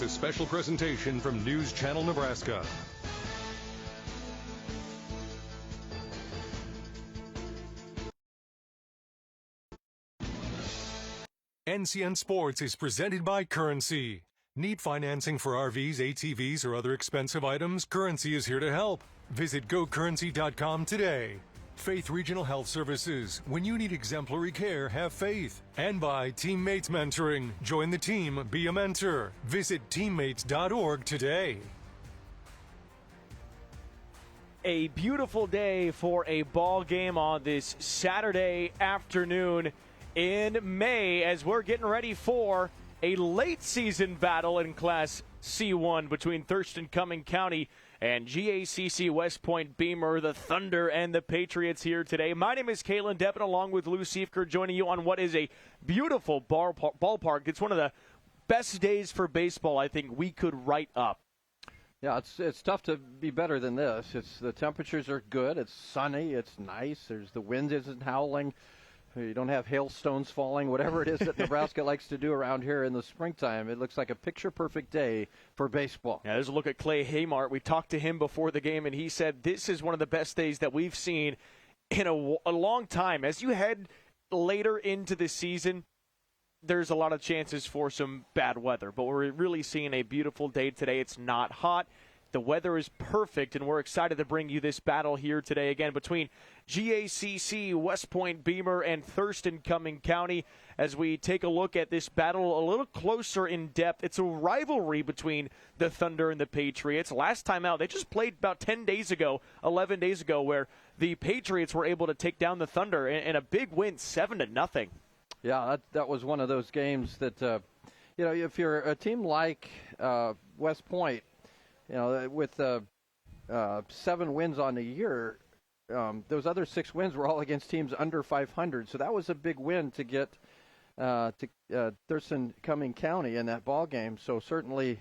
A special presentation from News Channel Nebraska. NCN Sports is presented by Currency. Need financing for RVs, ATVs, or other expensive items? Currency is here to help. Visit gocurrency.com today. Faith Regional Health Services. When you need exemplary care, have faith. And by Teammates Mentoring. Join the team, be a mentor. Visit teammates.org today. A beautiful day for a ball game on this Saturday afternoon in May as we're getting ready for a late season battle in Class C1 between Thurston, Cuming County and GACC West Point Beemer, the Thunder and the Patriots here today. My name is Kalen Deppen along with Lou Siefker joining you on what is a beautiful ballpark. It's one of the best days for baseball I think we could write up. Yeah, it's tough to be better than this. The temperatures are good. It's sunny. It's nice. The wind isn't howling. You don't have hailstones falling, whatever it is that Nebraska likes to do around here in the springtime. It looks like a picture-perfect day for baseball. Yeah, there's a look at Clay Haymart. We talked to him before the game, and he said this is one of the best days that we've seen in a long time. As you head later into the season, there's a lot of chances for some bad weather, but we're really seeing a beautiful day today. It's not hot. The weather is perfect, and we're excited to bring you this battle here today again between GACC, West Point Beemer, and Thurston, Cuming County. As we take a look at this battle a little closer in depth, it's a rivalry between the Thunder and the Patriots. Last time out, they just played about 11 days ago, where the Patriots were able to take down the Thunder in a big win, 7-0. Yeah, that was one of those games that, if you're a team like West Point, with 7 wins on the year, those other 6 wins were all against teams under 500. So that was a big win to get to Thurston, Cuming County in that ball game. So certainly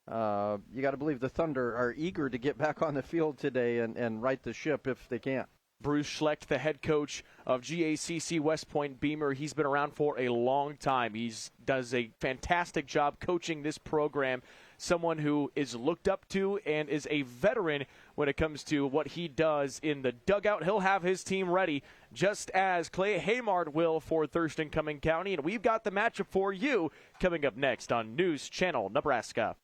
you got to believe the Thunder are eager to get back on the field today and right the ship if they can. Bruce Schlecht, the head coach of GACC West Point Beemer, he's been around for a long time. He does a fantastic job coaching this program, someone who is looked up to and is a veteran when it comes to what he does in the dugout. He'll have his team ready, just as Clay Haymart will for Thurston, Cuming County. And we've got the matchup for you coming up next on News Channel Nebraska.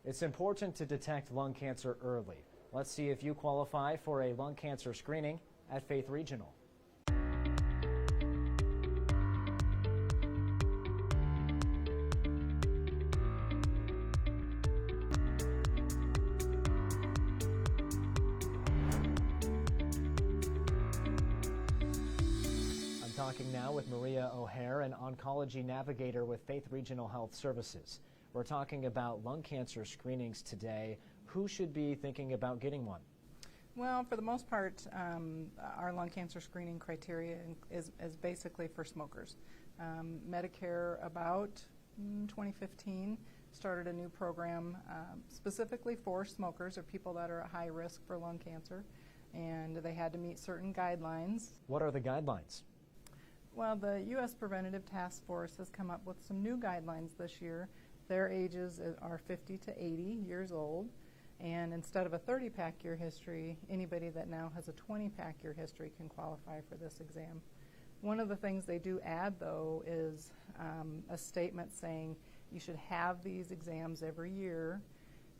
It's important to detect lung cancer early. Let's see if you qualify for a lung cancer screening at Faith Regional. I'm talking now with Maria O'Hare, an oncology navigator with Faith Regional Health Services. We're talking about lung cancer screenings today. Who should be thinking about getting one? Well, for the most part, our lung cancer screening criteria is basically for smokers. Medicare, about 2015, started a new program specifically for smokers or people that are at high risk for lung cancer, and they had to meet certain guidelines. What are the guidelines? Well, the U.S. Preventative Task Force has come up with some new guidelines this year. Their ages are 50 to 80 years old. And instead of a 30-pack year history, anybody that now has a 20-pack year history can qualify for this exam. One of the things they do add, though, is a statement saying you should have these exams every year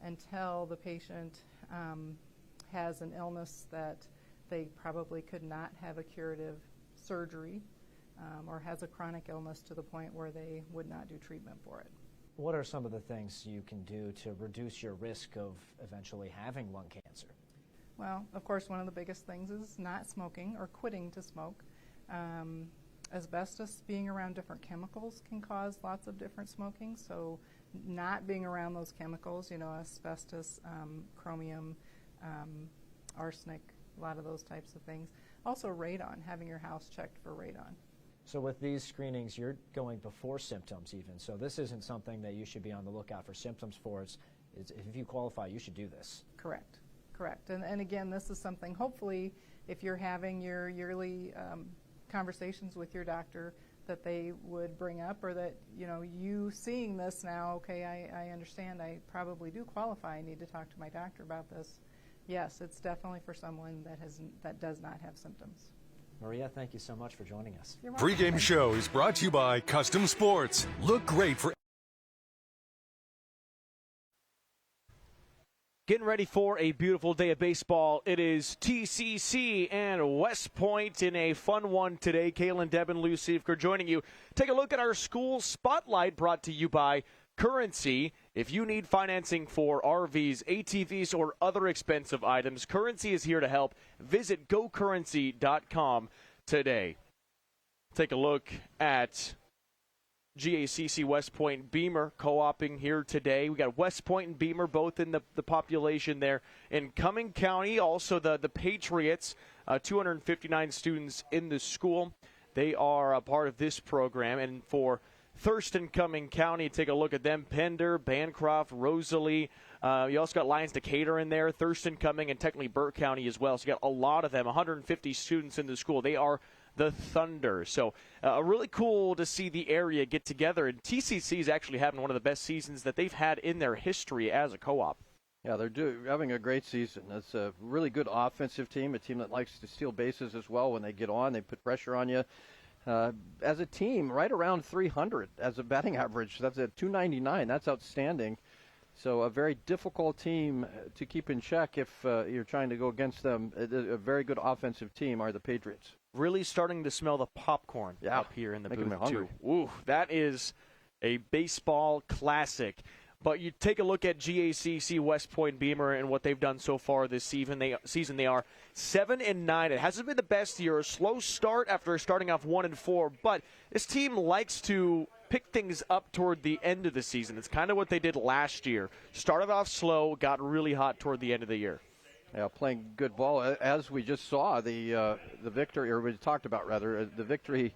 until the patient has an illness that they probably could not have a curative surgery or has a chronic illness to the point where they would not do treatment for it. What are some of the things you can do to reduce your risk of eventually having lung cancer? Well, of course, one of the biggest things is not smoking or quitting to smoke. Asbestos, being around different chemicals, can cause lots of different smoking. So not being around those chemicals, asbestos, chromium, arsenic, a lot of those types of things. Also radon, having your house checked for radon. So with these screenings, you're going before symptoms even. So this isn't something that you should be on the lookout for symptoms for. If you qualify, you should do this. Correct. And again, this is something, hopefully, if you're having your yearly conversations with your doctor, that they would bring up, or that, you seeing this now, okay, I understand I probably do qualify, I need to talk to my doctor about this. Yes, it's definitely for someone that does not have symptoms. Maria, thank you so much for joining us. You're welcome. Pre-game show is brought to you by Custom Sports. Look great for Getting ready for a beautiful day of baseball. It is TCC and West Point in a fun one today. Kaylin, Deb, and Lou Siefker joining you. Take a look at our school spotlight brought to you by Currency. If you need financing for RVs, ATVs, or other expensive items, Currency is here to help. Visit gocurrency.com today. Take a look at GACC West Point Beemer co-oping here today. We got West Point and Beemer both in the population there. In Cuming County, also the Patriots, 259 students in the school. They are a part of this program. And for Thurston, Cuming County, take a look at them. Pender, Bancroft, Rosalie. You also got Lyons Decatur in there, Thurston, Cuming, and technically Burke County as well. So you got a lot of them, 150 students in the school. They are the Thunder. So really cool to see the area get together. And TCC is actually having one of the best seasons that they've had in their history as a co-op. Yeah, they're having a great season. It's a really good offensive team, a team that likes to steal bases as well when they get on. They put pressure on you. As a team, right around 300 as a batting average. That's at 299. That's outstanding. So a very difficult team to keep in check if you're trying to go against them. A very good offensive team are the Patriots. Really starting to smell the popcorn up here in the Making me booth, hungry. too. Ooh, that is a baseball classic. But you take a look at GACC, West Point, Beemer, and what they've done so far this season. They are 7-9. It hasn't been the best year. A slow start after starting off 1-4. But this team likes to pick things up toward the end of the season. It's kind of what they did last year. Started off slow, got really hot toward the end of the year. Yeah, playing good ball. As we just saw, the victory, or we talked about rather, the victory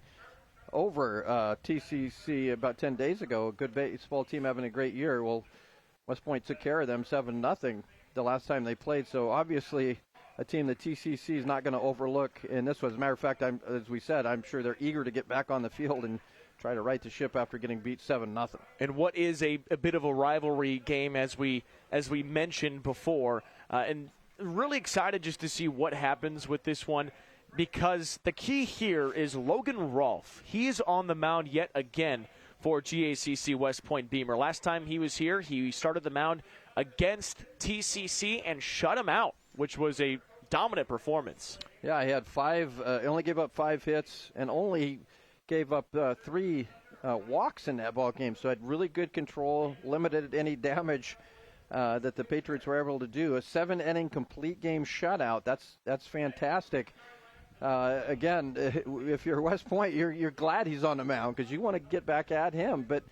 over TCC about 10 days ago. A good baseball team having a great year. Well, West Point took care of them 7-0 the last time they played. So obviously a team that TCC is not going to overlook. And this was, as a matter of fact, as we said, I'm sure they're eager to get back on the field and try to right the ship after getting beat 7-0. And what is a bit of a rivalry game, as we mentioned before, and really excited just to see what happens with this one, because the key here is Logan Rolfe. He is on the mound yet again for GACC West Point Beemer. Last time he was here, he started the mound against TCC and shut him out, which was a dominant performance. Yeah, he had only gave up 5 hits and only gave up 3 walks in that ball game. So had really good control, limited any damage that the Patriots were able to do. A 7-inning complete game shutout. That's fantastic. Again, if you're West Point, you're glad he's on the mound because you want to get back at him. But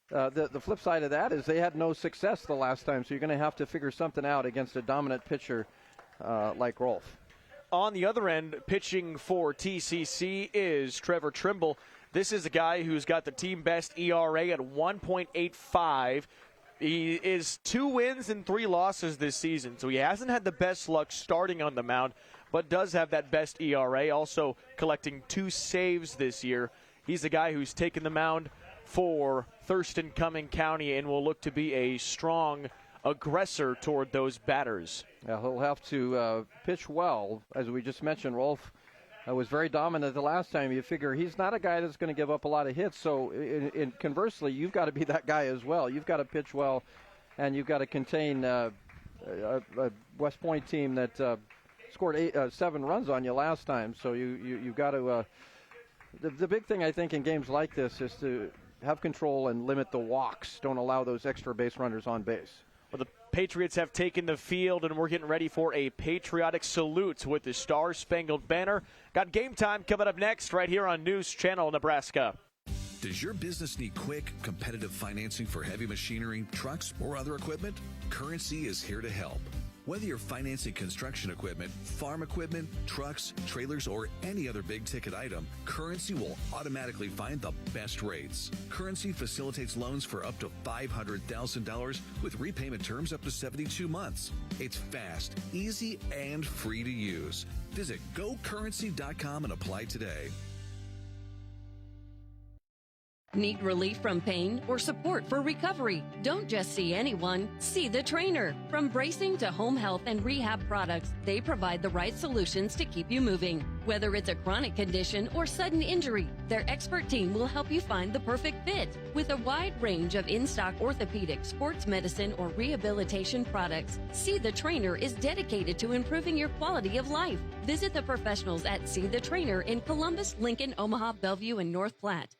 the flip side of that is they had no success the last time, so you're going to have to figure something out against a dominant pitcher like Rolfe. On the other end, pitching for TCC is Trevor Trimble. This is a guy who's got the team best ERA at 1.85. He is 2 wins and 3 losses this season, so he hasn't had the best luck starting on the mound, but does have that best ERA, also collecting 2 saves this year. He's the guy who's taken the mound for Thurston, Cuming County, and will look to be a strong aggressor toward those batters. Yeah, he'll have to pitch well. As we just mentioned, Rolfe was very dominant the last time. You figure he's not a guy that's going to give up a lot of hits. So conversely, you've got to be that guy as well. You've got to pitch well, and you've got to contain a West Point team that scored 7 runs on you last time. So you've got to the big thing, I think, in games like this is to have control and limit the walks. Don't allow those extra base runners on base. Well, the Patriots have taken the field, and we're getting ready for a patriotic salute with the Star-Spangled Banner. Got game time coming up next right here on News Channel Nebraska. Does your business need quick, competitive financing for heavy machinery, trucks, or other equipment? Currency is here to help. Whether you're financing construction equipment, farm equipment, trucks, trailers, or any other big-ticket item, Currency will automatically find the best rates. Currency facilitates loans for up to $500,000 with repayment terms up to 72 months. It's fast, easy, and free to use. Visit gocurrency.com and apply today. Need relief from pain or support for recovery? Don't just see anyone, see the trainer. From bracing to home health and rehab products, they provide the right solutions to keep you moving. Whether it's a chronic condition or sudden injury, their expert team will help you find the perfect fit. With a wide range of in-stock orthopedic, sports medicine, or rehabilitation products, See the Trainer is dedicated to improving your quality of life. Visit the professionals at See the Trainer in Columbus, Lincoln, Omaha, Bellevue, and North Platte.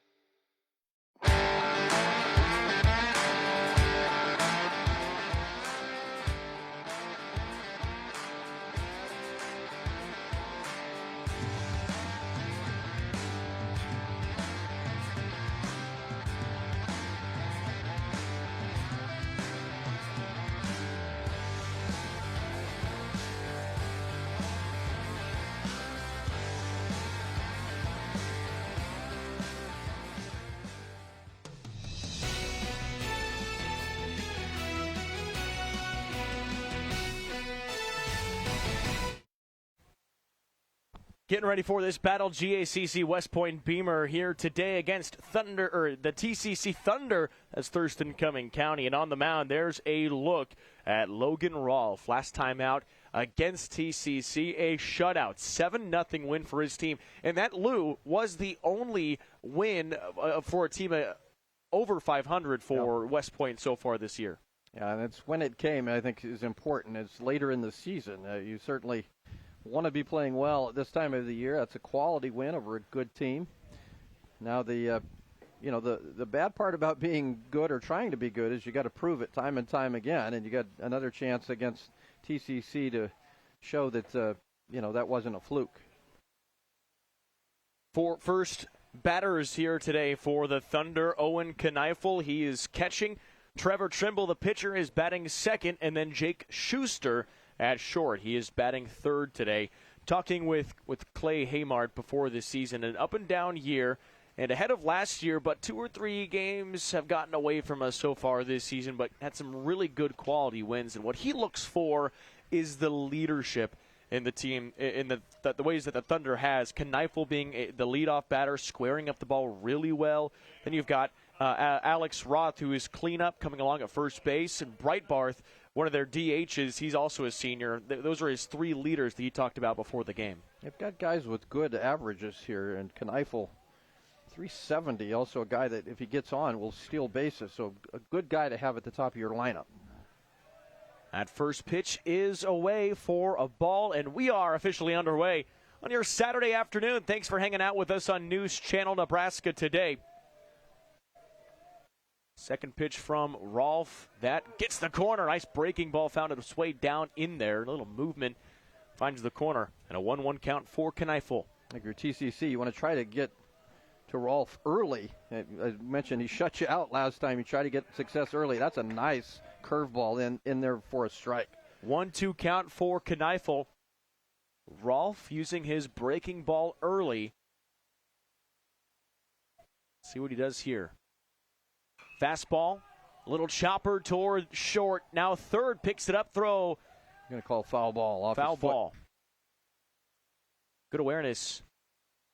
Getting ready for this battle, GACC West Point Beemer here today against the TCC Thunder as Thurston Cuming County. And on the mound, there's a look at Logan Rolfe. Last time out against TCC, a shutout, 7-0 win for his team. And that, Lou, was the only win for a team over 500 for West Point so far this year. Yeah, and it's when it came, I think, is important. It's later in the season. You certainly want to be playing well at this time of the year. That's a quality win over a good team. Now the bad part about being good or trying to be good is you got to prove it time and time again, and you got another chance against TCC to show that that wasn't a fluke. For first batters here today for the Thunder, Owen Kneifel, he is catching. Trevor Trimble, the pitcher, is batting second, and then Jake Schuster at short. He is batting third today. Talking with Clay Haymart before this season, an up-and-down year and ahead of last year, but 2 or 3 games have gotten away from us so far this season, but had some really good quality wins. And what he looks for is the leadership in the team, in the ways that the Thunder has. Kneifel being the leadoff batter, squaring up the ball really well. Then you've got Alex Roth, who is cleanup, coming along at first base, and Breitbarth, one of their DHs, he's also a senior. Those are his 3 leaders that he talked about before the game. They've got guys with good averages here, and Kneifel, 370, also a guy that if he gets on will steal bases, so a good guy to have at the top of your lineup. That first pitch is away for a ball, and we are officially underway on your Saturday afternoon. Thanks for hanging out with us on News Channel Nebraska today. Second pitch from Rolfe. That gets the corner. Nice breaking ball, found its way down in there. A little movement, finds the corner. And a 1-1 count for Kneifel. Like your TCC, you want to try to get to Rolfe early. I mentioned he shut you out last time. You try to get success early. That's a nice curveball in there for a strike. 1-2 count for Kneifel. Rolfe using his breaking ball early. See what he does here. Fastball, little chopper toward short. Now third, picks it up, throw. I'm going to call foul ball off Foul his foot. ball. Good awareness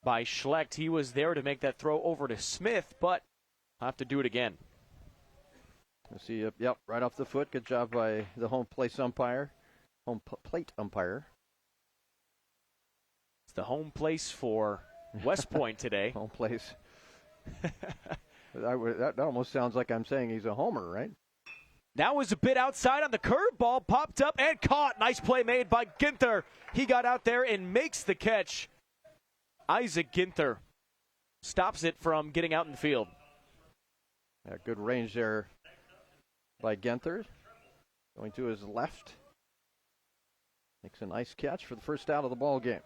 by Schlecht. He was there to make that throw over to Smith, but I'll have to do it again. Let's see, yep, right off the foot. Good job by the home plate umpire. It's the home place for West Point today. Home place. That almost sounds like I'm saying he's a homer, right? That was a bit outside on the curveball, popped up and caught. Nice play made by Ginther. He got out there and makes the catch. Isaac Ginther stops it from getting out in the field. Yeah, good range there by Ginther. Going to his left. Makes a nice catch for the first out of the ball game.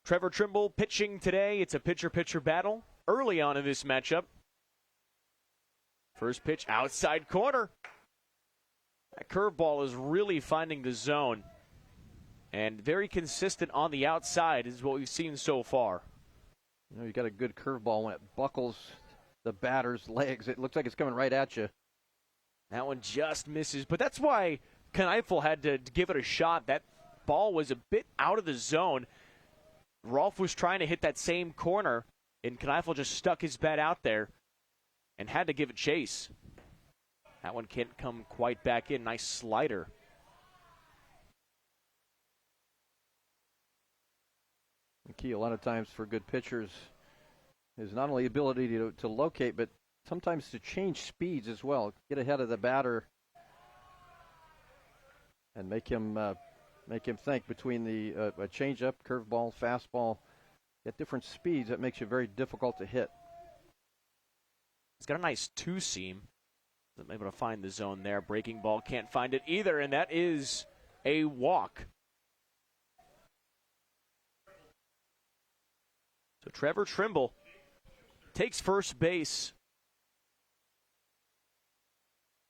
Trevor Trimble pitching today. It's a pitcher-pitcher battle early on in this matchup. First pitch outside corner. That curveball is really finding the zone. And very consistent on the outside is what we've seen so far. You got a good curveball when it buckles the batter's legs. It looks like it's coming right at you. That one just misses. But that's why Kneifel had to give it a shot. That ball was a bit out of the zone. Rolfe was trying to hit that same corner, and Kneifel just stuck his bat out there and had to give it chase. That one can't come quite back in. Nice slider. The key a lot of times for good pitchers is not only the ability to locate, but sometimes to change speeds as well. Get ahead of the batter and make him think between a changeup, curveball, fastball. At different speeds, that makes you very difficult to hit. He's got a nice two-seam. I'm able to find the zone there. Breaking ball can't find it either, and that is a walk. So Trevor Trimble takes first base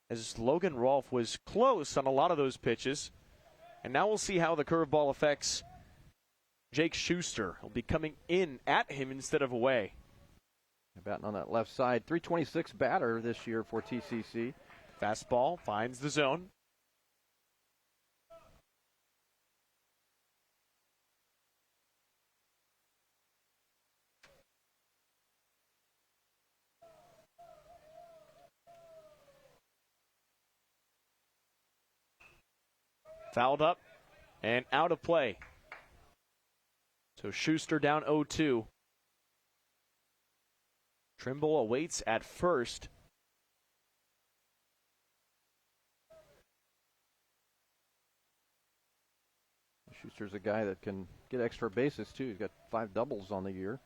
as Logan Rolfe was close on a lot of those pitches. And now we'll see how the curveball affects Jake Schuster. He'll be coming in at him instead of away. Batting on that left side. 326 batter this year for TCC. Fastball finds the zone. Fouled up and out of play. So Schuster down 0-2. Trimble awaits at first. Schuster's a guy that can get extra bases, too. He's got 5 doubles on the year.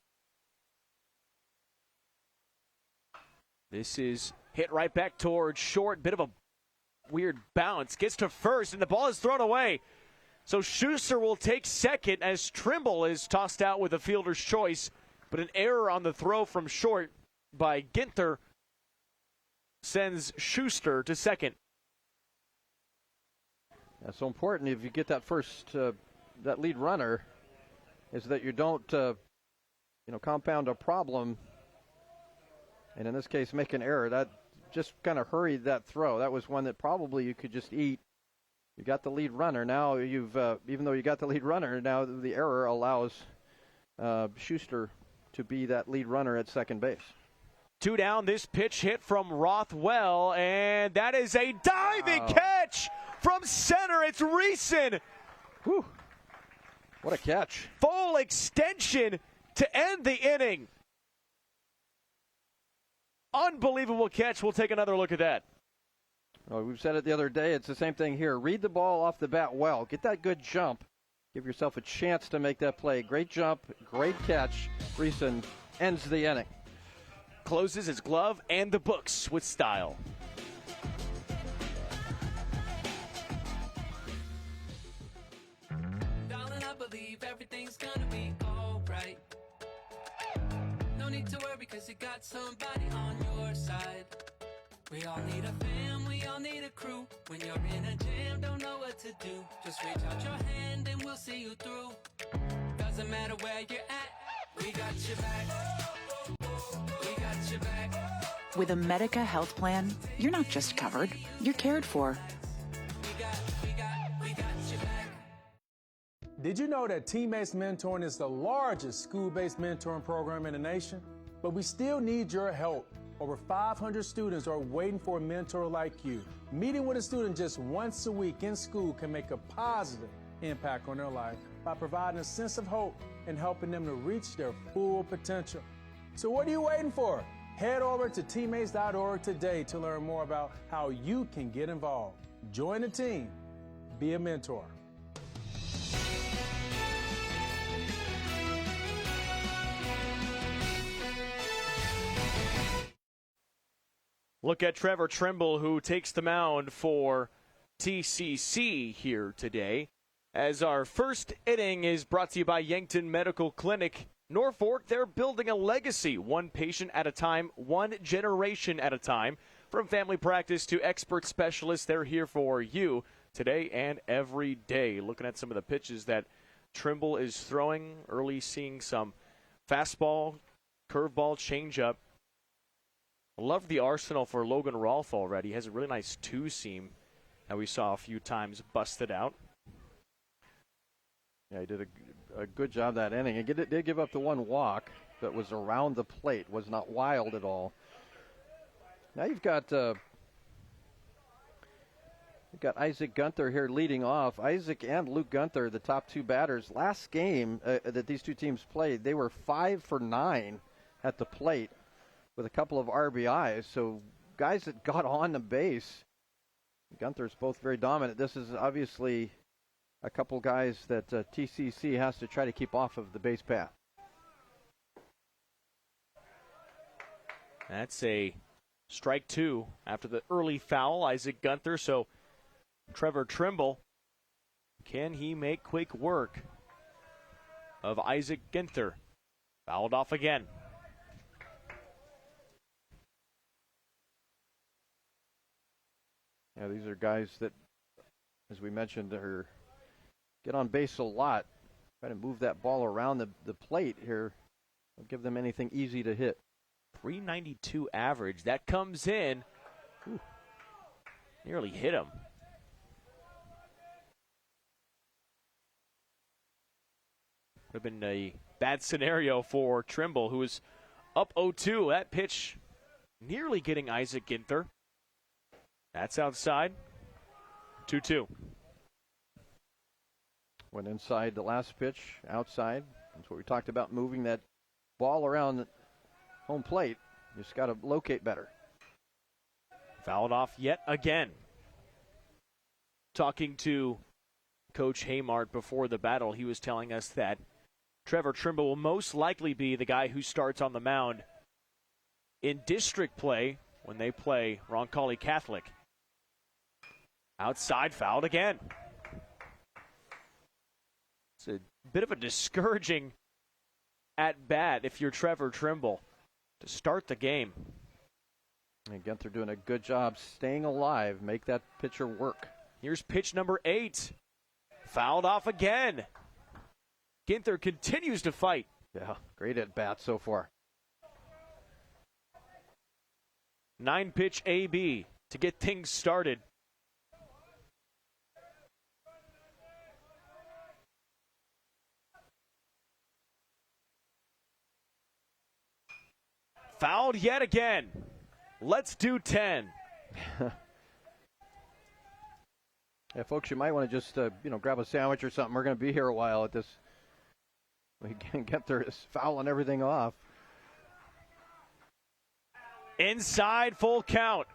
This is hit right back towards short. Bit of a weird bounce. Gets to first, and the ball is thrown away. So Schuster will take second as Trimble is tossed out with a fielder's choice. But an error on the throw from short by Ginther sends Schuster to second. That's so important if you get that first, that lead runner, is that you don't, compound a problem, and in this case make an error. That just kind of hurried that throw. That was one that probably you could just eat. You got the lead runner. Now you've, even though you got the lead runner, now the error allows Schuster to be that lead runner at second base. 2 down, this pitch hit from Rothwell, and that is a diving catch from center. It's Reeson. Whew. What a catch. Full extension to end the inning. Unbelievable catch. We'll take another look at that. Well, we've said it the other day. It's the same thing here. Read the ball off the bat well. Get that good jump. Give yourself a chance to make that play. Great jump, great catch. Reeson ends the inning. Closes his glove and the books with style. Darling, I believe everything's gonna be alright. No need to worry, cause you got somebody on your side. We all need a fam, we all need a crew. When you're in a jam, don't know what to do. Just reach out your hand and we'll see you through. Doesn't matter where you're at, we got your back. We got your back. With a Medica health plan, you're not just covered, you're cared for. We got your back. Did you know that Teammates Mentoring is the largest school-based mentoring program in the nation? But we still need your help. Over 500 students are waiting for a mentor like you. Meeting with a student just once a week in school can make a positive impact on their life by providing a sense of hope and helping them to reach their full potential. So what are you waiting for? Head over to teammates.org today to learn more about how you can get involved. Join the team. Be a mentor. Look at Trevor Trimble, who takes the mound for TCC here today. As our first inning is brought to you by Yankton Medical Clinic. Norfolk, they're building a legacy, one patient at a time, one generation at a time. From family practice to expert specialists, they're here for you today and every day. Looking at some of the pitches that Trimble is throwing, early seeing some fastball, curveball, changeup. I love the arsenal for Logan Rolfe already. He has a really nice two-seam that we saw a few times busted out. Yeah, he did a good job that inning. It did give up the one walk that was around the plate, was not wild at all. Now you've got Isaac Gunther here leading off. Isaac and Luke Gunther, the top two batters. Last game that these two teams played, they were 5 for 9 at the plate with a couple of RBIs. So guys that got on the base. Gunther's both very dominant. This is obviously a couple guys that TCC has to try to keep off of the base path. That's a strike 2 after the early foul, Isaac Gunther. So Trevor Trimble, can he make quick work of Isaac Gunther? Fouled off again. Yeah, these are guys that, as we mentioned, get on base a lot. Try to move that ball around the plate here. Don't give them anything easy to hit. .392 average. That comes in. Ooh, nearly hit him. Would have been a bad scenario for Trimble, who was up 0-2. That pitch nearly getting Isaac Gunther. That's outside. 2-2. Went inside the last pitch, outside. That's what we talked about, moving that ball around the home plate. You just got to locate better. Fouled off yet again. Talking to Coach Haymart before the battle, he was telling us that Trevor Trimble will most likely be the guy who starts on the mound in district play when they play Roncalli Catholic. Outside, fouled again. It's a bit of a discouraging at bat if you're Trevor Trimble to start the game. And Gunther doing a good job staying alive, make that pitcher work. Here's pitch number 8. Fouled off again. Gunther continues to fight. Yeah, great at bat so far. 9-pitch AB to get things started. Fouled yet again. Let's do 10. Yeah, folks, you might want to just grab a sandwich or something. We're going to be here a while at this. We can get there, fouling everything off. Inside, full count.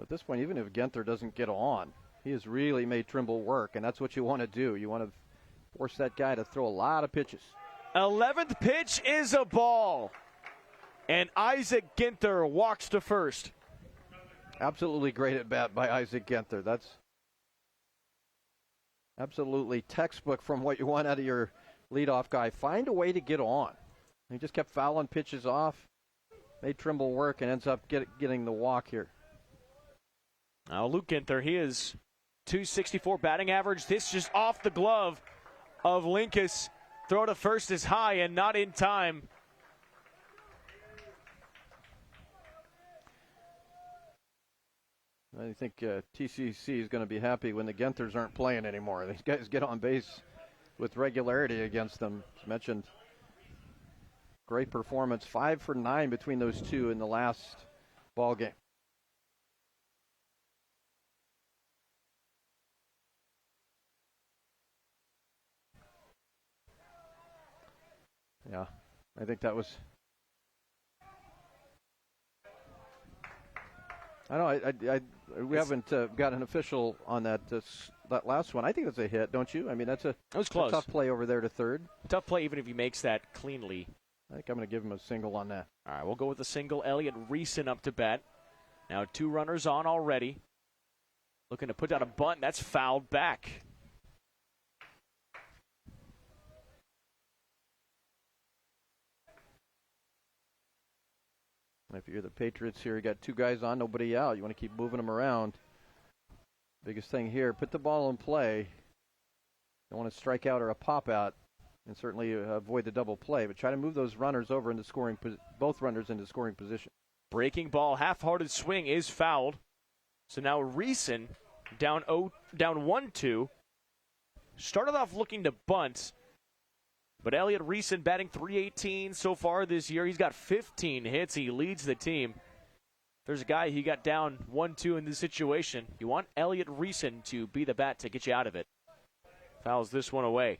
At this point, even if Gunther doesn't get on, he has really made Trimble work, and that's what you want to do. You want to force that guy to throw a lot of pitches. 11th pitch is a ball. And Isaac Gunther walks to first. Absolutely great at bat by Isaac Gunther. That's absolutely textbook from what you want out of your leadoff guy. Find a way to get on. He just kept fouling pitches off, made Trimble work, and ends up getting the walk here. Now Luke Gunther, he is .264 batting average. This just off the glove of Linkus. Throw to first is high and not in time. I think TCC is going to be happy when the Gunthers aren't playing anymore. These guys get on base with regularity against them. As mentioned, great performance. 5 for 9 between those two in the last ball game. Yeah, I think that was. I know. We haven't got an official on that that last one. I think it's a hit, don't you? I mean, that was close. A tough play over there to third. Tough play, even if he makes that cleanly. I think I'm going to give him a single on that. All right, we'll go with a single. Elliott Reeson up to bat. Now 2 runners on already. Looking to put down a bunt. That's fouled back. If you're the Patriots here, you got 2 guys on, nobody out. You want to keep moving them around. Biggest thing here, put the ball in play. Don't want to strike out or a pop out, and certainly avoid the double play. But try to move those runners over into scoring, both runners into scoring position. Breaking ball, half-hearted swing is fouled. So now Reeson down 1-2. Started off looking to bunt, but Elliott Reeson batting .318 so far this year. He's got 15 hits. He leads the team. There's a guy he got down 1-2 in this situation. You want Elliott Reeson to be the bat to get you out of it. Fouls this one away.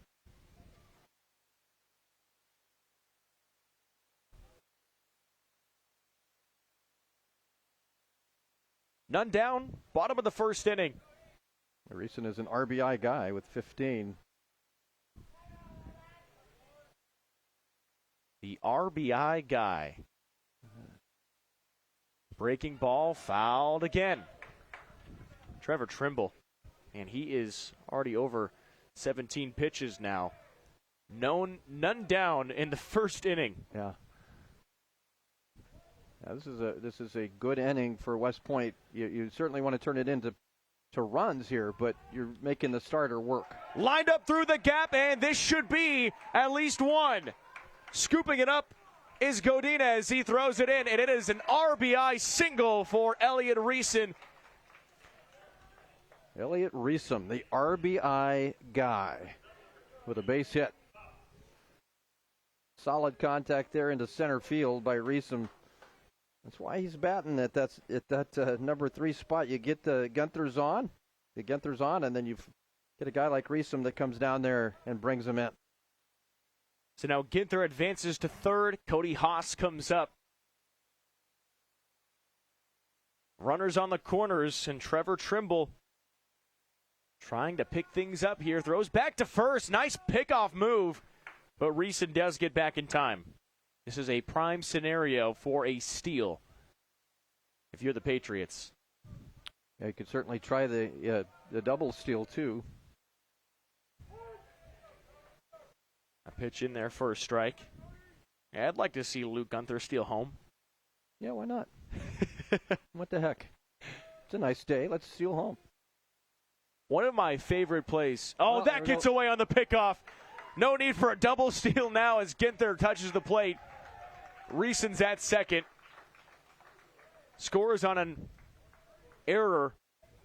None down, bottom of the first inning. Reeson is an RBI guy with 15. The RBI guy. Breaking ball, fouled again. Trevor Trimble, and he is already over 17 pitches now. None down in the first inning. Yeah. This is a good inning for West Point. You certainly want to turn it into runs here, but you're making the starter work. Lined up through the gap, and this should be at least one. Scooping it up is Godinez. He throws it in, and it is an RBI single for Elliott Reeson. Elliott Reeson, the RBI guy, with a base hit. Solid contact there into center field by Reeson. That's why he's batting at that number 3 spot. You get the Gunther's on, and then you get a guy like Reeson that comes down there and brings him in. So now Ginther advances to third. Cody Haas comes up. Runners on the corners, and Trevor Trimble trying to pick things up here. Throws back to first. Nice pickoff move, but Reeson does get back in time. This is a prime scenario for a steal if you're the Patriots. Yeah, you could certainly try the double steal, too. A pitch in there for a strike. Yeah, I'd like to see Luke Gunther steal home. Yeah, why not? What the heck? It's a nice day. Let's steal home. One of my favorite plays. Oh, that gets away on the pickoff. No need for a double steal now as Ginther touches the plate. Reeson's at second. Scores on an error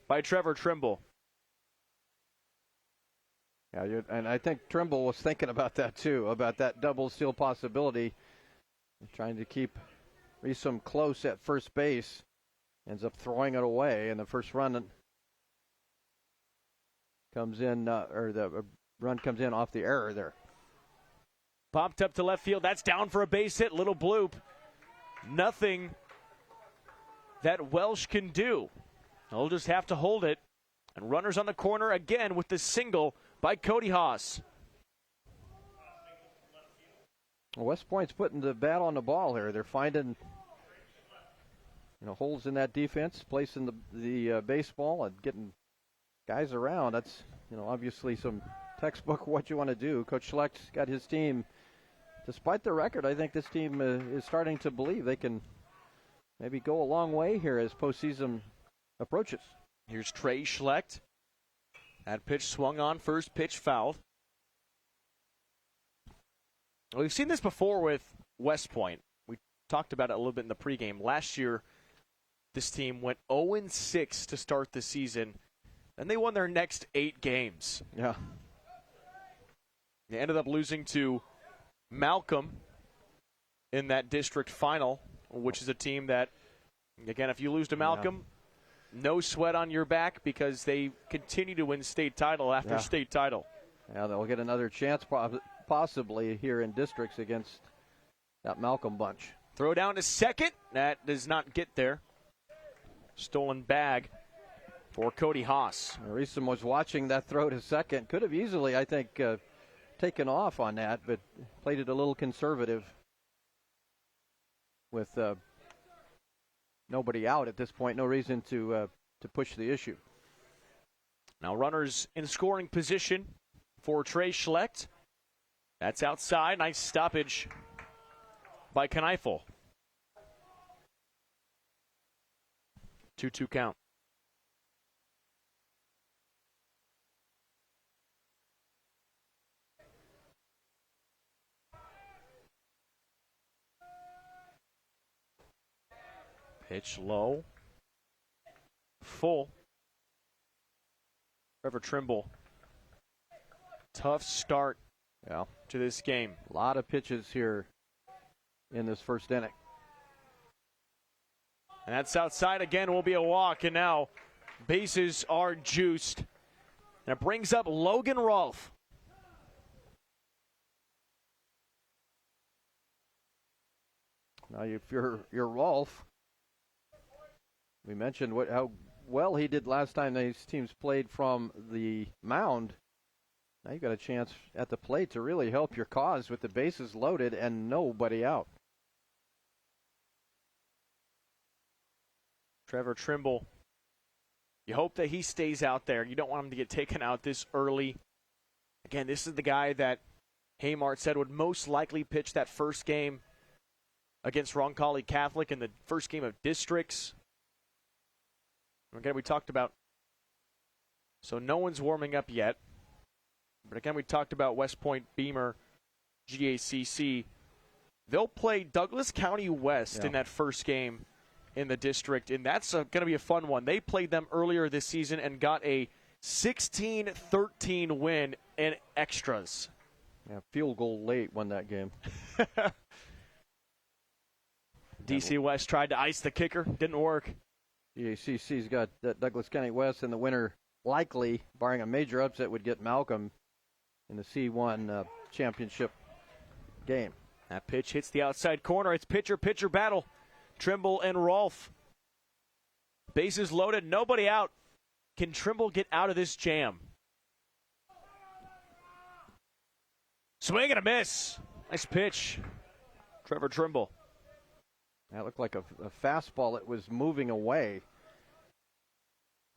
by Trevor Trimble. Yeah, and I think Trimble was thinking about that too, about that double steal possibility. Trying to keep Reeson close at first base. Ends up throwing it away, and the first run comes in, the run comes in off the error there. Popped up to left field. That's down for a base hit. Little bloop. Nothing that Welsh can do. He'll just have to hold it. And runners on the corner again with the single by Cody Haas. West Point's putting the bat on the ball here. They're finding holes in that defense, placing the baseball and getting guys around. That's obviously some textbook what you want to do. Coach Schlecht's got his team. Despite the record, I think this team is starting to believe they can maybe go a long way here as postseason approaches. Here's Trey Schlecht. That pitch swung on, first pitch fouled. Well, we've seen this before with West Point. We talked about it a little bit in the pregame. Last year, this team went 0-6 to start the season, and they won their next 8 games. Yeah. They ended up losing to Malcolm in that district final, which is a team that, again, if you lose to Malcolm, no sweat on your back because they continue to win state title after state title. Yeah, they'll get another chance possibly here in districts against that Malcolm bunch. Throw down to second. That does not get there. Stolen bag for Cody Haas. Reeson was watching that throw to second. Could have easily, I think, taken off on that, but played it a little conservative with nobody out at this point. No reason to push the issue. Now runners in scoring position for Trey Schlecht. That's outside. Nice stoppage by Kneifel. 2-2 count. Pitch low. Full. Trevor Trimble. Tough start to this game. A lot of pitches here in this first inning. And that's outside again, will be a walk. And now bases are juiced. And it brings up Logan Rolfe. Now, if you're Rolfe, we mentioned how well he did last time these teams played from the mound. Now you got a chance at the plate to really help your cause with the bases loaded and nobody out. Trevor Trimble, you hope that he stays out there. You don't want him to get taken out this early. Again, this is the guy that Haymart said would most likely pitch that first game against Roncalli Catholic in the first game of districts. Again, we talked about, so no one's warming up yet. But again, we talked about West Point, Beemer, GACC. They'll play Douglas County West in that first game in the district, and that's going to be a fun one. They played them earlier this season and got a 16-13 win in extras. Yeah, field goal late won that game. DC West tried to ice the kicker. Didn't work. GACC's got Douglas County West, and the winner likely, barring a major upset, would get Malcolm in the C1 championship game. That pitch hits the outside corner. It's pitcher-pitcher battle. Trimble and Rolfe. Bases loaded, nobody out. Can Trimble get out of this jam? Swing and a miss. Nice pitch. Trevor Trimble. That looked like a fastball that was moving away.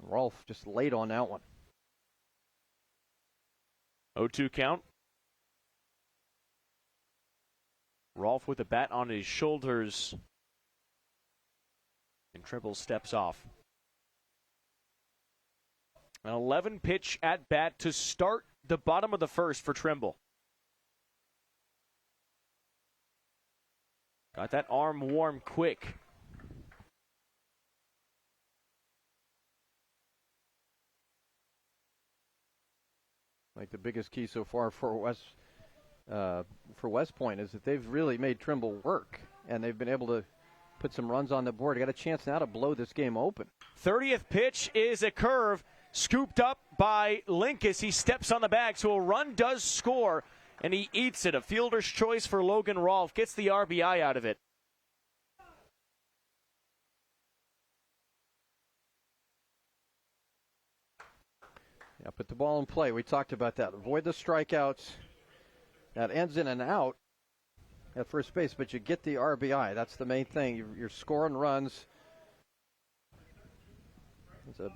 Rolfe just laid on that one. 0-2 count. Rolfe with the bat on his shoulders. And Trimble steps off. An 11-pitch at bat to start the bottom of the first for Trimble. Got that arm warm quick. Like the biggest key so far for West Point is that they've really made Trimble work, and they've been able to put some runs on the board. Got a chance now to blow this game open. 30th pitch is a curve, scooped up by Linkus. He steps on the bag, so a run does score, and he eats it. A fielder's choice for Logan Rolfe. Gets the RBI out of it. Yeah, put the ball in play. We talked about that. Avoid the strikeouts. That ends in an out at first base, but you get the RBI. That's the main thing. You're scoring runs. It's a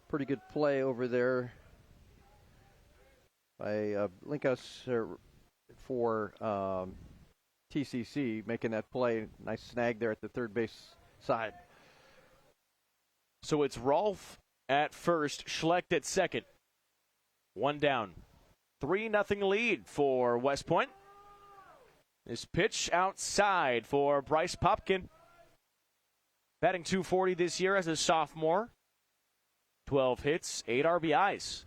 pretty good play over there by Linkus for TCC, making that play. Nice snag there at the third base side. So it's Rolfe at first, Schlecht at second. One down. 3-0 lead for West Point. This pitch outside for Bryce Popkin. Batting .240 this year as a sophomore. 12 hits, 8 RBIs.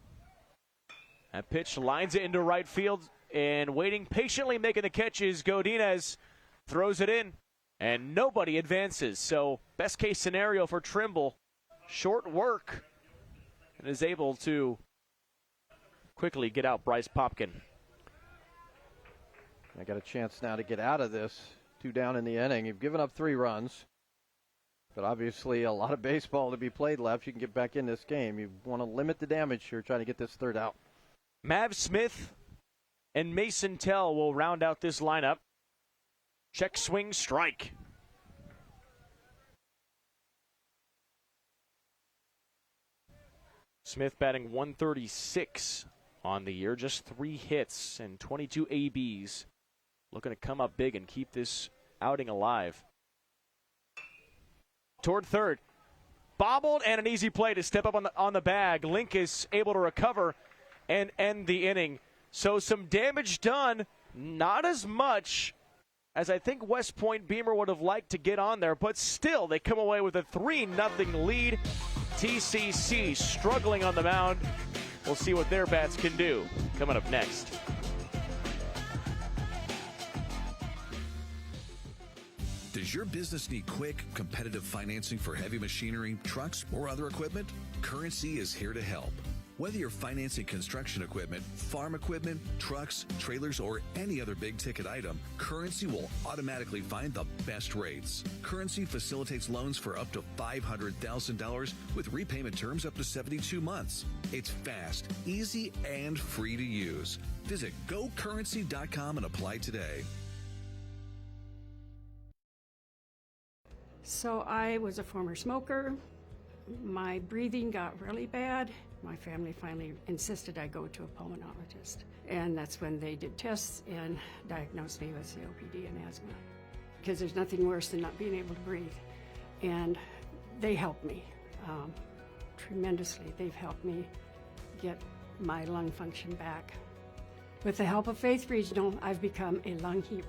That pitch lines it into right field, and waiting patiently, making the catch is Godinez. Throws it in, and nobody advances. So best case scenario for Trimble, short work, and is able to quickly get out Bryce Popkin. I got a chance now to get out of this. 2 down in the inning. You've given up 3 runs, but obviously a lot of baseball to be played left. You can get back in this game. You want to limit the damage here, trying to get this third out. Mav Smith and Mason Tell will round out this lineup. Check, swing, strike. Smith batting .136 on the year, just 3 hits and 22 ABs. Looking to come up big and keep this outing alive. Toward third. Bobbled, and an easy play to step up on the bag. Link is able to recover and end the inning. So some damage done, not as much as I think West Point Beemer would have liked to get on there, but still they come away with a 3-0 lead. TCC struggling on the mound. We'll see what their bats can do coming up next. Does your business need quick, competitive financing for heavy machinery, trucks, or other equipment? Currency is here to help. Whether you're financing construction equipment, farm equipment, trucks, trailers, or any other big-ticket item, Currency will automatically find the best rates. Currency facilitates loans for up to $500,000 with repayment terms up to 72 months. It's fast, easy, and free to use. Visit GoCurrency.com and apply today. So I was a former smoker. My breathing got really bad. My family finally insisted I go to a pulmonologist. And that's when they did tests and diagnosed me with COPD and asthma. Because there's nothing worse than not being able to breathe. And they helped me tremendously. They've helped me get my lung function back. With the help of Faith Regional, I've become a lung hero.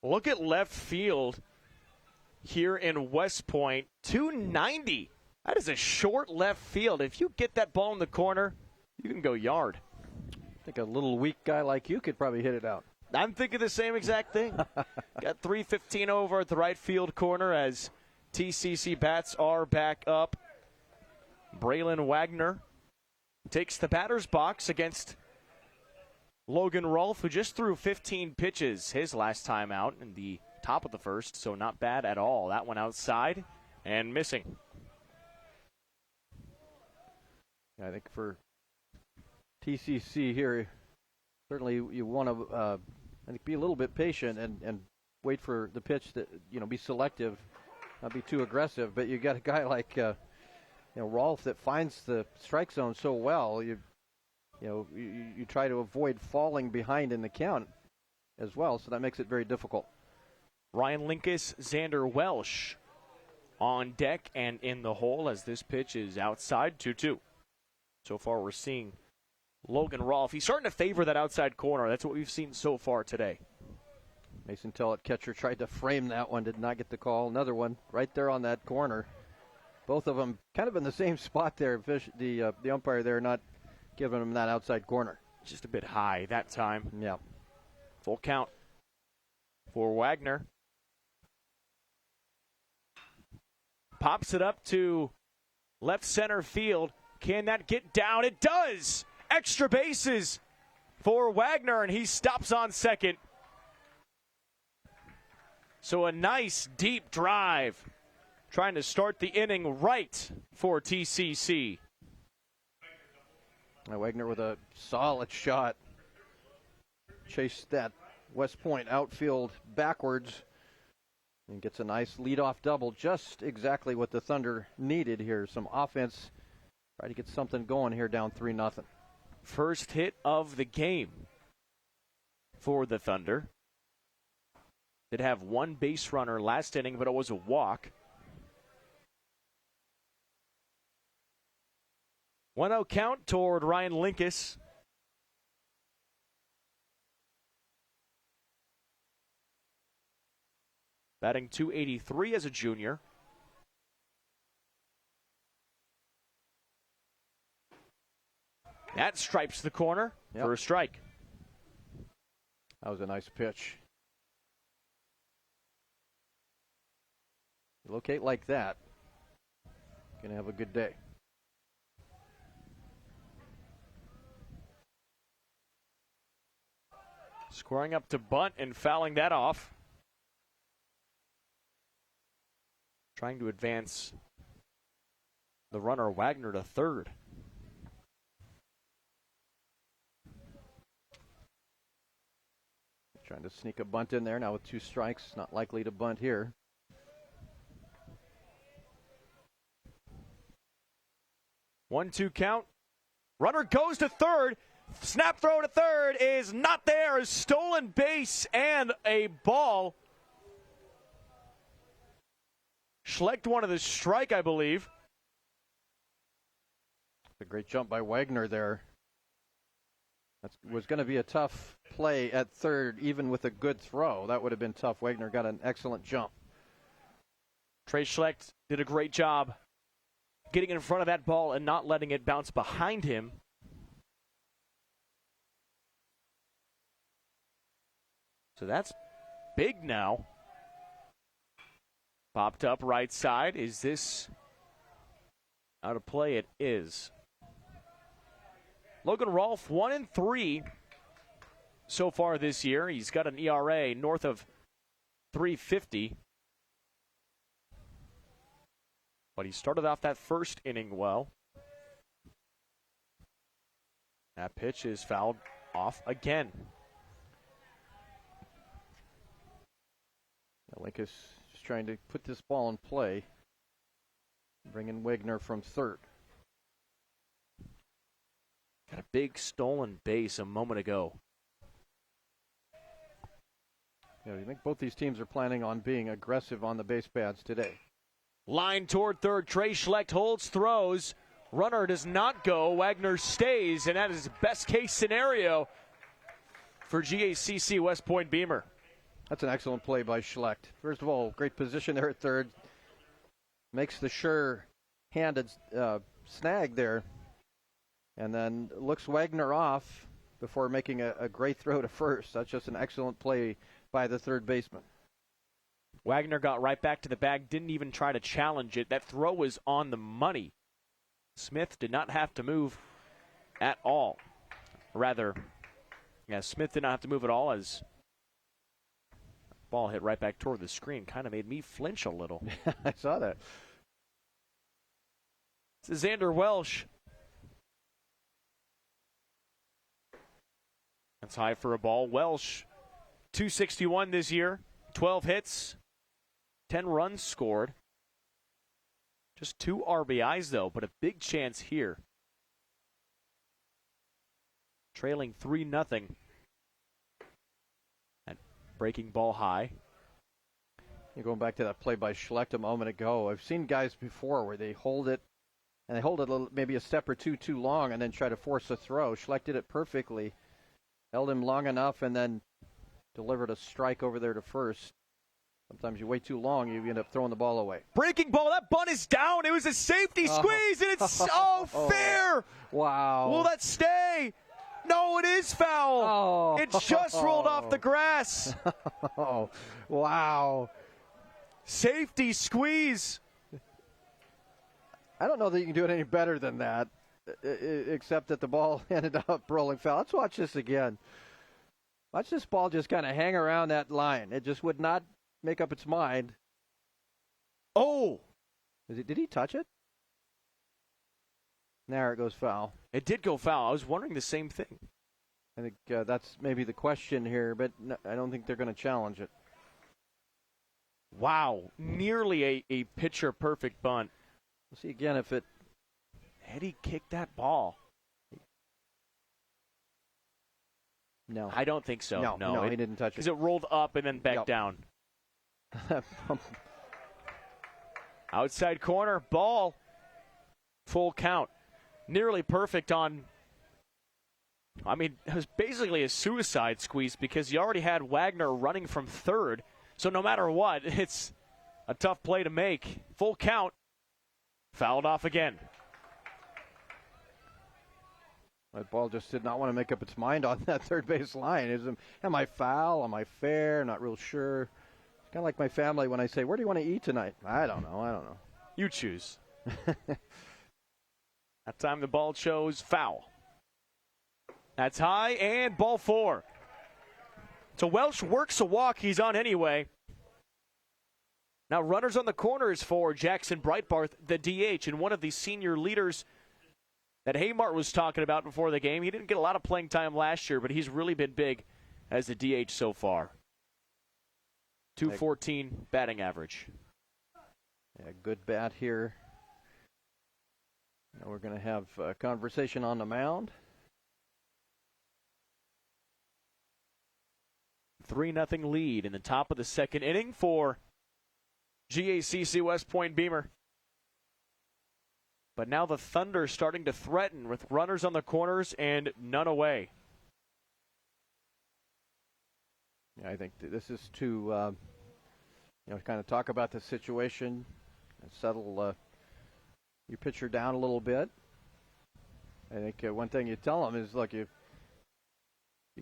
Look at left field here in West Point. 290. That is a short left field. If you get that ball in the corner, you can go yard. I think a little weak guy like you could probably hit it out. I'm thinking the same exact thing. Got 3:15 over at the right field corner as TCC bats are back up. Braylon Wagner takes the batter's box against Logan Rolfe, who just threw 15 pitches his last time out in the top of the first, so not bad at all. That one outside and missing. Yeah, I think for TCC here, certainly you want to I think be a little bit patient and wait for the pitch to, be selective, not be too aggressive. But you got a guy like Rolfe that finds the strike zone so well. You try to avoid falling behind in the count as well, so that makes it very difficult. Ryan Linkus, Xander Welsh on deck and in the hole as this pitch is outside, 2-2. So far we're seeing Logan Rolfe. He's starting to favor that outside corner. That's what we've seen so far today. Mason Tellett, catcher, tried to frame that one, did not get the call. Another one right there on that corner. Both of them kind of in the same spot there. The umpire there not giving him that outside corner. Just a bit high that time. Yeah. Full count for Wagner. Pops it up to left center field. Can that get down? It does! Extra bases for Wagner, and he stops on second. So a nice deep drive. Trying to start the inning right for TCC. Wagner with a solid shot. Chased that West Point outfield backwards and gets a nice leadoff double. Just exactly what the Thunder needed here. Some offense. Try to get something going here down 3-0. First hit of the game for the Thunder. Did have one base runner last inning, but it was a walk. 1-0 count toward Ryan Linkus. Batting .283 as a junior. That stripes the corner for a strike. That was a nice pitch. Locate like that, gonna have a good day. Squaring up to bunt and fouling that off. Trying to advance the runner Wagner to third. Trying to sneak a bunt in there now with 2 strikes. Not likely to bunt here. One-two count. Runner goes to third. Snap throw to third is not there. A stolen base and a ball. Schlecht wanted the strike, I believe. A great jump by Wagner there. That was going to be a tough play at third, even with a good throw. That would have been tough. Wagner got an excellent jump. Trey Schlecht did a great job getting in front of that ball and not letting it bounce behind him. So that's big now. Popped up right side. Is this out of play? It is. Logan Rolfe, 1-3 so far this year. He's got an ERA north of 3.50. But he started off that first inning well. That pitch is fouled off again. Linkus just trying to put this ball in play. Bringing Wagner from third. Got a big stolen base a moment ago. Yeah, you think both these teams are planning on being aggressive on the base paths today. Line toward third. Trey Schlecht holds, throws. Runner does not go. Wagner stays, and that is best case scenario for GACC West Point Beemer. That's an excellent play by Schlecht. First of all, great position there at third. Makes the sure-handed snag there. And then looks Wagner off before making a great throw to first. That's just an excellent play by the third baseman. Wagner got right back to the bag, didn't even try to challenge it. That throw was on the money. Smith did not have to move at all. Rather, Smith did not have to move at all as the ball hit right back toward the screen. Kind of made me flinch a little. I saw that. This is Xander Welsh. That's high for a ball. Welsh, 261 this year, 12 hits, 10 runs scored. Just 2 RBIs, though, but a big chance here. Trailing 3-0. And breaking ball high. You're going back to that play by Schlecht a moment ago. I've seen guys before where they hold it, and they hold it maybe a step or two too long and then try to force a throw. Schlecht did it perfectly. Held him long enough and then delivered a strike over there to first. Sometimes you wait too long, you end up throwing the ball away. Breaking ball, that bunt is down. It was a safety squeeze, and it's so fair. Wow. Will that stay? No, it is foul. It just rolled off the grass. Wow. Safety squeeze. I don't know that you can do it any better than that, except that the ball ended up rolling foul. Let's watch this again. Watch this ball just kind of hang around that line. It just would not make up its mind. Oh! Did he touch it? There it goes foul. It did go foul. I was wondering the same thing. I think that's maybe the question here, but no, I don't think they're going to challenge it. Wow. Nearly a pitcher-perfect bunt. We'll see again if it... Eddie kicked that ball. No. I don't think so. No, he didn't touch it. Because it rolled up and then back down. Outside corner, ball. Full count. Nearly perfect on... I mean, it was basically a suicide squeeze because you already had Wagner running from third. So no matter what, it's a tough play to make. Full count. Fouled off again. That ball just did not want to make up its mind on that third base line. Am I foul? Am I fair? Not real sure. It's kind of like my family when I say, where do you want to eat tonight? I don't know. You choose. That time the ball chose foul. That's high and ball 4. So Welsh works a walk. He's on anyway. Now runners on the corners for Jackson Breitbarth, the DH, and one of the senior leaders that Haymart was talking about before the game. He didn't get a lot of playing time last year, but he's really been big as a DH so far. 214 batting average. Yeah, good bat here. Now we're going to have a conversation on the mound. 3-0 lead in the top of the second inning for GACC West Point Beemer. But now the Thunder starting to threaten with runners on the corners and none away. I think this is to kind of talk about the situation and settle your pitcher down a little bit. I think one thing you tell them is, look, you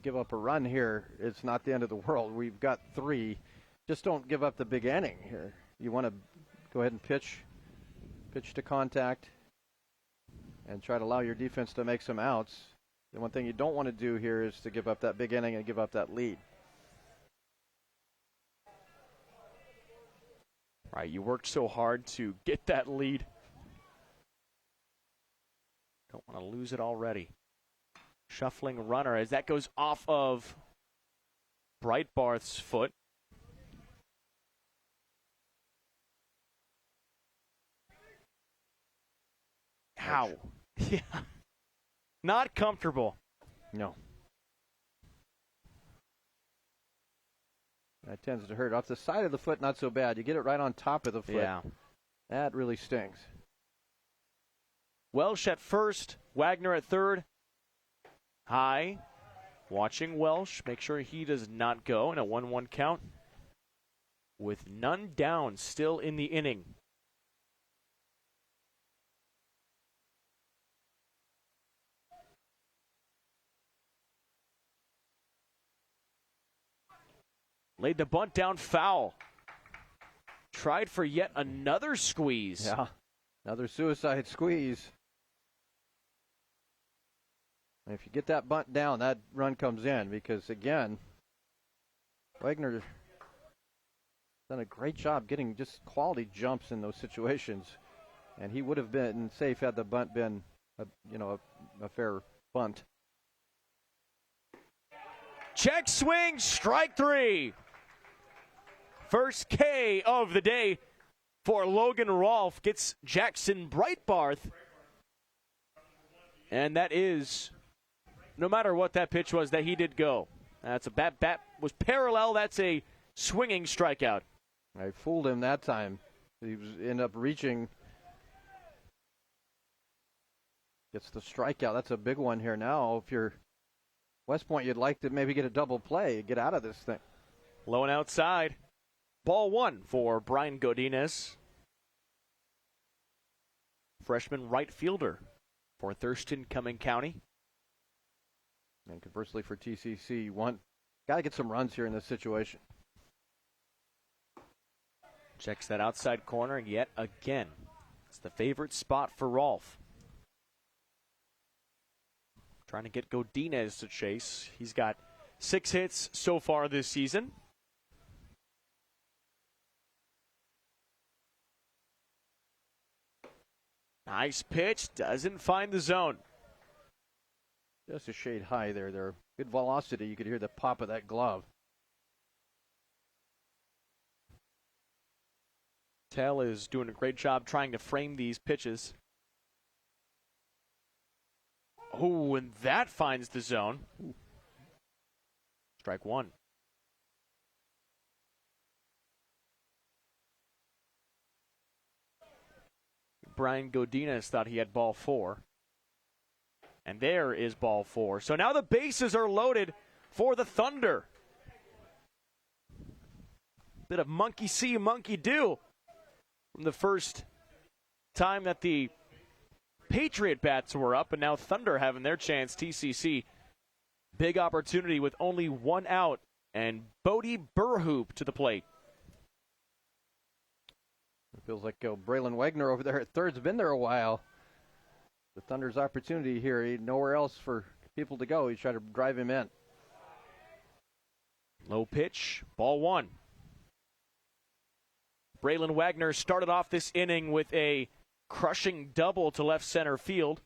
give up a run here, it's not the end of the world. We've got 3. Just don't give up the big inning here. You want to go ahead and pitch to contact, and try to allow your defense to make some outs. The one thing you don't want to do here is to give up that big inning and give up that lead. Right, you worked so hard to get that lead. Don't want to lose it already. Shuffling runner as that goes off of Breitbarth's foot. How? Yeah. Not comfortable. No. That tends to hurt. Off the side of the foot, not so bad. You get it right on top of the foot. Yeah. That really stings. Welsh at first, Wagner at third. High. Watching Welsh. Make sure he does not go in a 1-1 count. With none down still in the inning. Laid the bunt down foul. Tried for yet another squeeze. Yeah, another suicide squeeze. And if you get that bunt down, that run comes in because, again, Wagner done a great job getting just quality jumps in those situations. And he would have been safe had the bunt been, a fair bunt. Check swing, strike 3. First K of the day for Logan Rolfe. Gets Jackson Breitbarth. And that is, no matter what that pitch was, that he did go. That's a bat was parallel. That's a swinging strikeout. I fooled him that time. He ended up reaching. Gets the strikeout. That's a big one here now. If you're West Point, you'd like to maybe get a double play, get out of this thing. Low and outside. Ball 1 for Brian Godinez. Freshman right fielder for Thurston, Cuming County. And conversely for TCC, got to get some runs here in this situation. Checks that outside corner, and yet again, it's the favorite spot for Rolfe. Trying to get Godinez to chase. He's got 6 hits so far this season. Nice pitch, doesn't find the zone. Just a shade high there. Good velocity. You could hear the pop of that glove. Tell is doing a great job trying to frame these pitches. Oh, and that finds the zone. Ooh. Strike 1. Brian Godinez thought he had ball 4. And there is ball 4. So now the bases are loaded for the Thunder. Bit of monkey see, monkey do from the first time that the Patriot bats were up, and now Thunder having their chance. TCC, big opportunity with only 1 out, and Bodie Burhoop to the plate. It feels like Braylon Wagner over there at third's been there a while. The Thunder's opportunity here, nowhere else for people to go. He's trying to drive him in. Low pitch, ball 1. Braylon Wagner started off this inning with a crushing double to left center field.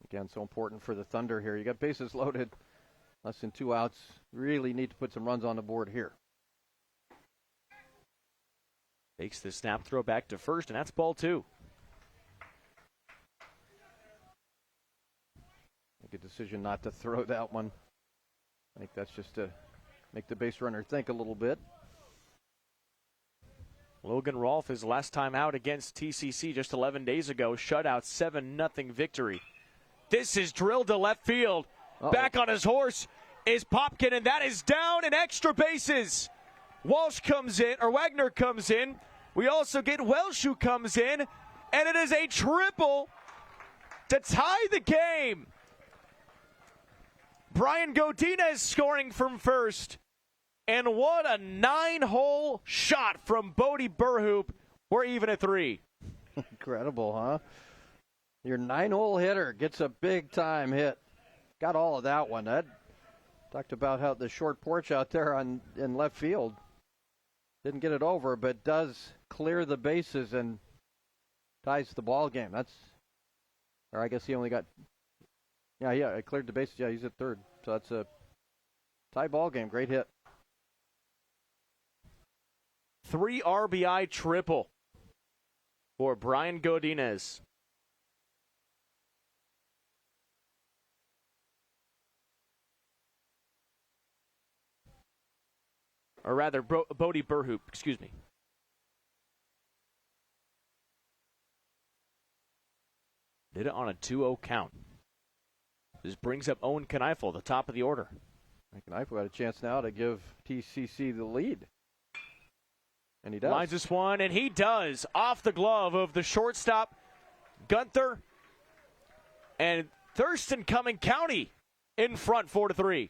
Again, so important for the Thunder here. You got bases loaded, less than 2 outs. Really need to put some runs on the board here. Makes the snap throw back to first, and that's ball 2. Make a decision not to throw that one. I think that's just to make the base runner think a little bit. Logan Rolfe, his last time out against TCC just 11 days ago, shutout 7-0 victory. This is drilled to left field. Back on his horse is Popkin, and that is down in extra bases. Wagner comes in. We also get Welsh who comes in, and it is a triple to tie the game. Brian Godinez scoring from first. And what a 9-hole shot from Bodie Burhoop. We're even at 3. Incredible, huh? Your 9-hole hitter gets a big-time hit. Got all of that one. Ed talked about how the short porch out there in left field didn't get it over, but does clear the bases and ties the ball game. Or I guess he only got, I cleared the bases. Yeah, he's at third. So that's a tie ball game. Great hit. 3 RBI triple for Brian Godinez. Or rather, Bodie Burhoop, excuse me. Did it on a 2-0 count. This brings up Owen Kneifel, the top of the order. Kneifel got a chance now to give TCC the lead. And he does. Lines this one, and he does. Off the glove of the shortstop, Gunther. And Thurston Cuming County in front 4-3.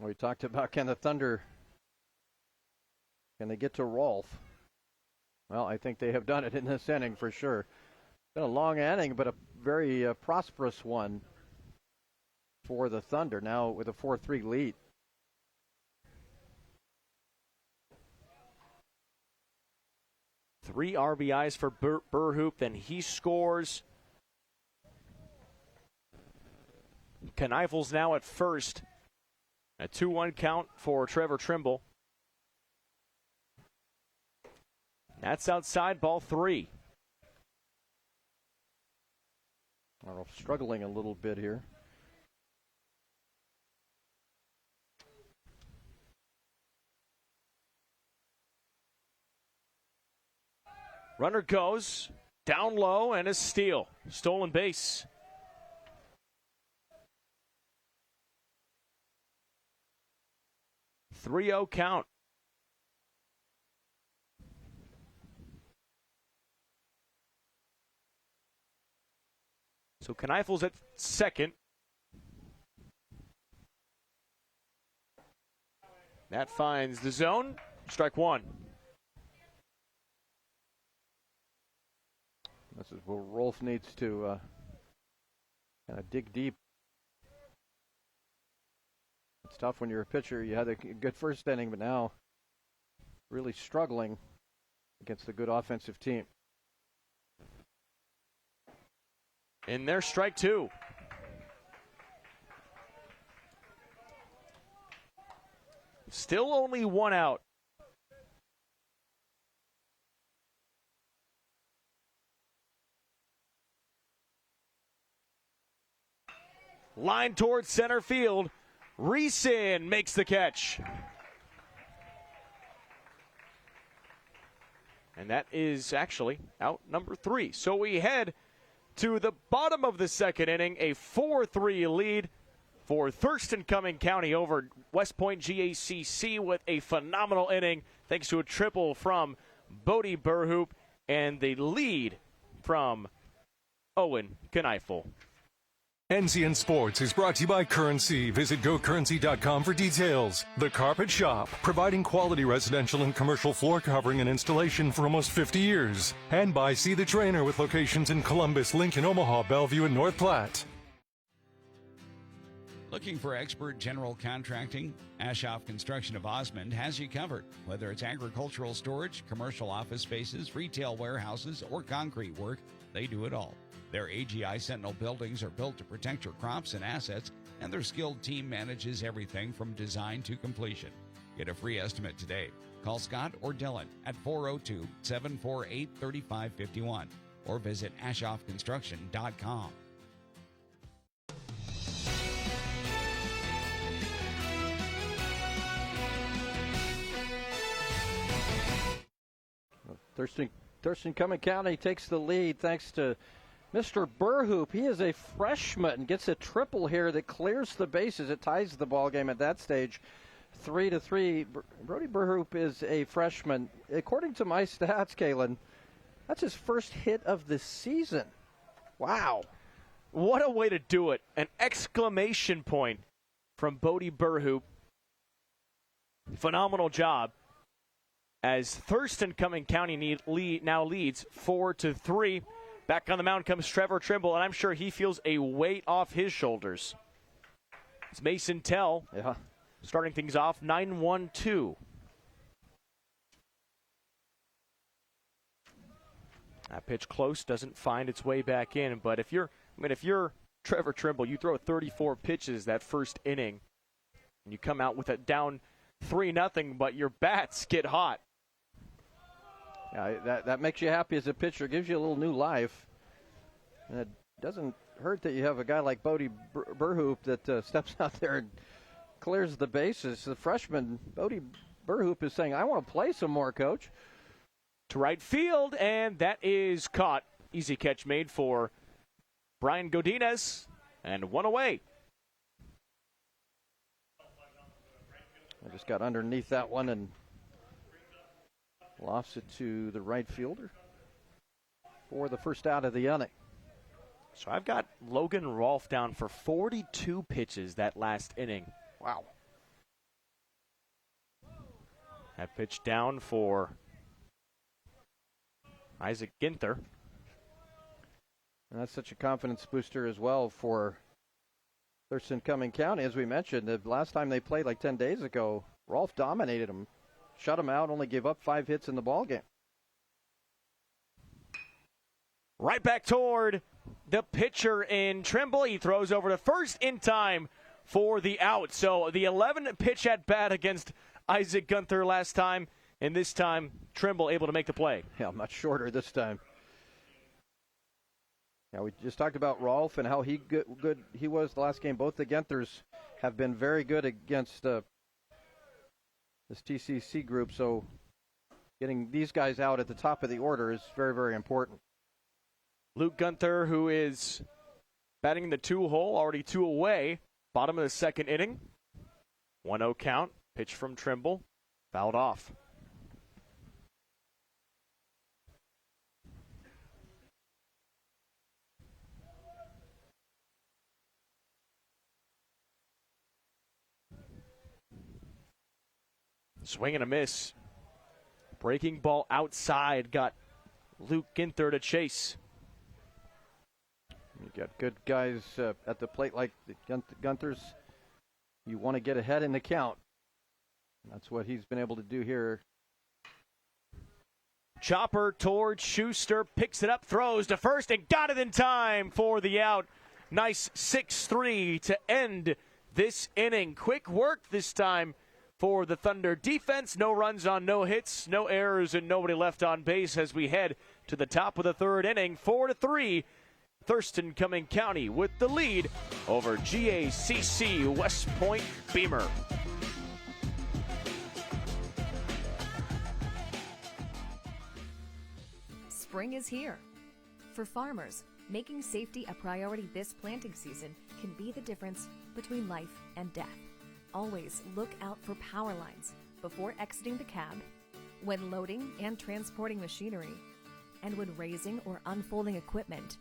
We talked about can the Thunder, can they get to Rolfe? Well, I think they have done it in this inning for sure. Been a long inning, but a very prosperous one for the Thunder now with a 4-3 lead. Three RBIs for Burhoop, then he scores. Kneifel's now at first. A 2-1 count for Trevor Trimble. That's outside, ball 3. Struggling a little bit here. Runner goes down low and a steal. Stolen base. A 3-0 count. So Kneifel's at second. That finds the zone. Strike one. This is where Rolfe needs to kind of dig deep. It's tough when you're a pitcher. You had a good first inning, but now really struggling against a good offensive team. In there, strike two. Still only one out. Line towards center field. Reeson makes the catch. And that is actually out number 3. So we head to the bottom of the second inning, a 4-3 lead for Thurston Cuming County over West Point GACC with a phenomenal inning thanks to a triple from Bodie Burhoop and the lead from Owen Kneifel. NCN Sports is brought to you by Currency. Visit GoCurrency.com for details. The Carpet Shop, providing quality residential and commercial floor covering and installation for almost 50 years. And by See the Trainer with locations in Columbus, Lincoln, Omaha, Bellevue, and North Platte. Looking for expert general contracting? Ashoff Construction of Osmond has you covered. Whether it's agricultural storage, commercial office spaces, retail warehouses, or concrete work, they do it all. Their AGI Sentinel buildings are built to protect your crops and assets, and their skilled team manages everything from design to completion. Get a free estimate today. Call Scott or Dylan at 402-748-3551 or visit ashoffconstruction.com. Thurston Cuming County takes the lead thanks to Mr. Burhoop, he is a freshman, gets a triple here that clears the bases. It ties the ball game at that stage, 3-3. Brody Burhoop is a freshman. According to my stats, Kalen, that's his first hit of the season. Wow. What a way to do it. An exclamation point from Bodie Burhoop. Phenomenal job. As Thurston Cuming County now leads 4-3. Back on the mound comes Trevor Trimble, and I'm sure he feels a weight off his shoulders. It's Mason Tell starting things off 9-1-2. That pitch close, doesn't find its way back in, but if you're Trevor Trimble, you throw 34 pitches that first inning, and you come out with it down 3-0, but your bats get hot. Yeah, that makes you happy as a pitcher, gives you a little new life. And it doesn't hurt that you have a guy like Bodie Burhoop that steps out there and clears the bases. The freshman, Bodie Burhoop, is saying, I want to play some more, Coach. To right field, and that is caught. Easy catch made for Brian Godinez, and one away. I just got underneath that one and lofts it to the right fielder for the first out of the inning. So I've got Logan Rolfe down for 42 pitches that last inning. Wow. That pitch down for Isaac Ginther. And that's such a confidence booster as well for Thurston Cuming County. As we mentioned, the last time they played like 10 days ago, Rolfe dominated them, shut them out, only gave up 5 hits in the ballgame. Right back toward the pitcher in Trimble. He throws over to first in time for the out. So the 11 pitch at bat against Isaac Gunther last time, and this time Trimble able to make the play. Yeah, much shorter this time. Yeah, we just talked about Rolfe and how good he was the last game. Both the Gunthers have been very good against this TCC group, so getting these guys out at the top of the order is very, very important. Luke Gunther, who is batting in the 2-hole, already 2 away. Bottom of the second inning. 1-0 count. Pitch from Trimble. Fouled off. Swing and a miss. Breaking ball outside. Got Luke Ginther to chase. You got good guys at the plate like the Gunthers. You want to get ahead in the count. That's what he's been able to do here. Chopper towards Schuster, picks it up, throws to first, and got it in time for the out. Nice 6-3 to end this inning. Quick work this time for the Thunder defense. No runs on no hits, no errors, and nobody left on base as we head to the top of the third inning. 4-3. Thurston Cuming County with the lead over GACC West Point Beemer. Spring is here. For farmers, making safety a priority this planting season can be the difference between life and death. Always look out for power lines before exiting the cab, when loading and transporting machinery, and when raising or unfolding equipment.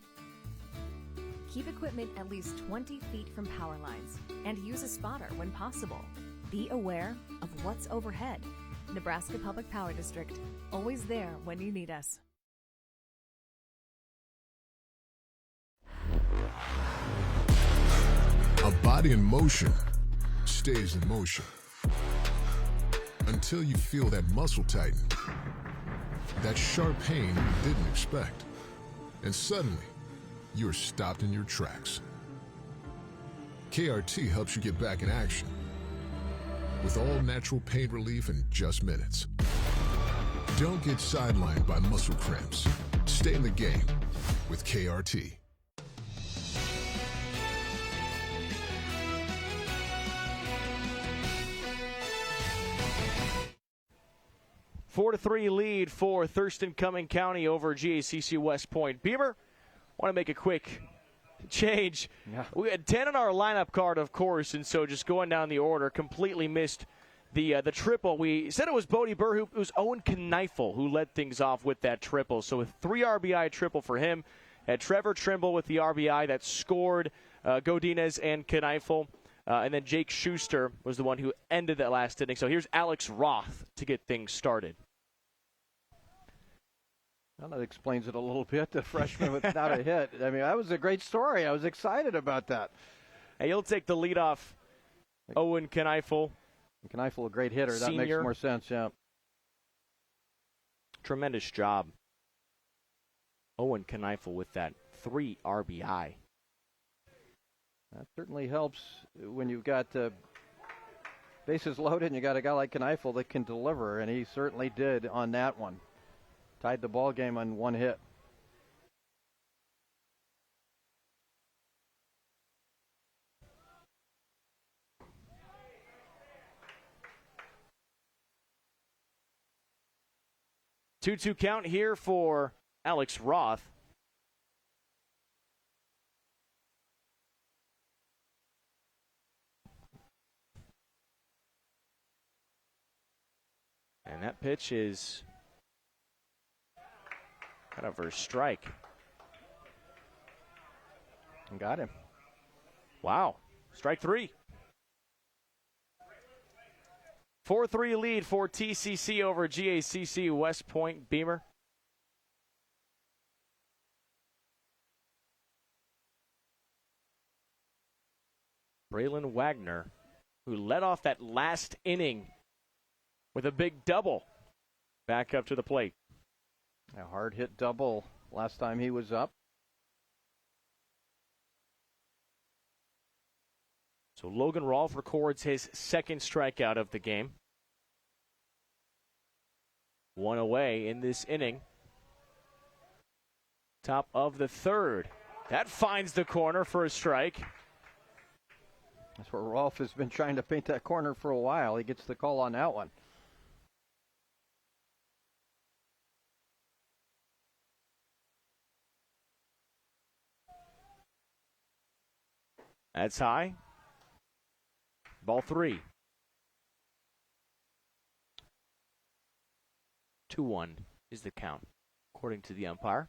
Keep equipment at least 20 feet from power lines and use a spotter when possible. Be aware of what's overhead. Nebraska Public Power District, always there when you need us. A body in motion stays in motion until you feel that muscle tighten, that sharp pain you didn't expect, and suddenly you're stopped in your tracks. KRT helps you get back in action with all natural pain relief in just minutes. Don't get sidelined by muscle cramps. Stay in the game with KRT. Four to 3 lead for Thurston Cuming County over GACC West Point Beamer. want to make a quick change. Yeah. We had 10 on our lineup card, of course, and so just going down the order, completely missed the triple. We said it was Bodie Burr, it was Owen Kneifel who led things off with that triple. So a 3 RBI triple for him. Had Trevor Trimble with the RBI that scored Godinez and Kneifel. And then Jake Schuster was the one who ended that last inning. So here's Alex Roth to get things started. Well, that explains it a little bit. The freshman without a hit. I mean, that was a great story. I was excited about that. Hey, you'll take the leadoff, Owen Kneifel. Kneifel, a great hitter. That makes more sense, yeah. Tremendous job. Owen Kneifel with that 3 RBI. That certainly helps when you've got bases loaded and you got a guy like Kneifel that can deliver, and he certainly did on that one. Tied the ball game on 1 hit. Two count here for Alex Roth. And that pitch is kind of a strike. And got him. Wow. Strike 3. 4-3 lead for TCC over GACC West Point. Beemer. Braylon Wagner, who led off that last inning with a big double, back up to the plate. A hard hit double last time he was up. So Logan Rolfe records his second strikeout of the game. 1 away in this inning. Top of the 3rd. That finds the corner for a strike. That's where Rolfe has been trying to paint that corner for a while. He gets the call on that one. That's high. Ball 3. 2-1 is the count, according to the umpire.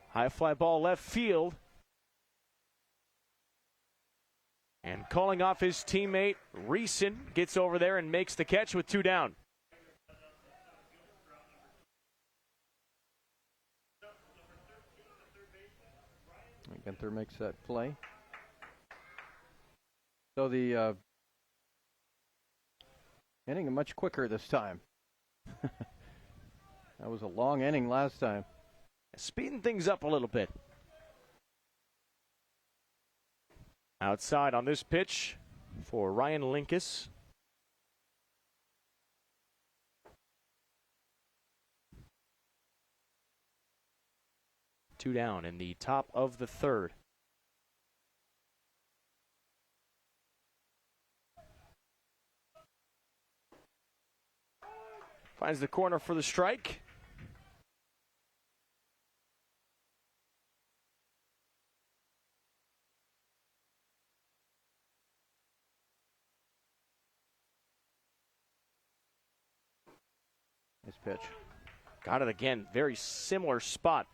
High fly ball left field. And calling off his teammate, Reeson gets over there and makes the catch with 2 down. Gunther makes that play. So the inning much quicker this time. That was a long inning last time. Speeding things up a little bit. Outside on this pitch for Ryan Linkus. Two down in the top of the 3rd. Finds the corner for the strike. Nice pitch. Got it again. Very similar spot.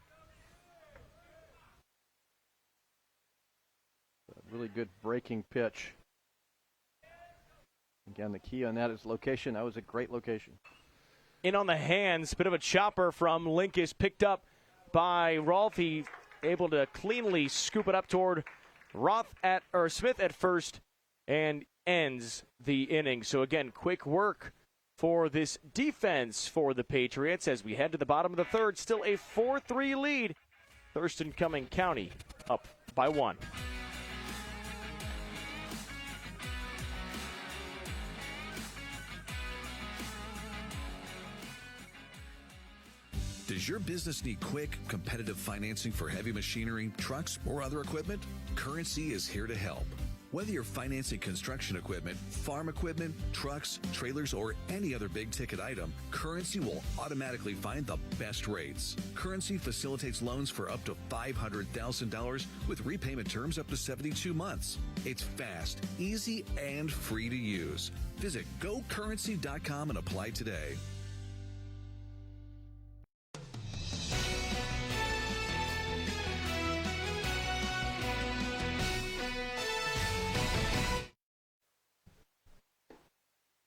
A really good breaking pitch. Again, the key on that is location. That was a great location. In on the hands, bit of a chopper from Linkus, picked up by Rolfe. He able to cleanly scoop it up toward Smith at first and ends the inning. So again, quick work for this defense for the Patriots as we head to the bottom of the 3rd. Still a 4-3 lead. Thurston Cuming County up by 1. Does your business need quick, competitive financing for heavy machinery, trucks, or other equipment? Currency is here to help. Whether you're financing construction equipment, farm equipment, trucks, trailers, or any other big-ticket item, Currency will automatically find the best rates. Currency facilitates loans for up to $500,000 with repayment terms up to 72 months. It's fast, easy, and free to use. Visit GoCurrency.com and apply today.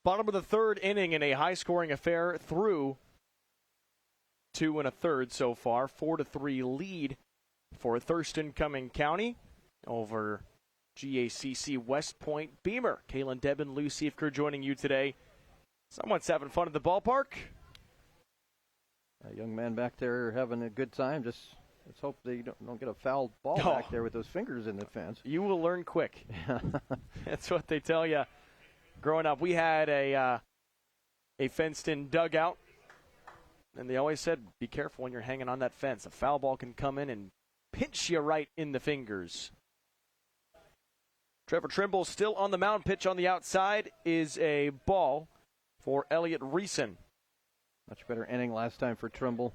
Bottom of the third inning in a high-scoring affair through 2 1/3 so far. 4-3 lead for Thurston Cuming County over GACC West Point Beemer. Kalen Debin, Lou Siefker joining you today. Someone's having fun at the ballpark. A young man back there having a good time. Just let's hope they don't get a foul ball back there with those fingers in the fence. You will learn quick. That's what they tell you. Growing up, we had a fenced-in dugout, and they always said, be careful when you're hanging on that fence. A foul ball can come in and pinch you right in the fingers. Trevor Trimble still on the mound. Pitch on the outside is a ball for Elliott Reeson. Much better inning last time for Trimble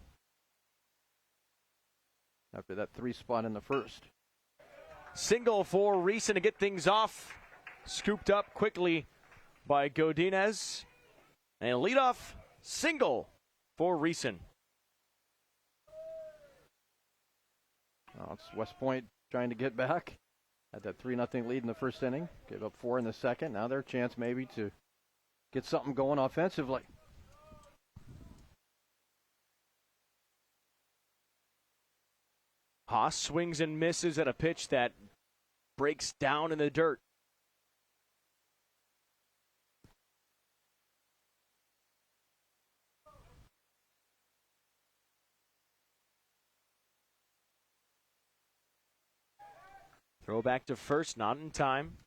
after that 3 spot in the first. Single for Reeson to get things off. Scooped up quickly by Godinez. And a leadoff single for Reeson. Oh, it's West Point trying to get back. Had that 3-0 lead in the first inning. Gave up 4 in the second. Now their chance maybe to get something going offensively. Haas swings and misses at a pitch that breaks down in the dirt. Throw back to first, not in time.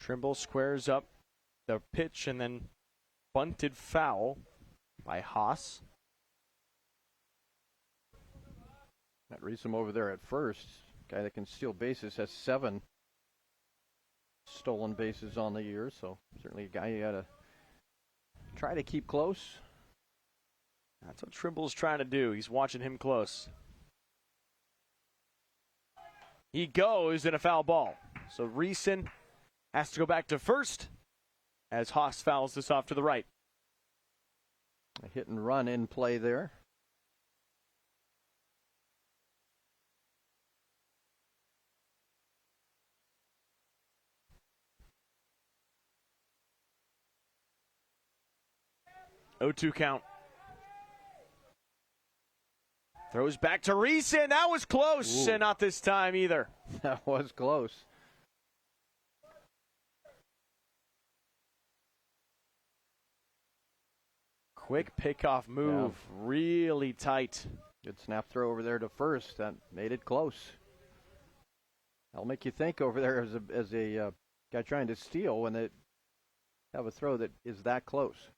Trimble squares up the pitch and then bunted foul by Haas. That Reeson over there at first. Guy that can steal bases has 7 stolen bases on the year, so certainly a guy you got to try to keep close. That's what Trimble's trying to do. He's watching him close. He goes in a foul ball. So Reeson has to go back to first as Haas fouls this off to the right. A hit and run in play there. O2 count. Throws back to Reeson. That was close, and not this time either. That was close. Quick pickoff move, really tight. Good snap throw over there to first. That made it close. That'll make you think over there as a guy trying to steal when they have a throw that is that close.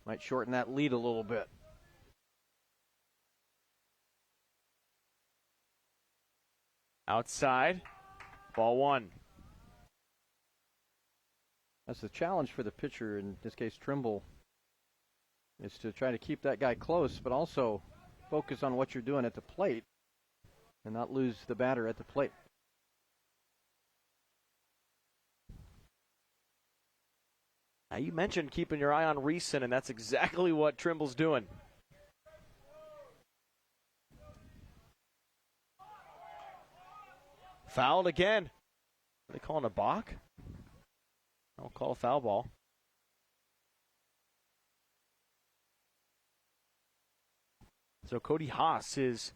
Might shorten that lead a little bit. Outside, ball 1. That's the challenge for the pitcher, in this case Trimble, is to try to keep that guy close, but also focus on what you're doing at the plate and not lose the batter at the plate. Now you mentioned keeping your eye on Reeson, and that's exactly what Trimble's doing. Fouled again. Are they calling a balk? I'll call a foul ball. So Cody Haas is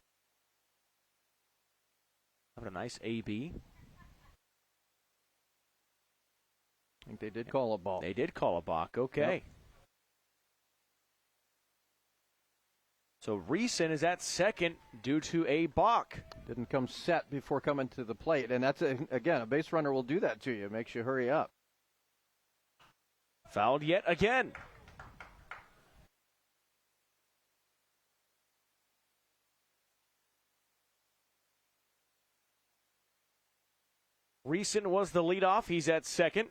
having a nice AB. I think they did call a ball. They did call a balk. Okay. Yep. So Reeson is at second due to a balk. Didn't come set before coming to the plate, and that's, again, a base runner will do that to you. It makes you hurry up. Fouled yet again. Reeson was the leadoff. He's at second,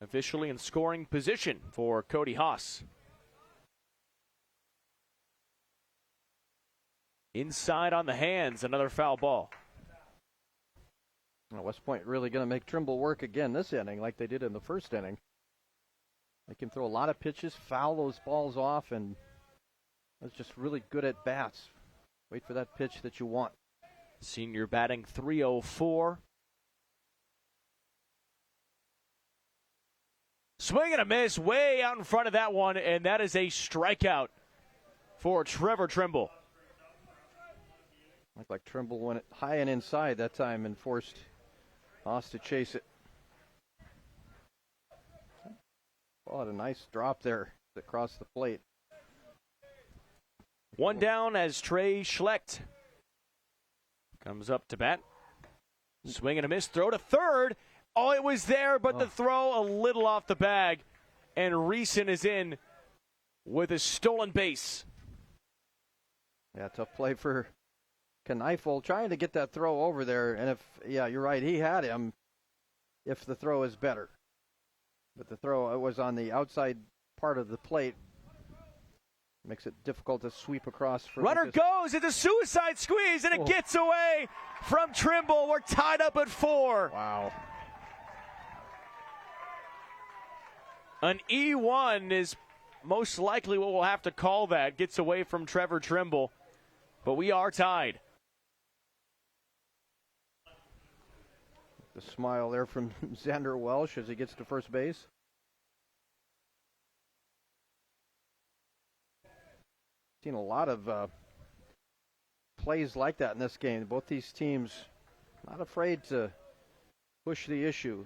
officially in scoring position for Cody Haas. Inside on the hands, another foul ball. Well, West Point really going to make Trimble work again this inning like they did in the first inning. They can throw a lot of pitches, foul those balls off, and that's just really good at bats. Wait for that pitch that you want. Senior batting .304. Swing and a miss way out in front of that one, and that is a strikeout for Trevor Trimble. Looked like Trimble went high and inside that time and forced Haas to chase it. Oh, had a nice drop there across the plate. One down as Trey Schlecht comes up to bat. Swing and a miss, throw to third. Oh, it was there, but the throw a little off the bag. And Reeson is in with a stolen base. Yeah, tough play for Kneifel trying to get that throw over there. And if, yeah, you're right, he had him if the throw is better. But the throw was on the outside part of the plate. Makes it difficult to sweep across. Runner goes. It's a suicide squeeze, and it gets away from Trimble. We're tied up at 4. Wow. An E1 is most likely what we'll have to call that. Gets away from Trevor Trimble. But we are tied. The smile there from Xander Welsh as he gets to first base. Seen a lot of plays like that in this game. Both these teams not afraid to push the issue,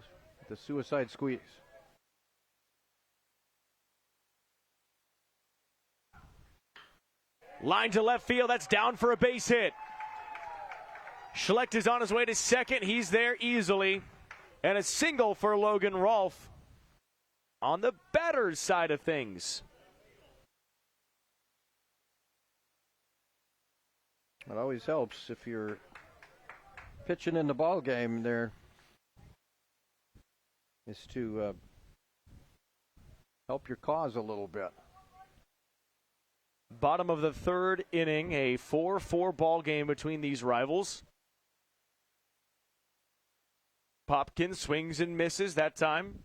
the suicide squeeze. Line to left field. That's down for a base hit. Schlecht is on his way to second. He's there easily. And a single for Logan Rolfe on the batter's side of things. It always helps if you're pitching in the ball game there is to help your cause a little bit. Bottom of the third inning, a 4-4 ball game between these rivals. Popkin swings and misses that time.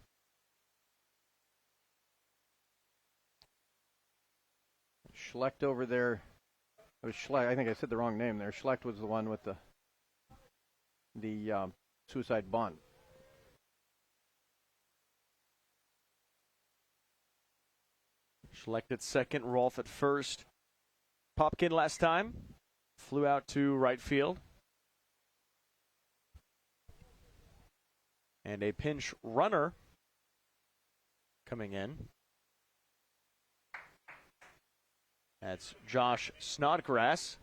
Schlecht over there. It was Schlecht. I think I said the wrong name there. Schlecht was the one with the suicide bunt. Schlecht at second, Rolfe at first. Popkin last time flew out to right field. And a pinch runner coming in. That's Josh Snodgrass.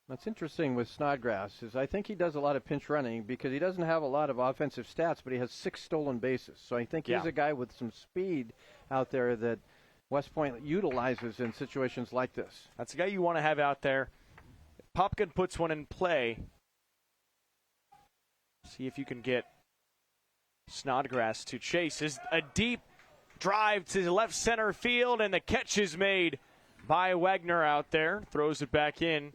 What's interesting with Snodgrass is I think he does a lot of pinch running because he doesn't have a lot of offensive stats, but he has 6 stolen bases. So I think he's a guy with some speed out there that West Point utilizes in situations like this. That's a guy you want to have out there. Popkin puts one in play. See if you can get Snodgrass to chase. Is a deep drive to left center field, and the catch is made by Wagner out there. Throws it back in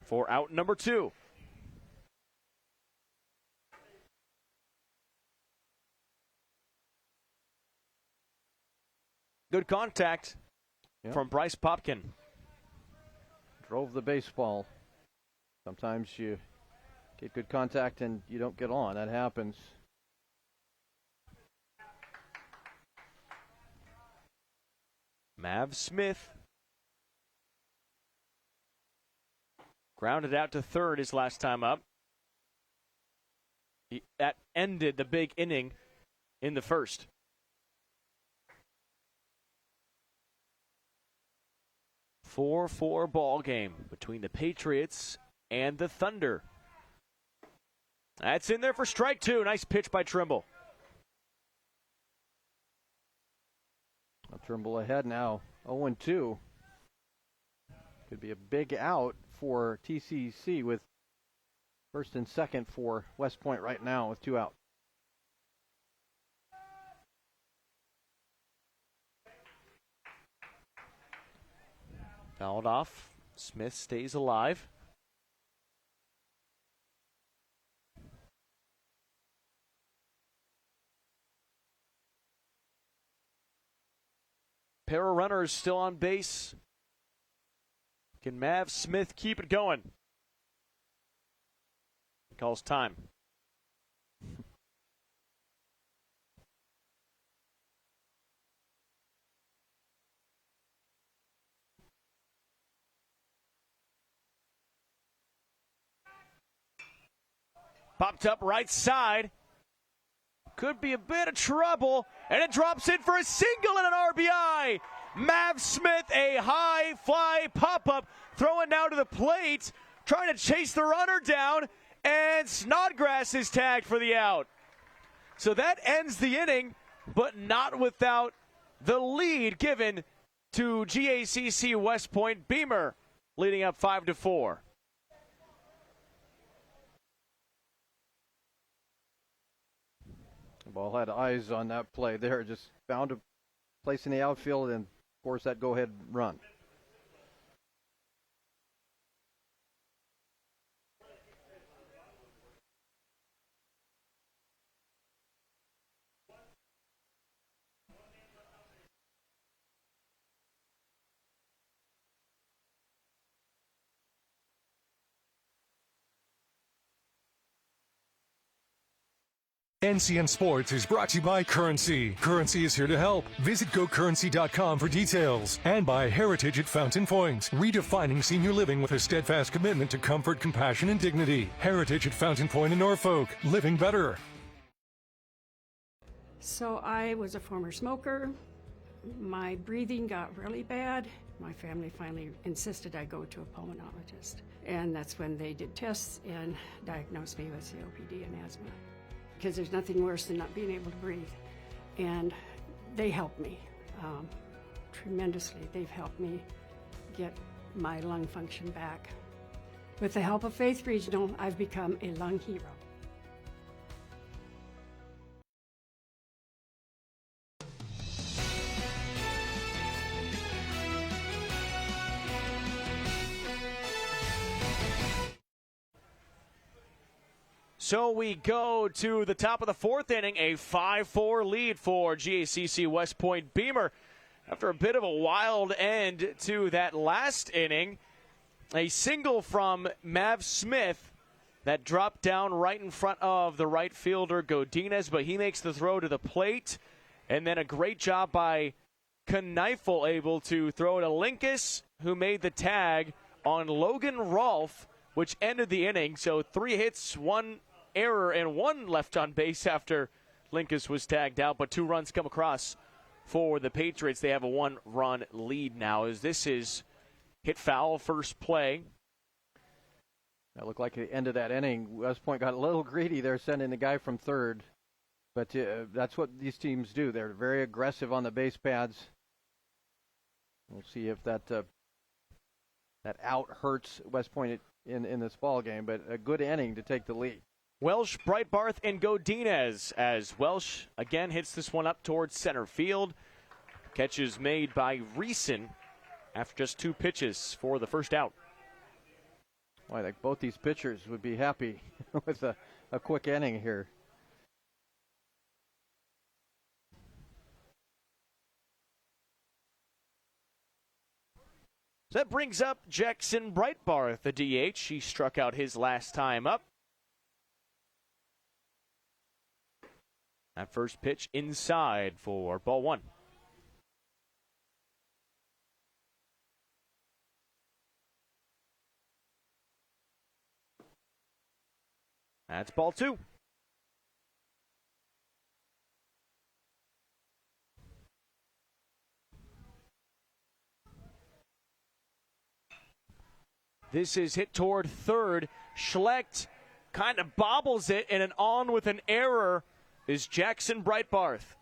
for out number 2. Good contact from Bryce Popkin. Drove the baseball. Sometimes you get good contact and you don't get on. That happens. Mav Smith grounded out to third his last time up. That ended the big inning in the first. 4-4 ball game between the Patriots and the Thunder. That's in there for strike two. Nice pitch by Trimble. Trimble ahead now, 0-2. Could be a big out for TCC with first and second for West Point right now with 2 out. Fouled off. Smith stays alive. Pair of runners still on base. Can Mav Smith keep it going? Calls time. Popped up right side. Could be a bit of trouble. And it drops in for a single and an RBI. Mav Smith, a high fly pop-up. Throwing now to the plate. Trying to chase the runner down. And Snodgrass is tagged for the out. So that ends the inning, but not without the lead given to GACC West Point. Beemer leading up 5-4. Ball had eyes on that play there. Just found a place in the outfield and, of course, that go-ahead run. NCN Sports is brought to you by Currency. Currency is here to help. Visit GoCurrency.com for details. And by Heritage at Fountain Point, redefining senior living with a steadfast commitment to comfort, compassion, and dignity. Heritage at Fountain Point in Norfolk, living better. So I was a former smoker. My breathing got really bad. My family finally insisted I go to a pulmonologist. And that's when they did tests and diagnosed me with COPD and asthma. Because there's nothing worse than not being able to breathe. And they helped me tremendously. They've helped me get my lung function back. With the help of Faith Regional, I've become a lung hero. So we go to the top of the fourth inning, a 5-4 lead for GACC West Point. Beemer, after a bit of a wild end to that last inning, a single from Mav Smith that dropped down right in front of the right fielder Godinez, but he makes the throw to the plate. And then a great job by Kneifel, able to throw to Linkus, who made the tag on Logan Rolfe, which ended the inning. So 3 hits, 1 error, and 1 left on base after Linkus was tagged out, but 2 runs come across for the Patriots. They have a 1-run lead now, as this is hit foul first play. That looked like the end of that inning. West Point got a little greedy there, sending the guy from third. But that's what these teams do. They're very aggressive on the base pads. We'll see if that out hurts West Point in this ball game, but a good inning to take the lead. Welsh, Breitbarth, and Godinez, as Welsh again hits this one up towards center field. Catch is made by Reeson after just 2 pitches for the first out. Well, I think both these pitchers would be happy with a quick inning here. So that brings up Jackson Breitbarth, the DH. He struck out his last time up. That first pitch inside for ball 1. That's ball 2. This is hit toward third. Schlecht kind of bobbles it, and an on with an error is Jackson Breitbarth.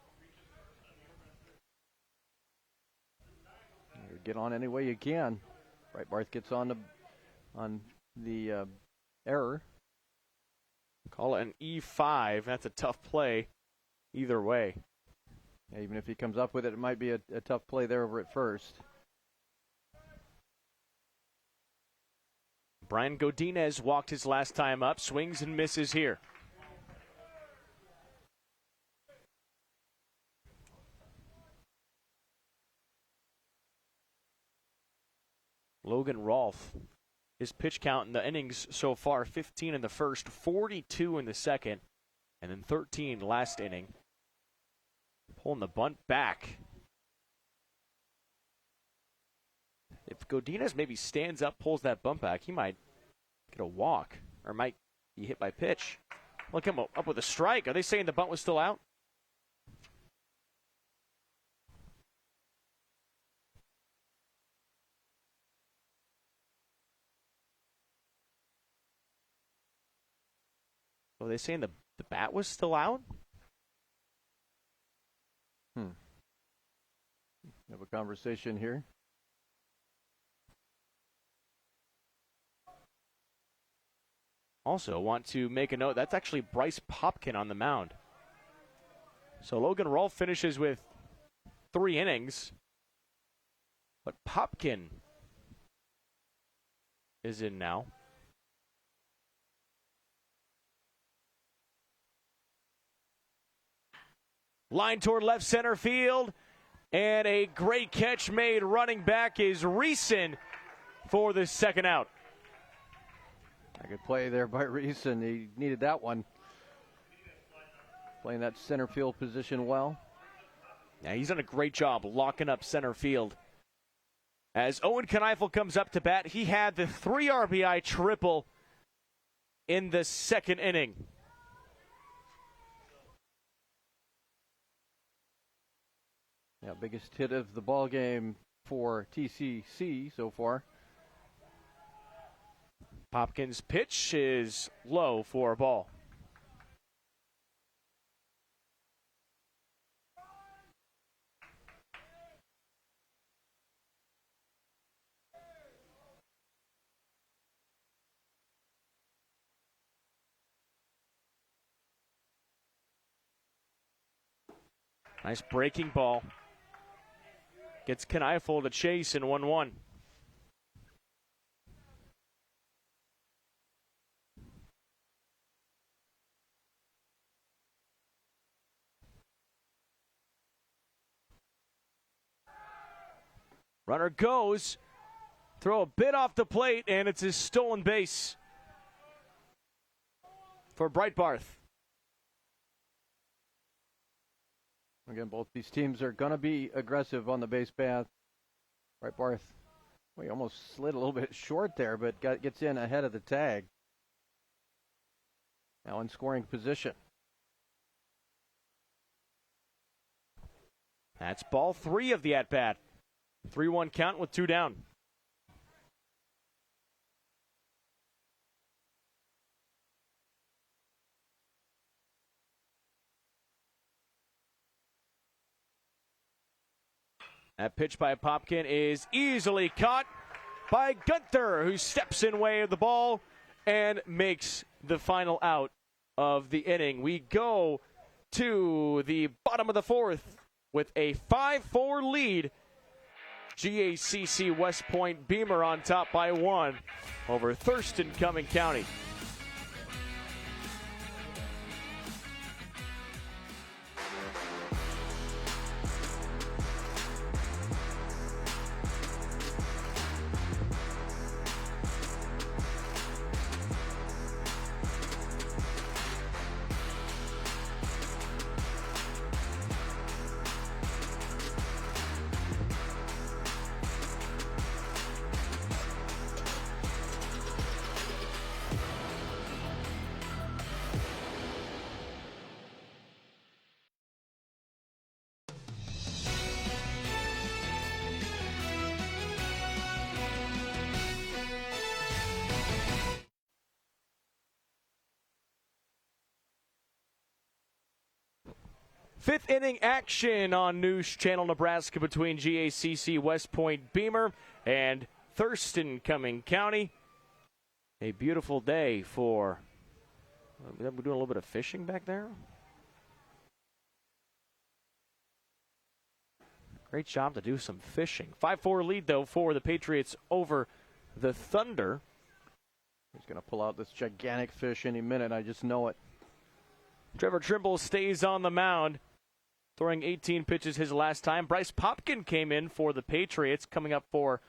Get on any way you can. Breitbarth gets on the error. Call it an E5. That's a tough play either way. Yeah, even if he comes up with it, it might be a tough play there over at first. Brian Godinez walked his last time up, swings and misses here. Logan Rolfe, his pitch count in the innings so far, 15 in the first, 42 in the second, and then 13 last inning. Pulling the bunt back. If Godinez maybe stands up, pulls that bunt back, he might get a walk or might be hit by pitch. Look him up with a strike. Are they saying the bunt was still out? Are they saying the bat was still out? Have a conversation here. Also, want to make a note, that's actually Bryce Popkin on the mound. So Logan Rolfe finishes with 3 innings, but Popkin is in now. Line toward left center field, and a great catch made. Running back is Reeson for the second out. A good play there by Reeson. He needed that one. Playing that center field position well. Yeah, he's done a great job locking up center field. As Owen Kneifel comes up to bat, he had the 3 RBI triple in the second inning. Yeah, biggest hit of the ball game for TCC so far. Popkins' pitch is low for a ball. Nice breaking ball. Gets Kneifel to chase in 1-1. Runner goes. Throw a bit off the plate, and it's his stolen base for Breitbarth. Again, both these teams are going to be aggressive on the base path. Breitbarth, well, he almost slid a little bit short there, but gets in ahead of the tag. Now in scoring position. That's ball 3 of the at-bat. 3-1 count with 2 down. That pitch by Popkin is easily caught by Gunther, who steps in way of the ball and makes the final out of the inning. We go to the bottom of the 4th with a 5-4 lead. GACC West Point Beemer on top by 1 over Thurston, Cuming County. Fifth inning action on News Channel Nebraska between GACC West Point Beemer and Thurston Cuming County. A beautiful day for, we're doing a little bit of fishing back there. Great job to do some fishing. 5-4 lead, though, for the Patriots over the Thunder. He's going to pull out this gigantic fish any minute. I just know it. Trevor Trimble stays on the mound, throwing 18 pitches his last time. Bryce Popkin came in for the Patriots, coming up for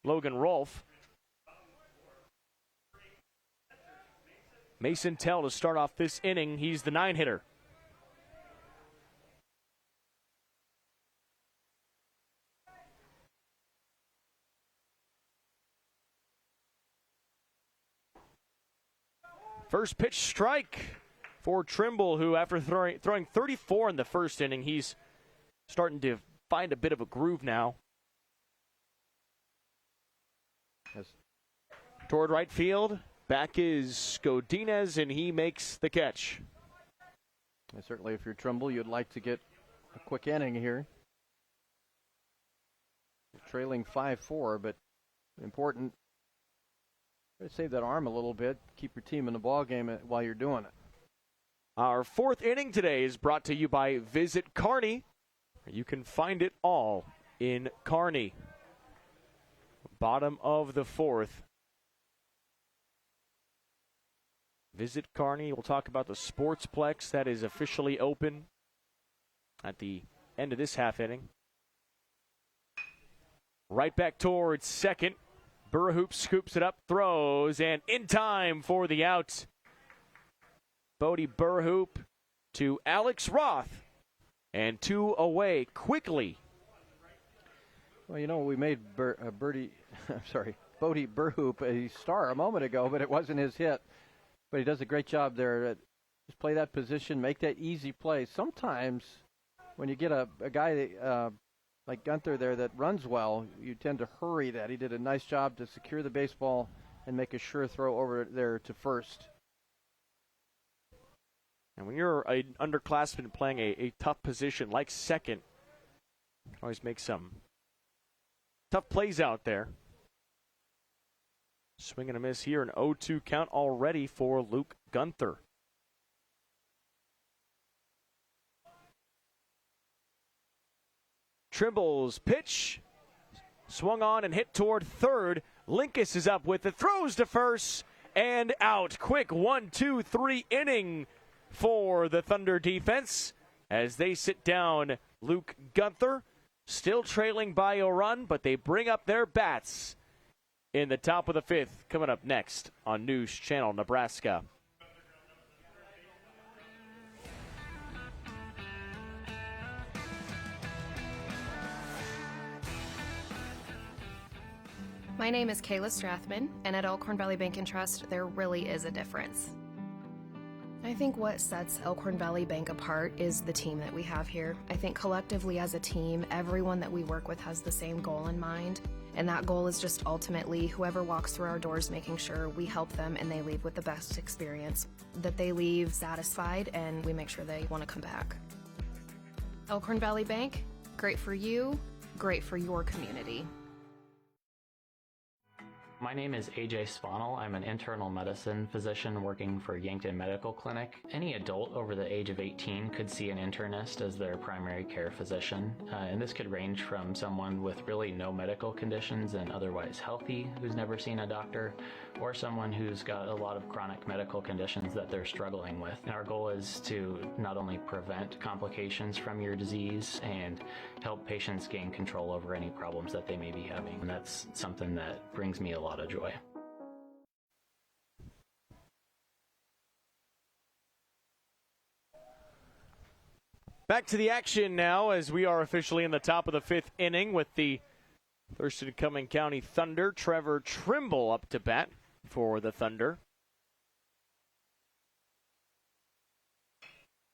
Logan Rolfe. Mason Tell to start off this inning. He's the 9-hitter. First pitch strike for Trimble, who after throwing 34 in the first inning, he's starting to find a bit of a groove now. Yes. Toward right field, back is Godinez, and he makes the catch. And certainly if you're Trimble, you'd like to get a quick inning here. Trailing 5-4, but important. Save that arm a little bit. Keep your team in the ball game while you're doing it. Our fourth inning today is brought to you by Visit Kearney. You can find it all in Kearney. Bottom of the fourth. Visit Kearney. We'll talk about the Sportsplex that is officially open at the end of this half inning. Right back towards second. Burhoop scoops it up, throws, and in time for the out. Bodie Burhoop to Alex Roth, and 2 away quickly. Well, you know, we made Bodie Burhoop a star a moment ago, but it wasn't his hit. But he does a great job there. Just play that position, make that easy play. Sometimes when you get a guy like Gunther there that runs well, you tend to hurry that. He did a nice job to secure the baseball and make a sure throw over there to first. And when you're an underclassman playing a tough position like second, you can always make some tough plays out there. Swing and a miss here, an 0-2 count already for Luke Gunther. Trimble's pitch swung on and hit toward third. Linkus is up with it, throws to first, and out. Quick 1-2-3 inning for the Thunder defense as they sit down Luke Gunther. Still trailing by a run, but they bring up their bats in the top of the fifth. Coming up next on News Channel Nebraska. My name is Kayla Strathman, and at Elkhorn Valley Bank and Trust, there really is a difference. I think what sets Elkhorn Valley Bank apart is the team that we have here. I think collectively as a team, everyone that we work with has the same goal in mind, and that goal is just ultimately whoever walks through our doors making sure we help them and they leave with the best experience, that they leave satisfied and we make sure they want to come back. Elkhorn Valley Bank, great for you, great for your community. My name is AJ Spanel. I'm an internal medicine physician working for Yankton Medical Clinic. Any adult over the age of 18 could see an internist as their primary care physician. And this could range from someone with really no medical conditions and otherwise healthy who's never seen a doctor, or someone who's got a lot of chronic medical conditions that they're struggling with. And our goal is to not only prevent complications from your disease and help patients gain control over any problems that they may be having. And that's something that brings me a lot of joy. Back to the action now as we are officially in the top of the fifth inning with the Thurston Cuming County Thunder. Trevor Trimble up to bat for the Thunder.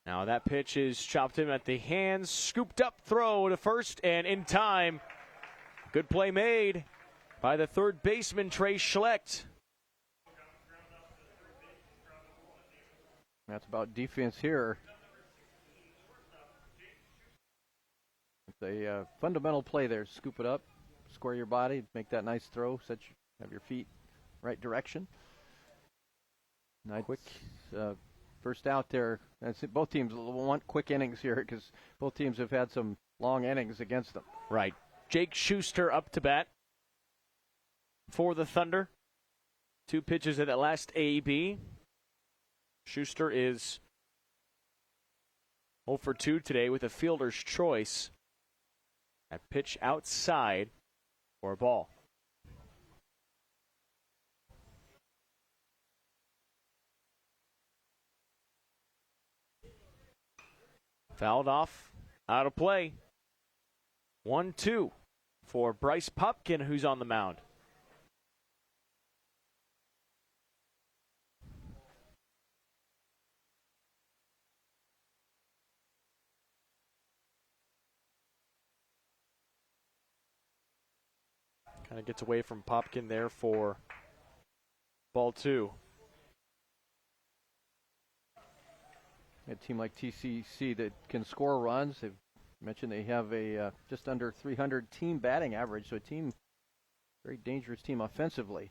Now that pitch is chopped in at the hands, scooped up throw to first, and in time. Good play made by the third baseman, Trey Schlecht. That's about defense here. a fundamental play there. Scoop it up, square your body, make that nice throw, have your feet right direction. Nice. Quick first out there. Both teams want quick innings here because both teams have had some long innings against them. Right. Jake Schuster up to bat for the Thunder. 2 pitches at that last AB. Schuster is 0 for 2 today with a fielder's choice. A pitch outside for a ball. Fouled off, out of play. 1-2 for Bryce Popkin, who's on the mound. Kind of gets away from Popkin there for ball 2. A team like TCC that can score runs. They've mentioned they have a just under 300 team batting average, so a very dangerous team offensively.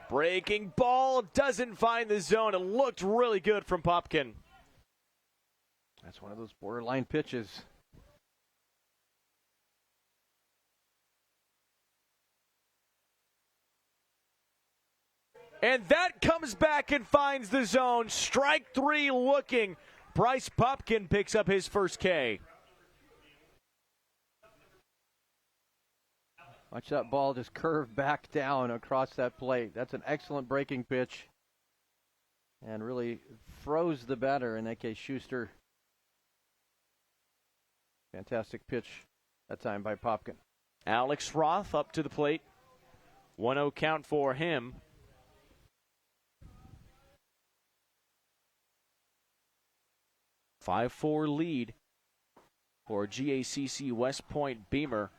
Breaking ball doesn't find the zone. It looked really good from Popkin. That's one of those borderline pitches. And that comes back and finds the zone. Strike 3 looking. Bryce Popkin picks up his first K. Watch that ball just curve back down across that plate. That's an excellent breaking pitch. And really froze the batter, in that case, Schuster. Fantastic pitch that time by Popkin. Alex Roth up to the plate. 1-0 count for him. 5-4 lead for GACC West Point Beemer.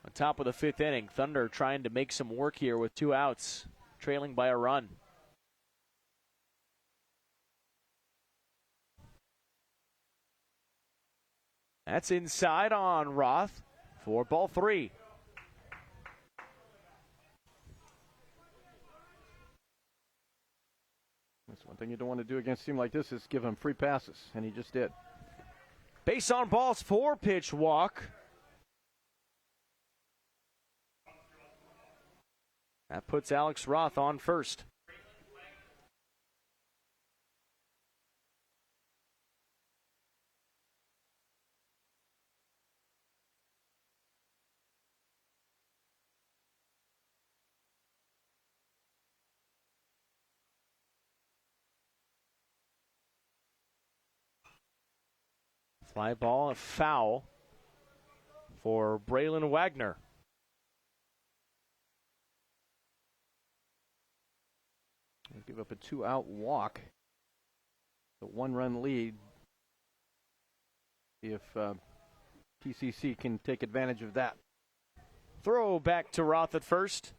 On top of the 5th inning, Thunder trying to make some work here with 2 outs, trailing by a run. That's inside on Roth for ball 3. That's one thing you don't want to do against a team like this is give him free passes, and he just did. Base on balls, 4-pitch walk. That puts Alex Roth on first. Fly ball, a foul for Braylon Wagner. We'll give up a 2-out walk. The 1-run lead. See if TCC can take advantage of that. Throw back to Roth at first.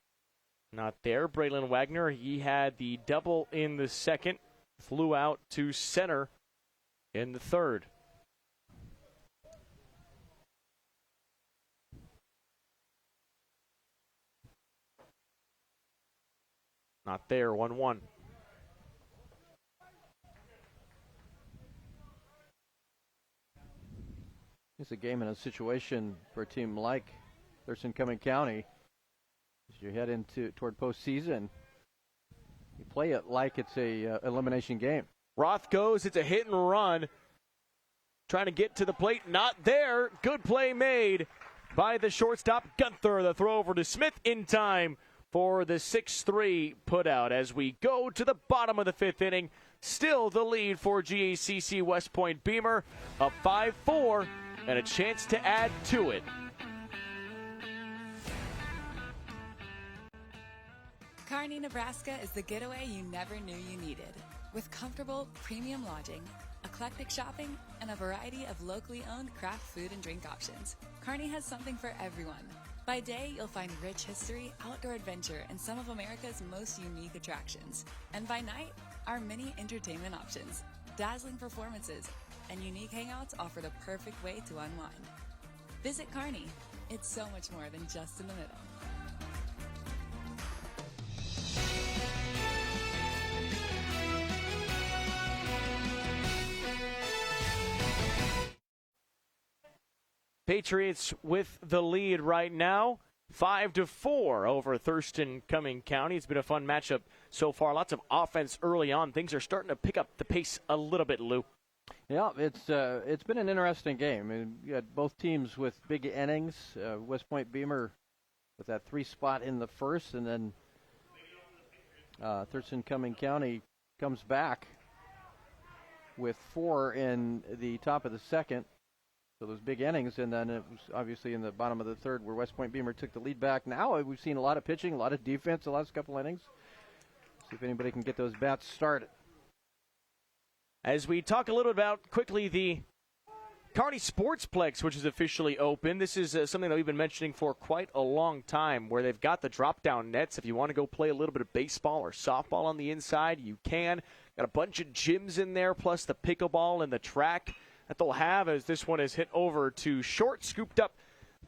Not there. Braylon Wagner, he had the double in the second. Flew out to center in the third. Not there, 1-1. It's a game in a situation for a team like Thurston Cuming County. As you head toward postseason, you play it like it's a elimination game. Roth goes, it's a hit and run. Trying to get to the plate, not there. Good play made by the shortstop, Gunther. The throw over to Smith in time for the 6-3 putout as we go to the bottom of the 5th inning. Still the lead for GACC West Point Beemer, up 5-4, and a chance to add to it. Kearney, Nebraska is the getaway you never knew you needed. With comfortable, premium lodging, eclectic shopping, and a variety of locally owned craft food and drink options, Kearney has something for everyone. By day, you'll find rich history, outdoor adventure, and some of America's most unique attractions. And by night, our many entertainment options, dazzling performances, and unique hangouts offer the perfect way to unwind. Visit Kearney. It's so much more than just in the middle. Patriots with the lead right now, 5-4 over Thurston Cuming County. It's been a fun matchup so far. Lots of offense early on. Things are starting to pick up the pace a little bit, Lou. Yeah, it's been an interesting game. I mean, you had both teams with big innings. West Point Beemer with that 3 spot in the first, and then Thurston Cuming County comes back with 4 in the top of the second. So those big innings, and then it was obviously in the bottom of the third where West Point Beemer took the lead back. Now we've seen a lot of pitching, a lot of defense the last couple innings. See if anybody can get those bats started. As we talk a little about quickly the Kearney Sportsplex, which is officially open. This is something that we've been mentioning for quite a long time, where they've got the drop-down nets. If you want to go play a little bit of baseball or softball on the inside, you can. Got a bunch of gyms in there, plus the pickleball and the track that they'll have, as this one is hit over to short, scooped up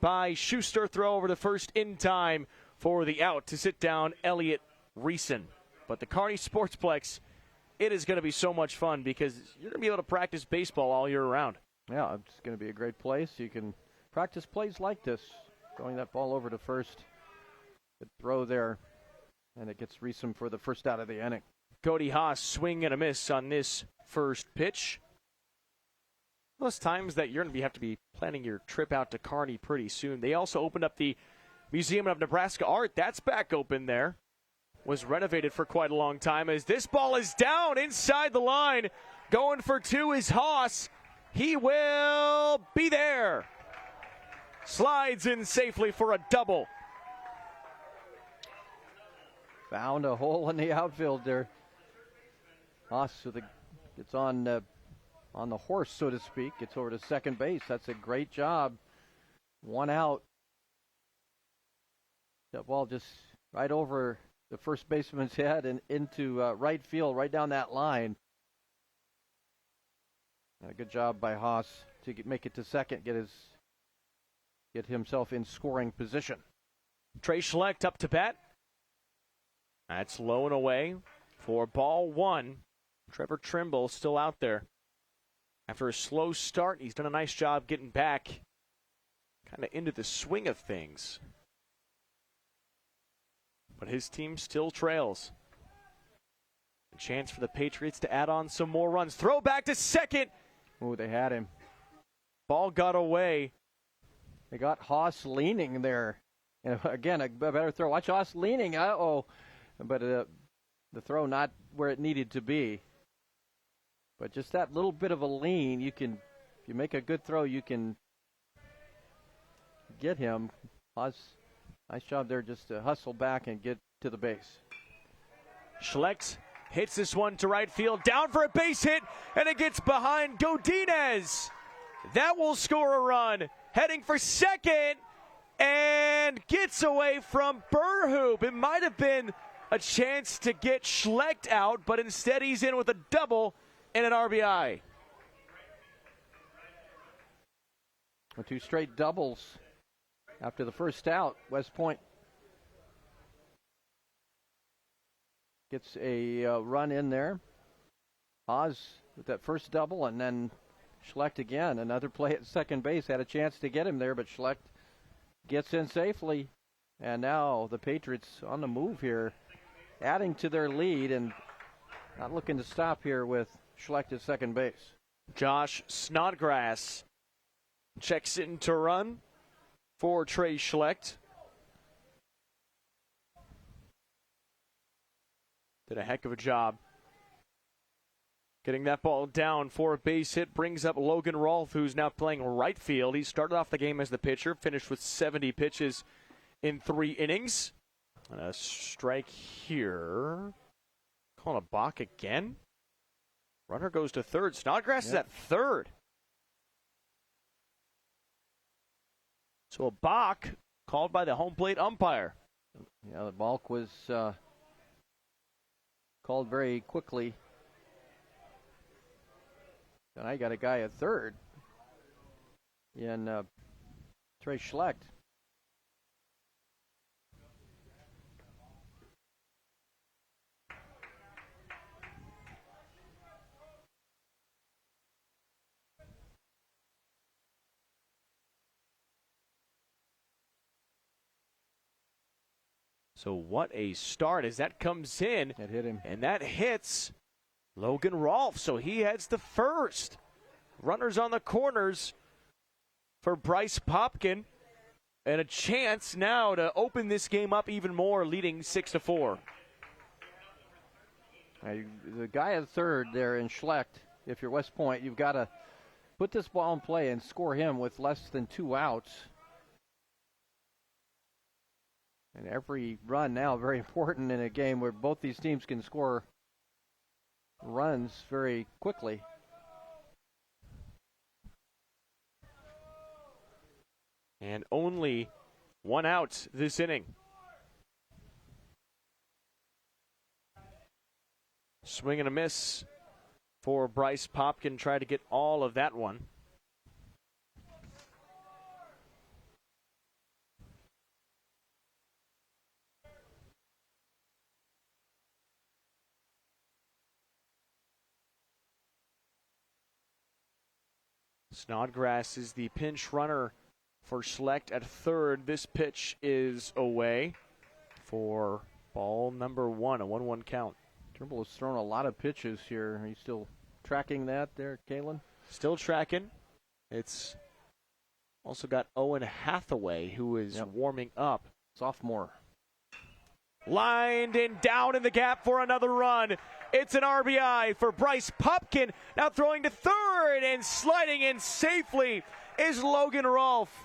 by Schuster. Throw over to first in time for the out to sit down Elliott Reeson. But the Kearney Sportsplex, it is going to be so much fun because you're going to be able to practice baseball all year round. Yeah, it's going to be a great place. You can practice plays like this, throwing that ball over to first. Good throw there, and it gets Reeson for the first out of the inning. Cody Haas swing and a miss on this first pitch. Those times that you're going to have to be planning your trip out to Kearney pretty soon. They also opened up the Museum of Nebraska Art. That's back open there. Was renovated for quite a long time as this ball is down inside the line. Going for 2 is Haas. He will be there. Slides in safely for a double. Found a hole in the outfield there. Haas it's on the horse, so to speak. It's over to second base. That's a great job. 1 out. That ball just right over the first baseman's head and into right field, right down that line. A good job by Haas to make it to second, get himself in scoring position. Trey Schlecht up to bat. That's low and away for ball 1. Trevor Trimble still out there. After a slow start, he's done a nice job getting back kind of into the swing of things. But his team still trails. A chance for the Patriots to add on some more runs. Throw back to second. Oh, they had him. Ball got away. They got Haas leaning there. And again, a better throw. Watch Haas leaning. Uh-oh. But the throw not where it needed to be. But just that little bit of a lean, if you make a good throw, you can get him. Haas, nice job there just to hustle back and get to the base. Schlecht hits this one to right field, down for a base hit, and it gets behind Godinez. That will score a run. Heading for second, and gets away from Burhoop. It might have been a chance to get Schlecht out, but instead he's in with a double and an RBI. 2 straight doubles after the first out. West Point gets a run in there. Haas with that first double, and then Schlecht again. Another play at second base. Had a chance to get him there, but Schlecht gets in safely. And now the Patriots on the move here, adding to their lead and not looking to stop here with Schlecht at second base. Josh Snodgrass checks in to run for Trey Schlecht. Did a heck of a job getting that ball down for a base hit. Brings up Logan Rolfe, who's now playing right field. He started off the game as the pitcher, finished with 70 pitches in 3 innings. And a strike here. Calling a balk again. Runner goes to third. Snodgrass is at third. So a balk called by the home plate umpire. Yeah, the balk was called very quickly. And I got a guy at third in Trey Schlecht. So what a start as that comes in. That hit him. And that hits Logan Rolfe. So he heads to first. Runners on the corners for Bryce Popkin. And a chance now to open this game up even more, leading 6-4. The guy at third there in Schlecht, if you're West Point, you've got to put this ball in play and score him with less than 2 outs. And every run now very important in a game where both these teams can score runs very quickly. And only 1 out this inning. Swing and a miss for Bryce Popkin. Try to get all of that one. Snodgrass is the pinch runner for Schlecht at third. This pitch is away for ball number 1, a 1-1 count. Trimble has thrown a lot of pitches here. Are you still tracking that there, Kalen? Still tracking. It's also got Owen Hathaway, who is warming up. Sophomore. Lined and down in the gap for another run. It's an RBI for Bryce Popkin. Now throwing to third and sliding in safely is Logan Rolfe.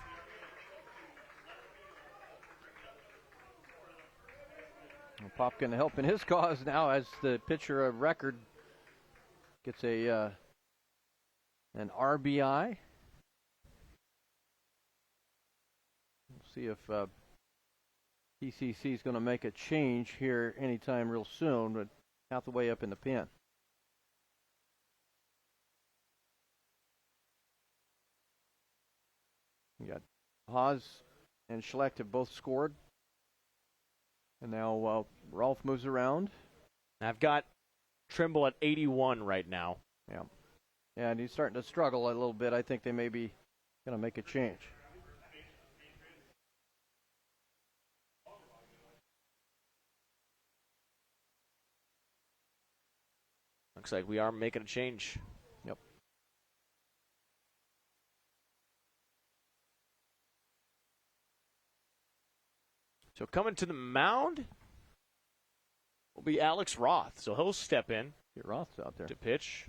Popkin helping his cause now as the pitcher of record gets an RBI. We'll see if PCC is going to make a change here anytime real soon, but Hathaway up in the pen. You got Haas and Schlecht have both scored. And now Rolfe moves around. I've got Trimble at 81 right now. Yeah. And he's starting to struggle a little bit. I think they may be going to make a change. Looks like we are making a change. Yep. So coming to the mound will be Alex Roth. So he'll step in. Get Roth's out there to pitch.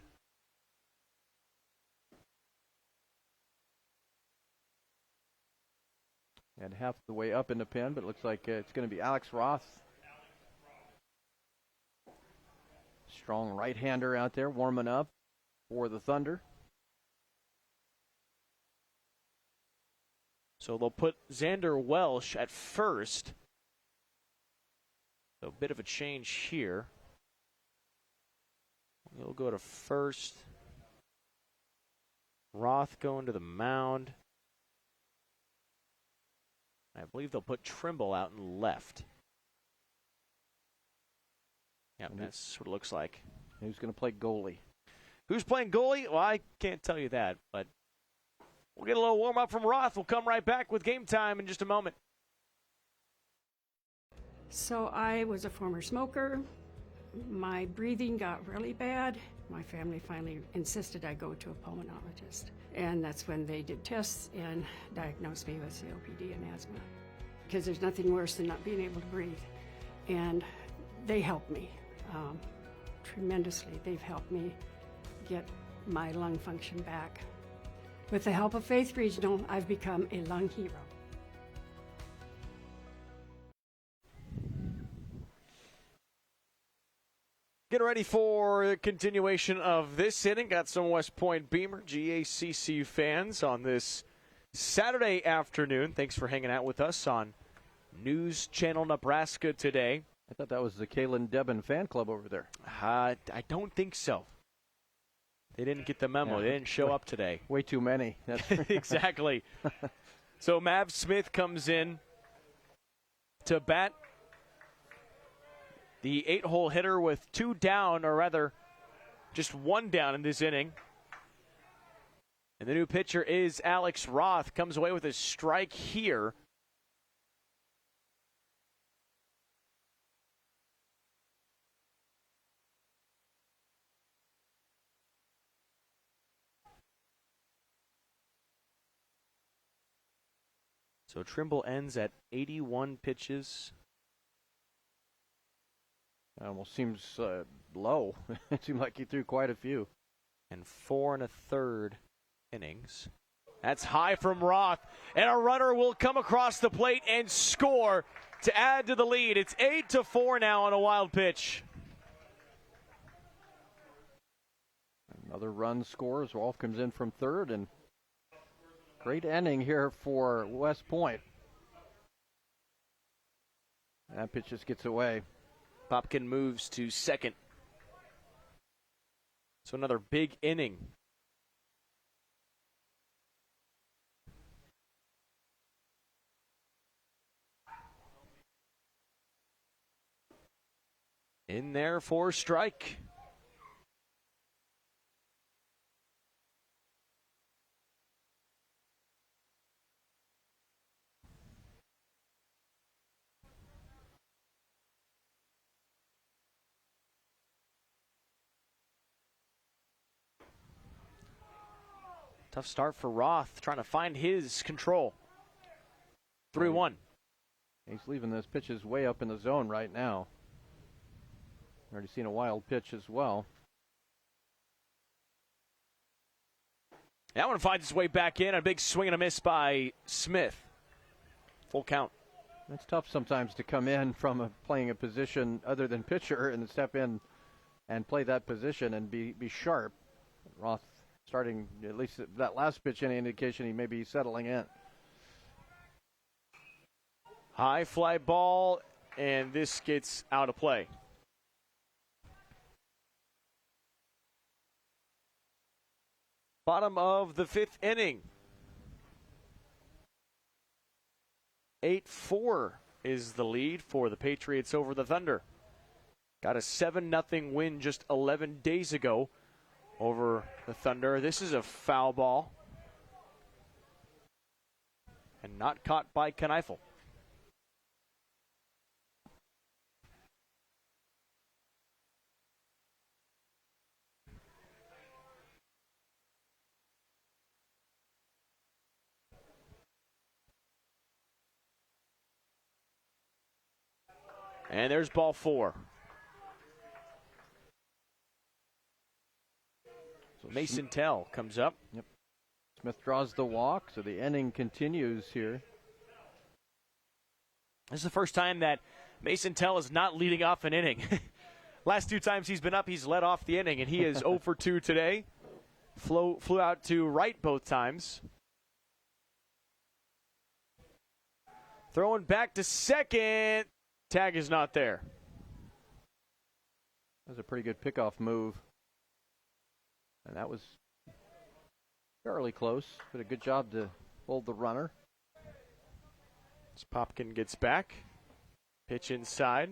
And half the way up in the pen, but it looks like it's going to be Alex Roth. Strong right-hander out there warming up for the Thunder. So they'll put Xander Welsh at first. So a bit of a change here. He'll go to first. Roth going to the mound. I believe they'll put Trimble out in left. Yep, that's what it looks like. Who's going to play goalie? Who's playing goalie? Well, I can't tell you that, but we'll get a little warm-up from Roth. We'll come right back with game time in just a moment. So I was a former smoker. My breathing got really bad. My family finally insisted I go to a pulmonologist. And that's when they did tests and diagnosed me with COPD and asthma. Because there's nothing worse than not being able to breathe. And they helped me tremendously. They've helped me get my lung function back. With the help of Faith Regional, I've become a lung hero. Getting ready for the continuation of this inning. Got some West Point Beemer GACC fans on this Saturday afternoon. Thanks for hanging out with us on News Channel Nebraska today. I thought that was the Kalen Debin fan club over there. I don't think so. They didn't get the memo. Yeah. They didn't show up today. Way too many. Exactly. So Mav Smith comes in to bat. The 8-hole hitter with 2 down, or rather just 1 down in this inning. And the new pitcher is Alex Roth. Comes away with a strike here. So Trimble ends at 81 pitches. That almost seems low. It seemed like he threw quite a few. And 4 1/3 innings. That's high from Roth. And a runner will come across the plate and score to add to the lead. It's 8-4 now on a wild pitch. Another run scores. Rolf comes in from third, and great inning here for West Point. That pitch just gets away. Popkin moves to second. So another big inning. In there for strike. Tough start for Roth, trying to find his control. 3-1. He's leaving those pitches way up in the zone right now. Already seen a wild pitch as well. That one finds its way back in. A big swing and a miss by Smith. Full count. It's tough sometimes to come in from playing a position other than pitcher and step in and play that position and be sharp. Roth starting, at least that last pitch, any indication he may be settling in. High fly ball, and this gets out of play. Bottom of the 5th inning. 8-4 is the lead for the Patriots over the Thunder. Got a 7-0 win just 11 days ago over the Thunder. This is a foul ball. And not caught by Kneifel. And there's ball 4. So Mason Tell comes up. Yep. Smith draws the walk, so the inning continues here. This is the first time that Mason Tell is not leading off an inning. Last 2 times he's been up, he's led off the inning, and he is 0 for 2 today. Flew out to right both times. Throwing back to second. Tag is not there. That was a pretty good pickoff move. And that was fairly close, but a good job to hold the runner. As Popkin gets back. Pitch inside.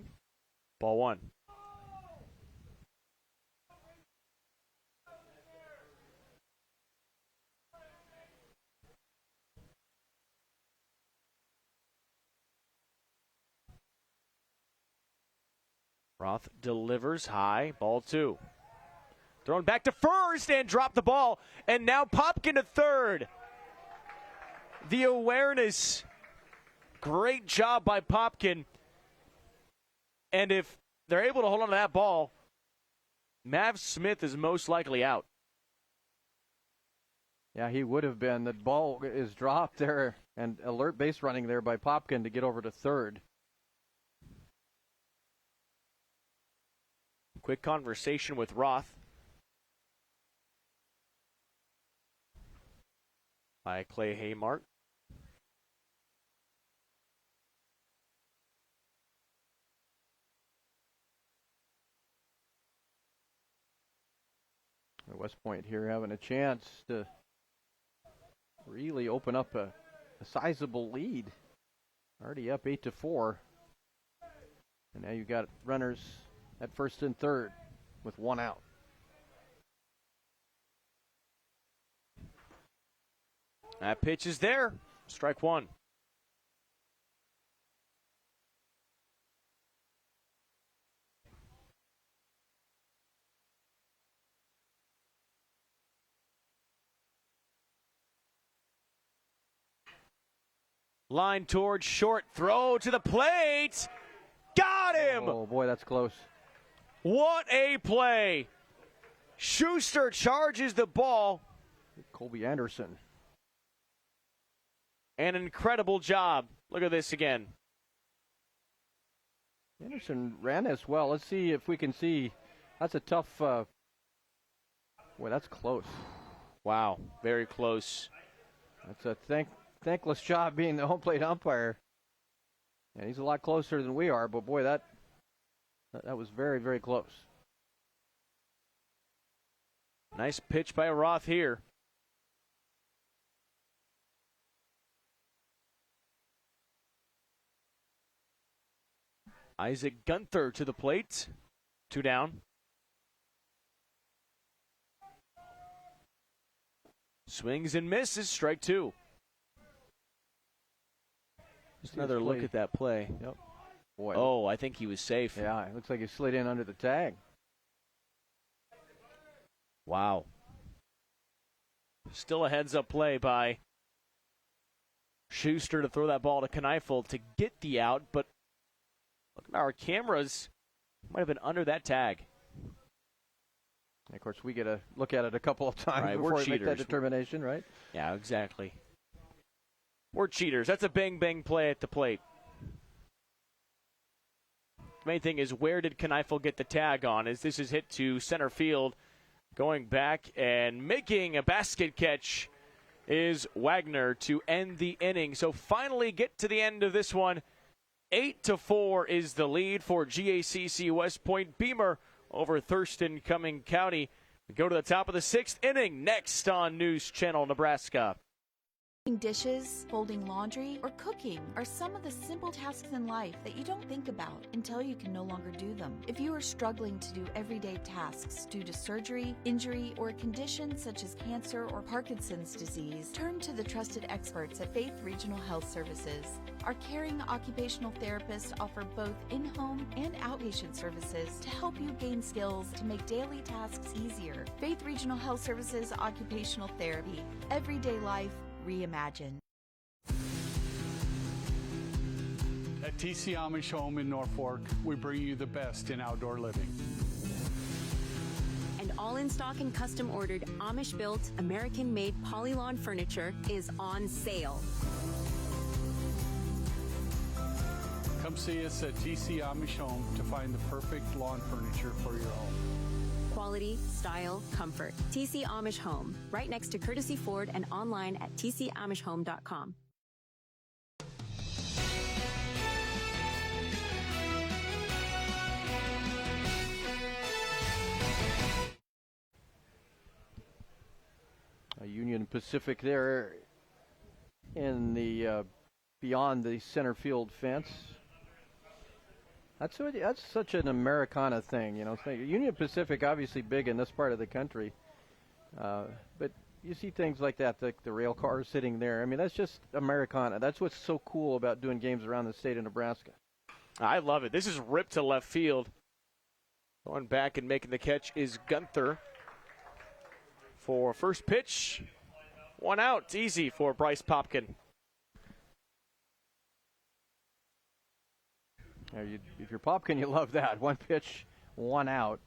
Ball 1. Roth delivers high. Ball 2. Thrown back to first and dropped the ball. And now Popkin to third. The awareness. Great job by Popkin. And if they're able to hold on to that ball, Mav Smith is most likely out. Yeah, he would have been. The ball is dropped there and alert base running there by Popkin to get over to third. Quick conversation with Roth by Clay Haymart. West Point here having a chance to really open up a sizable lead. Already up 8-4. And now you've got runners at first and third with one out. That pitch is there. Strike one. Line towards short, throw to the plate. Got him! Oh, boy, that's close. What a play. Schuster charges the ball. Colby Anderson. An incredible job. Look at this again. Anderson ran this well. Let's see if we can see. That's a tough. Boy, that's close. Wow, very close. That's a thankless job being the home plate umpire. And he's a lot closer than we are, but boy, that was very, very close. Nice pitch by Roth here. Isaac Gunther to the plate. 2 down. Swings and misses. Strike 2. Just another look at that play. Yep. Boy. Oh, I think he was safe. Yeah, it looks like he slid in under the tag. Wow. Still a heads-up play by Schuster to throw that ball to Kneifel to get the out, but look at our cameras. Might have been under that tag. And of course, we get to look at it a couple of times right, before we make cheaters. that determination, right? Yeah, exactly. We're cheaters. That's a bang-bang play at the plate. The main thing is, where did Kneifel get the tag on? As this is hit to center field, going back and making a basket catch is Wagner to end the inning. So finally get to the end of this one. 8-4 is the lead for GACC West Point. Beemer over Thurston, Cuming County. We go to the top of the 6th inning next on News Channel Nebraska. Dishes, folding laundry, or cooking are some of the simple tasks in life that you don't think about until you can no longer do them. If you are struggling to do everyday tasks due to surgery, injury, or a condition such as cancer or Parkinson's disease, turn to the trusted experts at Faith Regional Health Services. Our caring occupational therapists offer both in-home and outpatient services to help you gain skills to make daily tasks easier. Faith Regional Health Services Occupational Therapy. Everyday life reimagined. At TC Amish Home in Norfolk, we bring you the best in outdoor living. And all in stock and custom ordered Amish-built, American-made Polylawn furniture is on sale. Come see us at TC Amish Home to find the perfect lawn furniture for your home. Quality, style, comfort. TC Amish Home, right next to Courtesy Ford and online at tcamishhome.com. Union Pacific there in the beyond the center field fence. That's such an Americana thing, you know. Union Pacific, obviously big in this part of the country, but you see things like that, like the rail cars sitting there. I mean, that's just Americana. That's what's so cool about doing games around the state of Nebraska. I love it. This is ripped to left field. Going back and making the catch is Gunther for first pitch. 1 out. Easy for Bryce Popkin. If you're Popkin, you love that. 1 pitch, 1 out.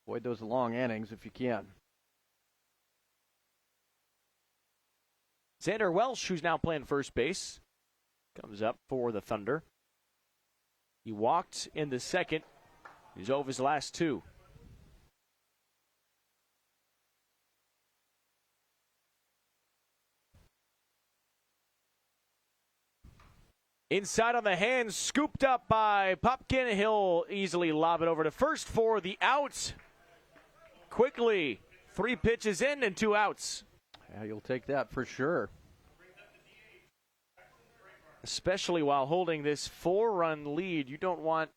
Avoid those long innings if you can. Xander Welsh, who's now playing first base, comes up for the Thunder. He walked in the second. He's over his last 2. Inside on the hands, scooped up by Popkin. He'll easily lob it over to first for the out. Quickly, 3 pitches in and 2 outs. Yeah, you'll take that for sure. especially while holding this 4-run lead. You don't want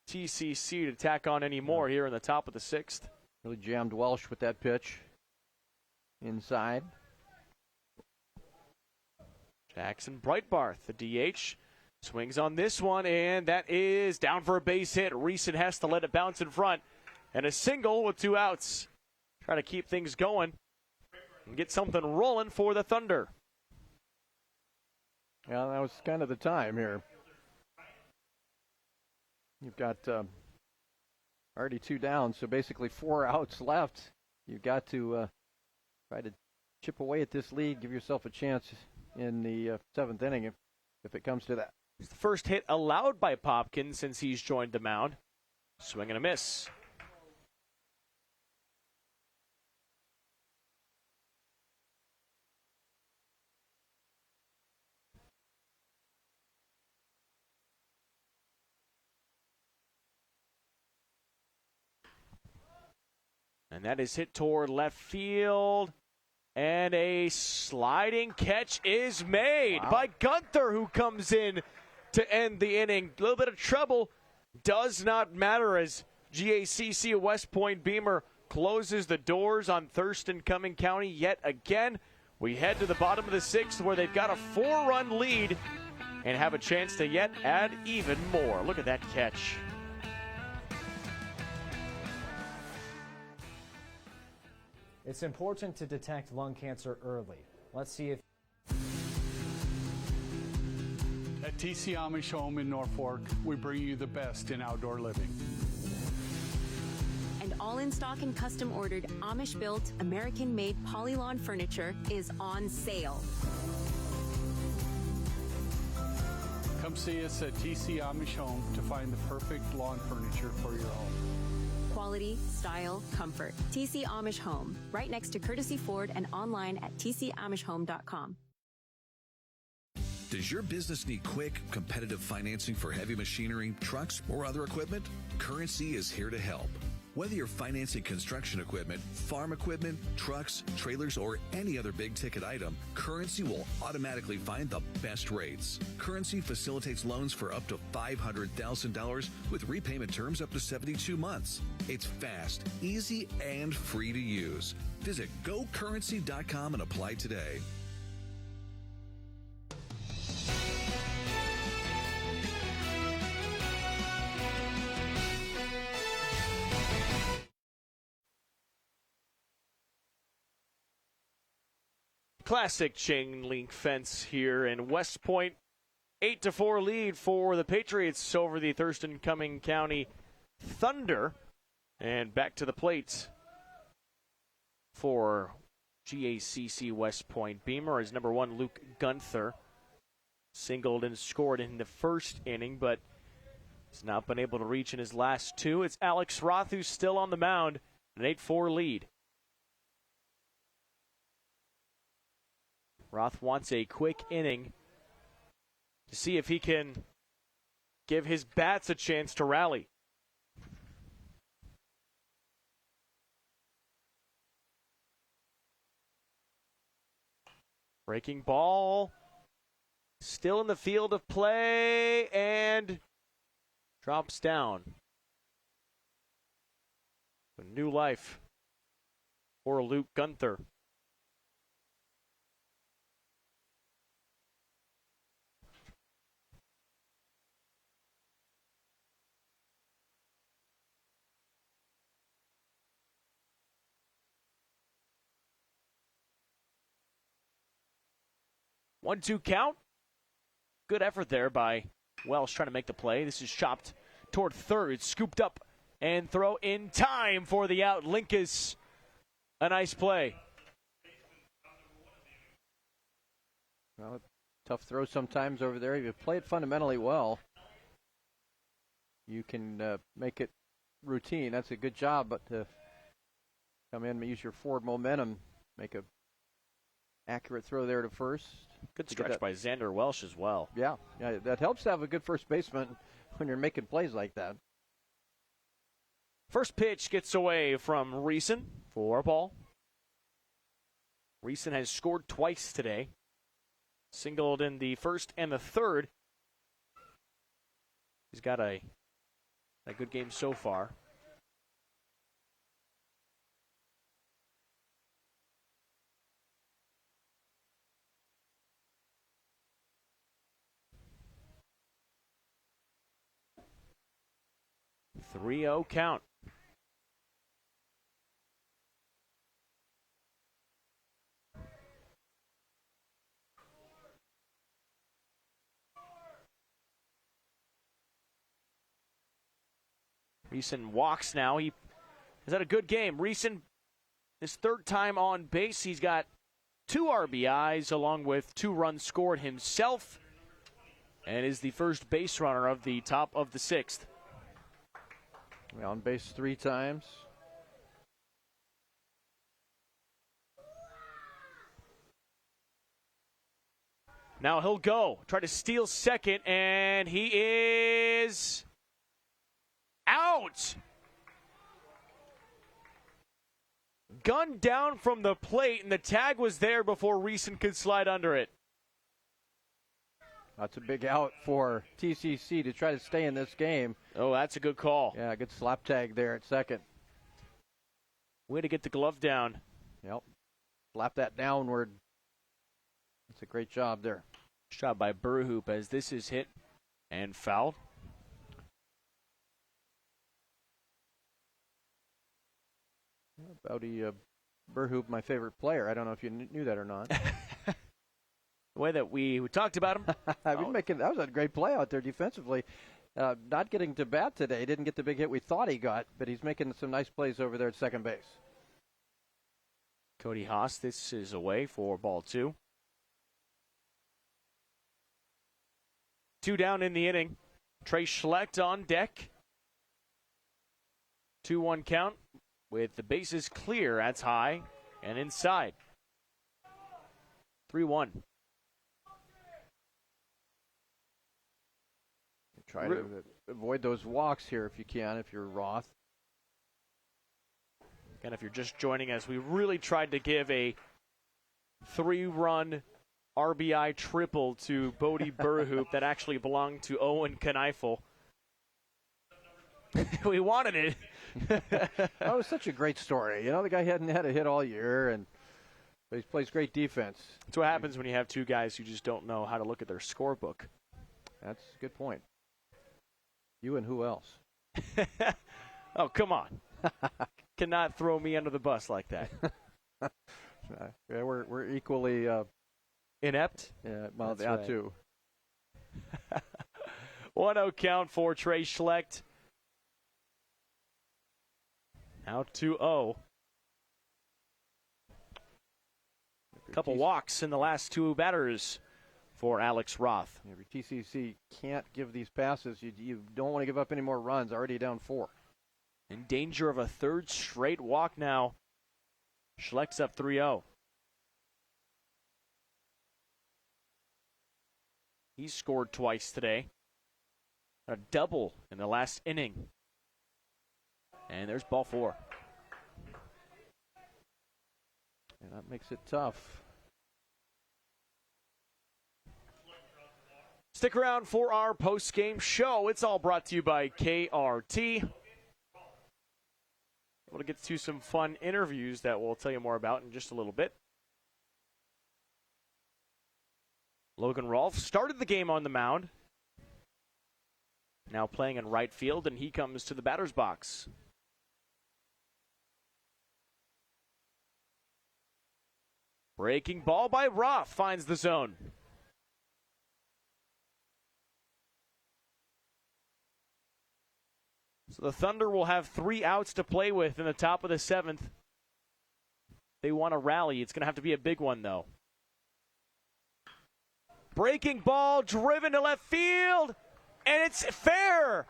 TCC to tack on any more here in the top of the 6th. Really jammed Welsh with that pitch inside. Jackson Breitbarth, the DH, swings on this one, and that is down for a base hit. Reeson has to let it bounce in front, and a single with 2 outs. Try to keep things going and get something rolling for the Thunder. Yeah, that was kind of the time here. You've got already 2 down, so basically 4 outs left. You've got to try to chip away at this lead, give yourself a chance in the 7th inning if it comes to that. It's the first hit allowed by Popkins since he's joined the mound. Swing and a miss. And that is hit toward left field. And a sliding catch is made by Gunther, who comes in to end the inning. A little bit of trouble does not matter as GACC West Point Beemer closes the doors on Thurston Cuming County yet again. We head to the bottom of the 6th where they've got a 4-run lead and have a chance to yet add even more. Look at that catch. It's important to detect lung cancer early. Let's see if... At TC Amish Home in Norfolk, we bring you the best in outdoor living. And all in stock and custom ordered Amish-built, American-made Polylawn furniture is on sale. Come see us at TC Amish Home to find the perfect lawn furniture for your home. Quality, style, comfort. TC Amish Home, right next to Courtesy Ford and online at tcamishhome.com. Does your business need quick, competitive financing for heavy machinery, trucks, or other equipment? Currency is here to help. Whether you're financing construction equipment, farm equipment, trucks, trailers, or any other big-ticket item, Currency will automatically find the best rates. Currency facilitates loans for up to $500,000 with repayment terms up to 72 months. It's fast, easy, and free to use. Visit gocurrency.com and apply today. Classic chain link fence here in West Point. 8-4 lead for the Patriots over the Thurston Cuming County Thunder. And back to the plate for GACC West Point Beemer is number 1 Luke Gunther. Singled and scored in the first inning, but has not been able to reach in his last 2. It's Alex Roth who's still on the mound. An 8-4 lead. Roth wants a quick inning to see if he can give his bats a chance to rally. Breaking ball, still in the field of play, and drops down. A new life for Luke Gunther. One-two count. Good effort there by Welsh trying to make the play. This is chopped toward third, scooped up and throw in time for the out. Linkus, a nice play. Well, tough throw sometimes over there. If you play it fundamentally well, you can make it routine. That's a good job, but to come in and use your forward momentum, make a accurate throw there to first. Good stretch by Xander Welsh as well. Yeah, that helps to have a good first baseman when you're making plays like that. First pitch gets away from Reeson for a ball. Reeson has scored twice today. Singled in the first and the third. He's got a good game so far. Three-0 count. Reeson walks now. He has had a good game. Reeson, his third time on base. He's got 2 RBIs along with 2 runs scored himself and is the first base runner of the top of the 6th. On base 3 times. Now he'll go. Try to steal second, and he is out. Gunned down from the plate, and the tag was there before Reeson could slide under it. That's a big out for TCC to try to stay in this game. Oh, that's a good call. Yeah, good slap tag there at second. Way to get the glove down. Yep. Slap that downward. That's a great job there. Shot by Burhoop as this is hit and fouled. Bowdy Burhoop, my favorite player. I don't know if you knew that or not. The way that we talked about him. That was a great play out there defensively. Not getting to bat today. Didn't get the big hit we thought he got, but he's making some nice plays over there at second base. Cody Haas, this is away for ball 2. 2 down in the inning. Trey Schlecht on deck. 2-1 count with the bases clear. That's high and inside. 3-1. Try to avoid those walks here if you can, if you're Roth. And if you're just joining us, we really tried to give a 3-run RBI triple to Bodie Burhoop that actually belonged to Owen Kneifel. We wanted it. That was such a great story. You know, the guy hadn't had a hit all year, but he plays great defense. That's what happens when you have 2 guys who just don't know how to look at their scorebook. That's a good point. You and who else? Oh, come on. Cannot throw me under the bus like that. Yeah, we're equally inept. Yeah, well, That's that right. too. 1-0 count for Trey Schlecht. Now 2-0. Couple walks in the last 2 batters for Alex Roth. Yeah, TCC can't give these passes. You don't want to give up any more runs. Already down 4. In danger of a 3rd straight walk now. Schlecht's up 3-0. He scored twice today. A double in the last inning. And there's ball 4. And that makes it tough. Stick around for our post-game show. It's all brought to you by KRT. We'll get to some fun interviews that we'll tell you more about in just a little bit. Logan Rolfe started the game on the mound. Now playing in right field, and he comes to the batter's box. Breaking ball by Roth finds the zone. So the Thunder will have 3 outs to play with in the top of the 7th. They want to rally. It's going to have to be a big one, though. Breaking ball, driven to left field, and it's fair.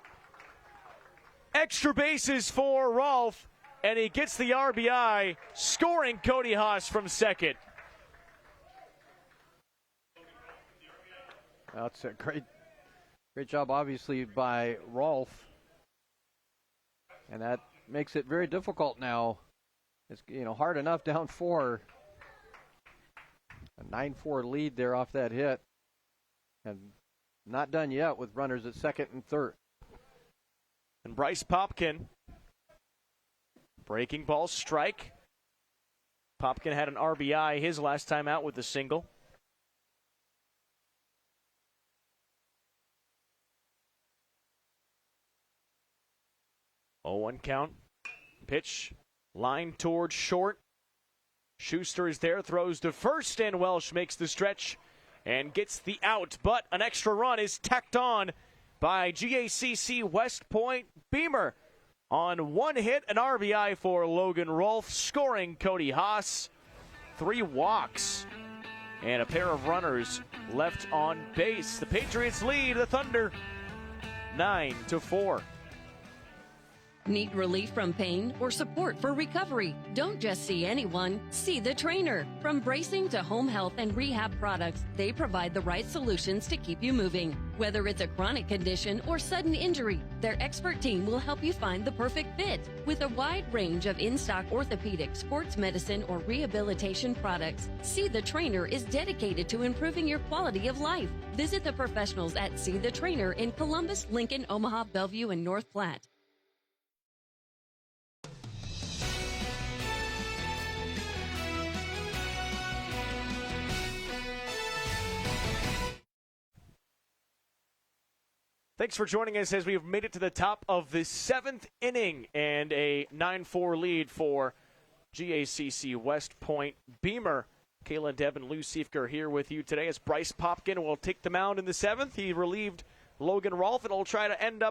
Extra bases for Rolfe, and he gets the RBI, scoring Cody Haas from second. That's a great job, obviously, by Rolfe. And that makes it very difficult now. It's hard enough down 4. A 9-4 lead there off that hit. And not done yet with runners at second and third. And Bryce Popkin, breaking ball strike. Popkin had an RBI his last time out with a single. 0-1 count. Pitch, line towards short. Schuster is there, throws to first, and Welsh makes the stretch and gets the out. But an extra run is tacked on by GACC West Point Beemer. On one hit, an RBI for Logan Rolfe, scoring Cody Haas. 3 walks and a pair of runners left on base. The Patriots lead the Thunder 9-4. Need relief from pain or support for recovery? Don't just see anyone, see the trainer. From bracing to home health and rehab products, they provide the right solutions to keep you moving. Whether it's a chronic condition or sudden injury, their expert team will help you find the perfect fit. With a wide range of in-stock orthopedic, sports medicine, or rehabilitation products, See the Trainer is dedicated to improving your quality of life. Visit the professionals at See the Trainer in Columbus, Lincoln, Omaha, Bellevue, and North Platte. Thanks for joining us as we've made it to the top of the 7th inning and a 9-4 lead for GACC West Point Beemer. Kayla Deb and Lou Siefker here with you today as Bryce Popkin will take the mound in the 7th. He relieved Logan Rolfe and will try to end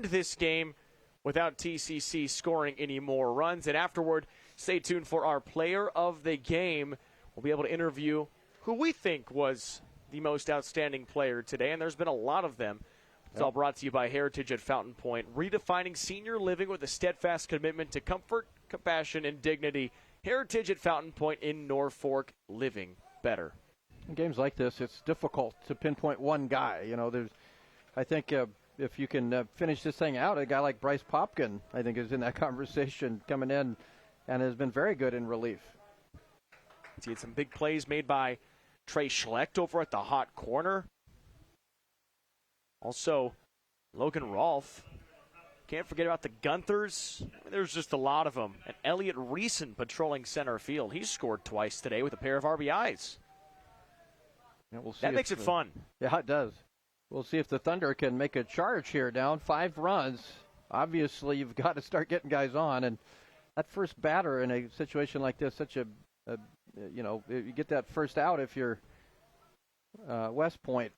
this game without TCC scoring any more runs. And afterward, stay tuned for our player of the game. We'll be able to interview who we think was the most outstanding player today, and there's been a lot of them. It's all brought to you by Heritage at Fountain Point, redefining senior living with a steadfast commitment to comfort, compassion, and dignity. Heritage at Fountain Point in Norfolk, living better. In games like this, it's difficult to pinpoint one guy. You know, I think if you can finish this thing out, a guy like Bryce Popkin, I think, is in that conversation coming in and has been very good in relief. He had some big plays made by Trey Schlecht over at the hot corner. Also, Logan Rolfe. Can't forget about the Gunthers. There's just a lot of them. And Elliot Reeson patrolling center field. He scored twice today with a pair of RBIs. Yeah, we'll see that makes it fun. Yeah, it does. We'll see if the Thunder can make a charge here. Down 5 runs. Obviously, you've got to start getting guys on. And that first batter in a situation like this, you get that first out if you're West Point.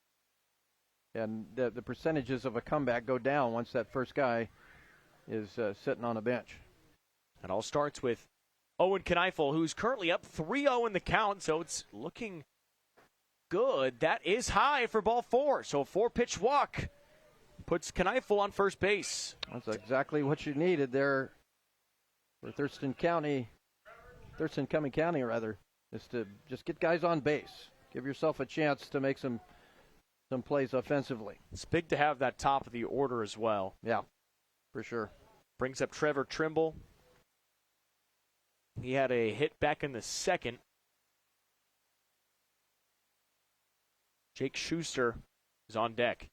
And the percentages of a comeback go down once that first guy is sitting on a bench. It all starts with Owen Kneifel, who's currently up 3-0 in the count, so it's looking good. That is high for ball 4, so a 4-pitch walk puts Kneifel on first base. That's exactly what you needed there for Thurston Cuming County, is to just get guys on base. Give yourself a chance to make some plays offensively. It's big to have that top of the order as well. Yeah, for sure. Brings up Trevor Trimble. He had a hit back in the 2nd. Jake Schuster is on deck.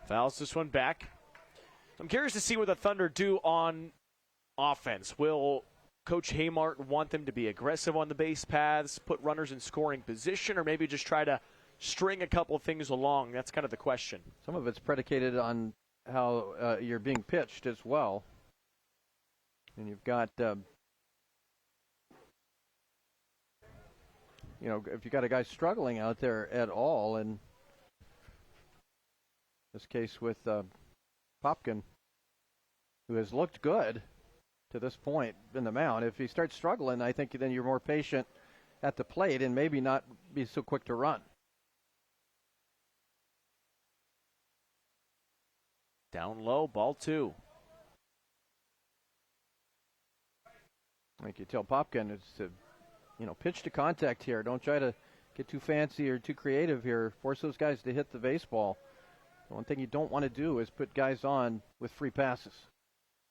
Fouls this one back. I'm curious to see what the Thunder do on offense. Will Coach Haymart want them to be aggressive on the base paths, put runners in scoring position, or maybe just try to string a couple of things along? That's kind of the question. Some of it's predicated on how you're being pitched as well. And you've got, if you got a guy struggling out there at all, and this case with Popkin, who has looked good to this point in the mound. If he starts struggling, I think then you're more patient at the plate and maybe not be so quick to run. Down low, ball 2. I think you tell Popkin is to, pitch to contact here. Don't try to get too fancy or too creative here. Force those guys to hit the baseball. The one thing you don't want to do is put guys on with free passes.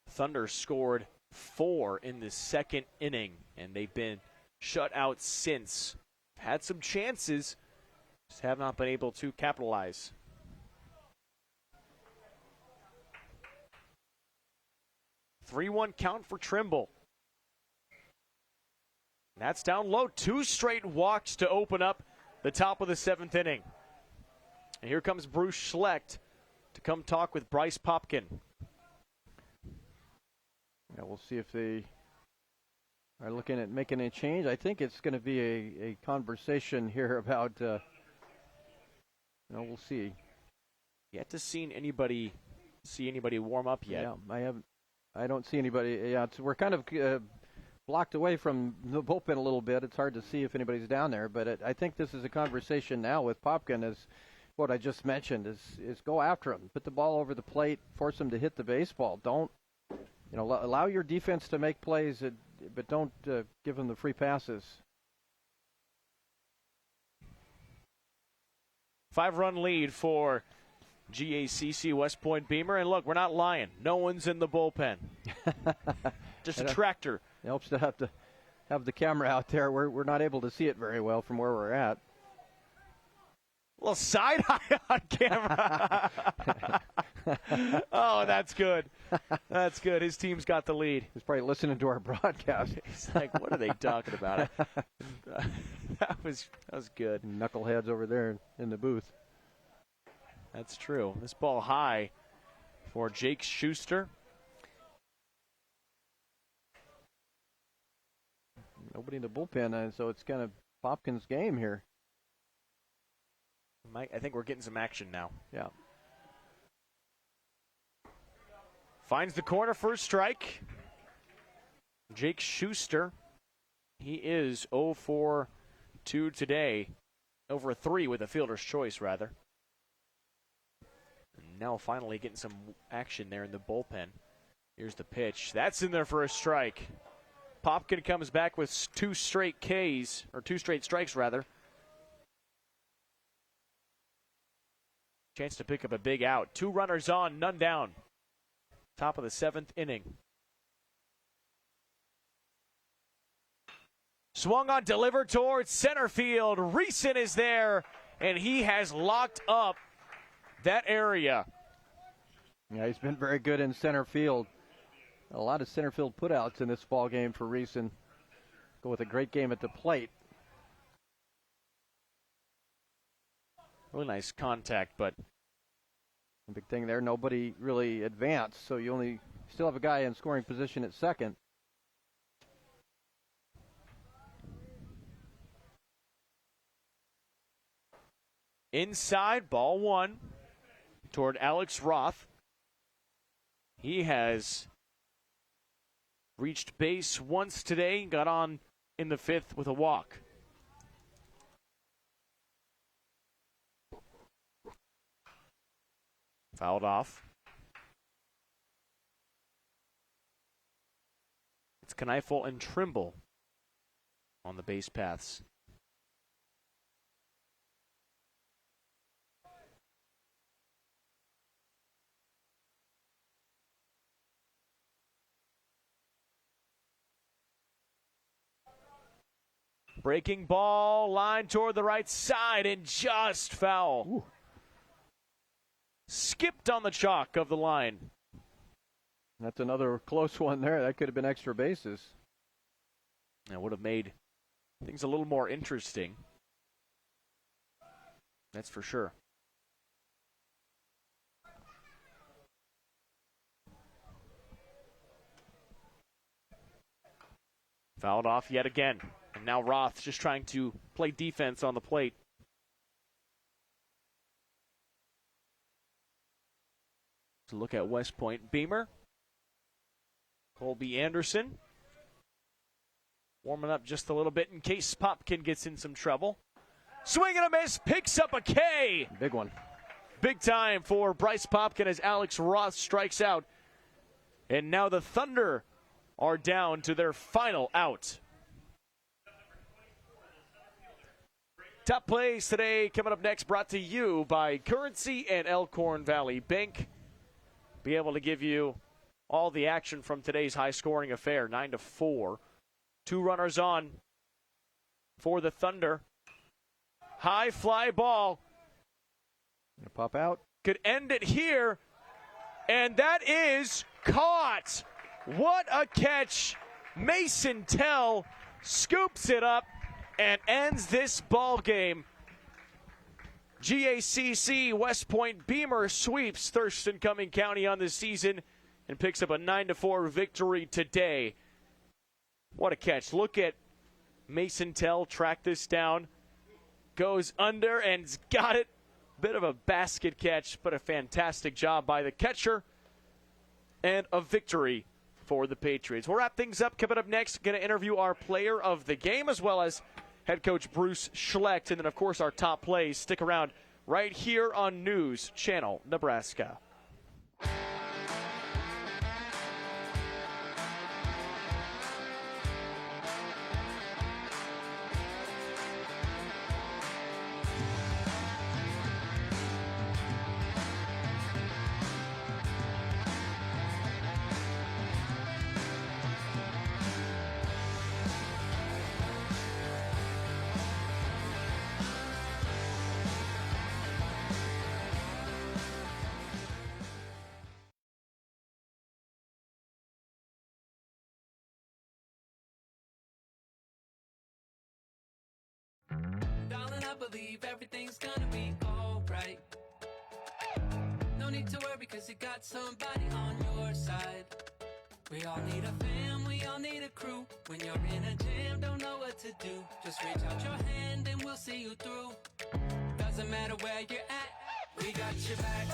Thunder scored 4 in the 2nd inning, and they've been shutout since. Had some chances, just have not been able to capitalize. Three-one count for Trimble. That's down low. 2 straight walks to open up the top of the 7th inning. And here comes Bruce Schlecht to come talk with Bryce Popkin. Yeah, we'll see if they are looking at making a change. I think it's going to be a conversation here about, we'll see. Yet to see anybody warm up yet. Yeah, I don't see anybody. Yeah, we're kind of blocked away from the bullpen a little bit. It's hard to see if anybody's down there, but I think this is a conversation now with Popkin, is what I just mentioned, is go after him. Put the ball over the plate, force him to hit the baseball. Don't, allow your defense to make plays, but don't give them the free passes. 5-run lead for GACC West Point Beemer. And look, we're not lying. No one's in the bullpen. Just a tractor. It helps to have the camera out there. We're not able to see it very well from where we're at. A little side eye on camera. Oh, that's good. That's good. His team's got the lead. He's probably listening to our broadcast. He's like, what are they talking about? That was good. Knuckleheads over there in the booth. That's true. This ball high for Jake Schuster. Nobody in the bullpen, so it's kind of Popkins' game here. Mike, I think we're getting some action now. Yeah. Finds the corner for a strike. Jake Schuster. He is 0 for 2 today. Over 3 with a fielder's choice, rather. And now finally getting some action there in the bullpen. Here's the pitch. That's in there for a strike. Popkin comes back with 2 straight Ks, or 2 straight strikes, rather. Chance to pick up a big out. 2 runners on, none down. Top of the 7th inning. Swung on, delivered towards center field. Reeson is there, and he has locked up that area. Yeah, he's been very good in center field. A lot of center field putouts in this ball game for Reeson. Go with a great game at the plate. Really nice contact, but the big thing there, nobody really advanced, so you still have a guy in scoring position at second. Inside, ball 1 toward Alex Roth. He has reached base once today, got on in the 5th with a walk. Fouled off. It's Kneifel and Trimble on the base paths. Breaking ball, line toward the right side, and just foul. Ooh. Skipped on the chalk of the line. That's another close one there. That could have been extra bases. That would have made things a little more interesting. That's for sure. Fouled off yet again. And now Roth just trying to play defense on the plate. To look at West Point. Beemer. Colby Anderson. Warming up just a little bit in case Popkin gets in some trouble. Swing and a miss. Picks up a K. Big one. Big time for Bryce Popkin as Alex Roth strikes out. And now the Thunder are down to their final out. Top plays today coming up next, brought to you by Currency and Elkhorn Valley Bank. Be able to give you all the action from today's high-scoring affair, 9-4. 2 runners on for the Thunder. High fly ball. Gonna pop out. Could end it here. And that is caught. What a catch. Mason Tell scoops it up and ends this ball game. GACC West Point Beemer sweeps Thurston Cuming County on the season and picks up a 9-4 victory today. What a catch. Look at Mason Tell track this down. Goes under and's got it. Bit of a basket catch, but a fantastic job by the catcher. And a victory for the Patriots. We'll wrap things up. Coming up next, going to interview our player of the game as well as head coach Bruce Schlecht. And then, of course, our top plays. Stick around right here on News Channel Nebraska. Darling, I believe everything's gonna be alright. No need to worry, cause you got somebody on your side. We all need a fam, we all need a crew. When you're in a jam, don't know what to do. Just reach out your hand and we'll see you through. Doesn't matter where you're at, we got your back.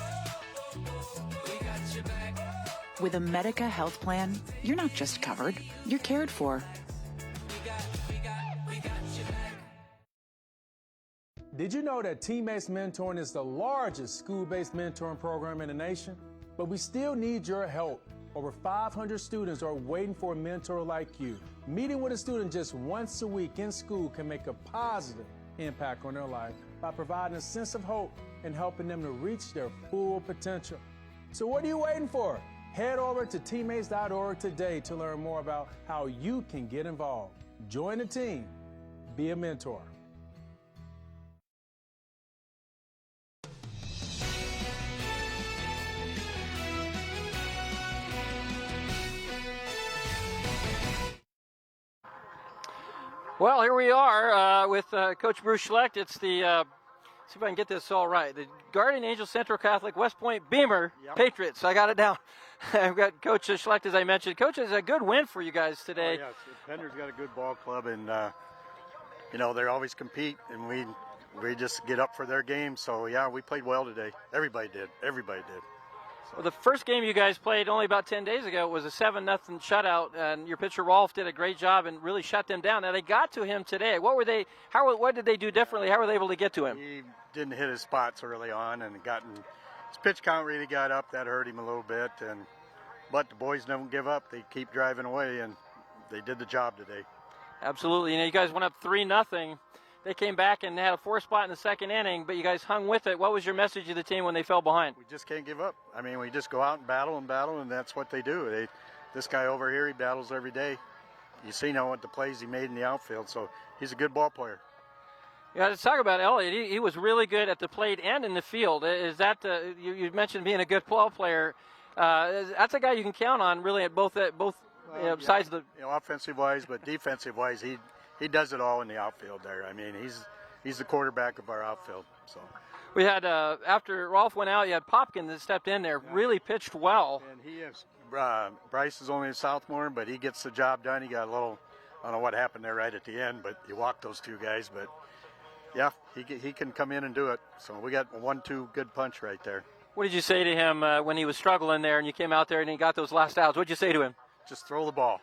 We got your back. With a Medica health plan, you're not just covered, you're cared for. Did you know that Teammates Mentoring is the largest school-based mentoring program in the nation? But we still need your help. Over 500 students are waiting for a mentor like you. Meeting with a student just once a week in school can make a positive impact on their life by providing a sense of hope and helping them to reach their full potential. So what are you waiting for? Head over to teammates.org today to learn more about how you can get involved. Join the team. Be a mentor. Well, here we are with Coach Bruce Schlecht. It's the, see if I can get this all right, the Guardian Angel Central Catholic West Point Beemer Patriots. I got it down. I've got Coach Schlecht, as I mentioned. Coach, it's a good win for you guys today. Oh, yes, Pender's got a good ball club, and, you know, they always compete, and we just get up for their game. So, yeah, we played well today. Everybody did. Everybody did. Well, the first game you guys played only about 10 days ago was a 7-0 shutout, and your pitcher Rolf did a great job and really shut them down. Now they got to him today. What did they do differently? How were they able to get to him? He didn't hit his spots early on, and his pitch count really got up. That hurt him a little bit, but the boys don't give up. They keep driving away, and they did the job today. Absolutely. You know, you guys went up 3-0. They came back and had a 4 spot in the second inning, but you guys hung with it. What was your message to the team when they fell behind? We just can't give up. I mean, we just go out and battle, and that's what they do. This guy over here, he battles every day. You see now what the plays he made in the outfield, so he's a good ball player. Yeah, let's talk about Elliott. He was really good at the plate and in the field. Is that you mentioned being a good ball player? That's a guy you can count on really at both sides of the. You know, offensive wise, but defensive wise, he does it all in the outfield there. I mean, he's the quarterback of our outfield. So we had after Rolf went out, you had Popkin that stepped in there, really pitched well. And he is Bryce is only a sophomore, but he gets the job done. He got a little, I don't know what happened there right at the end, but you walked those two guys. But yeah, he can come in and do it. So we got a 1-2 good punch right there. What did you say to him when he was struggling there and you came out there and he got those last outs? What did you say to him? Just throw the ball.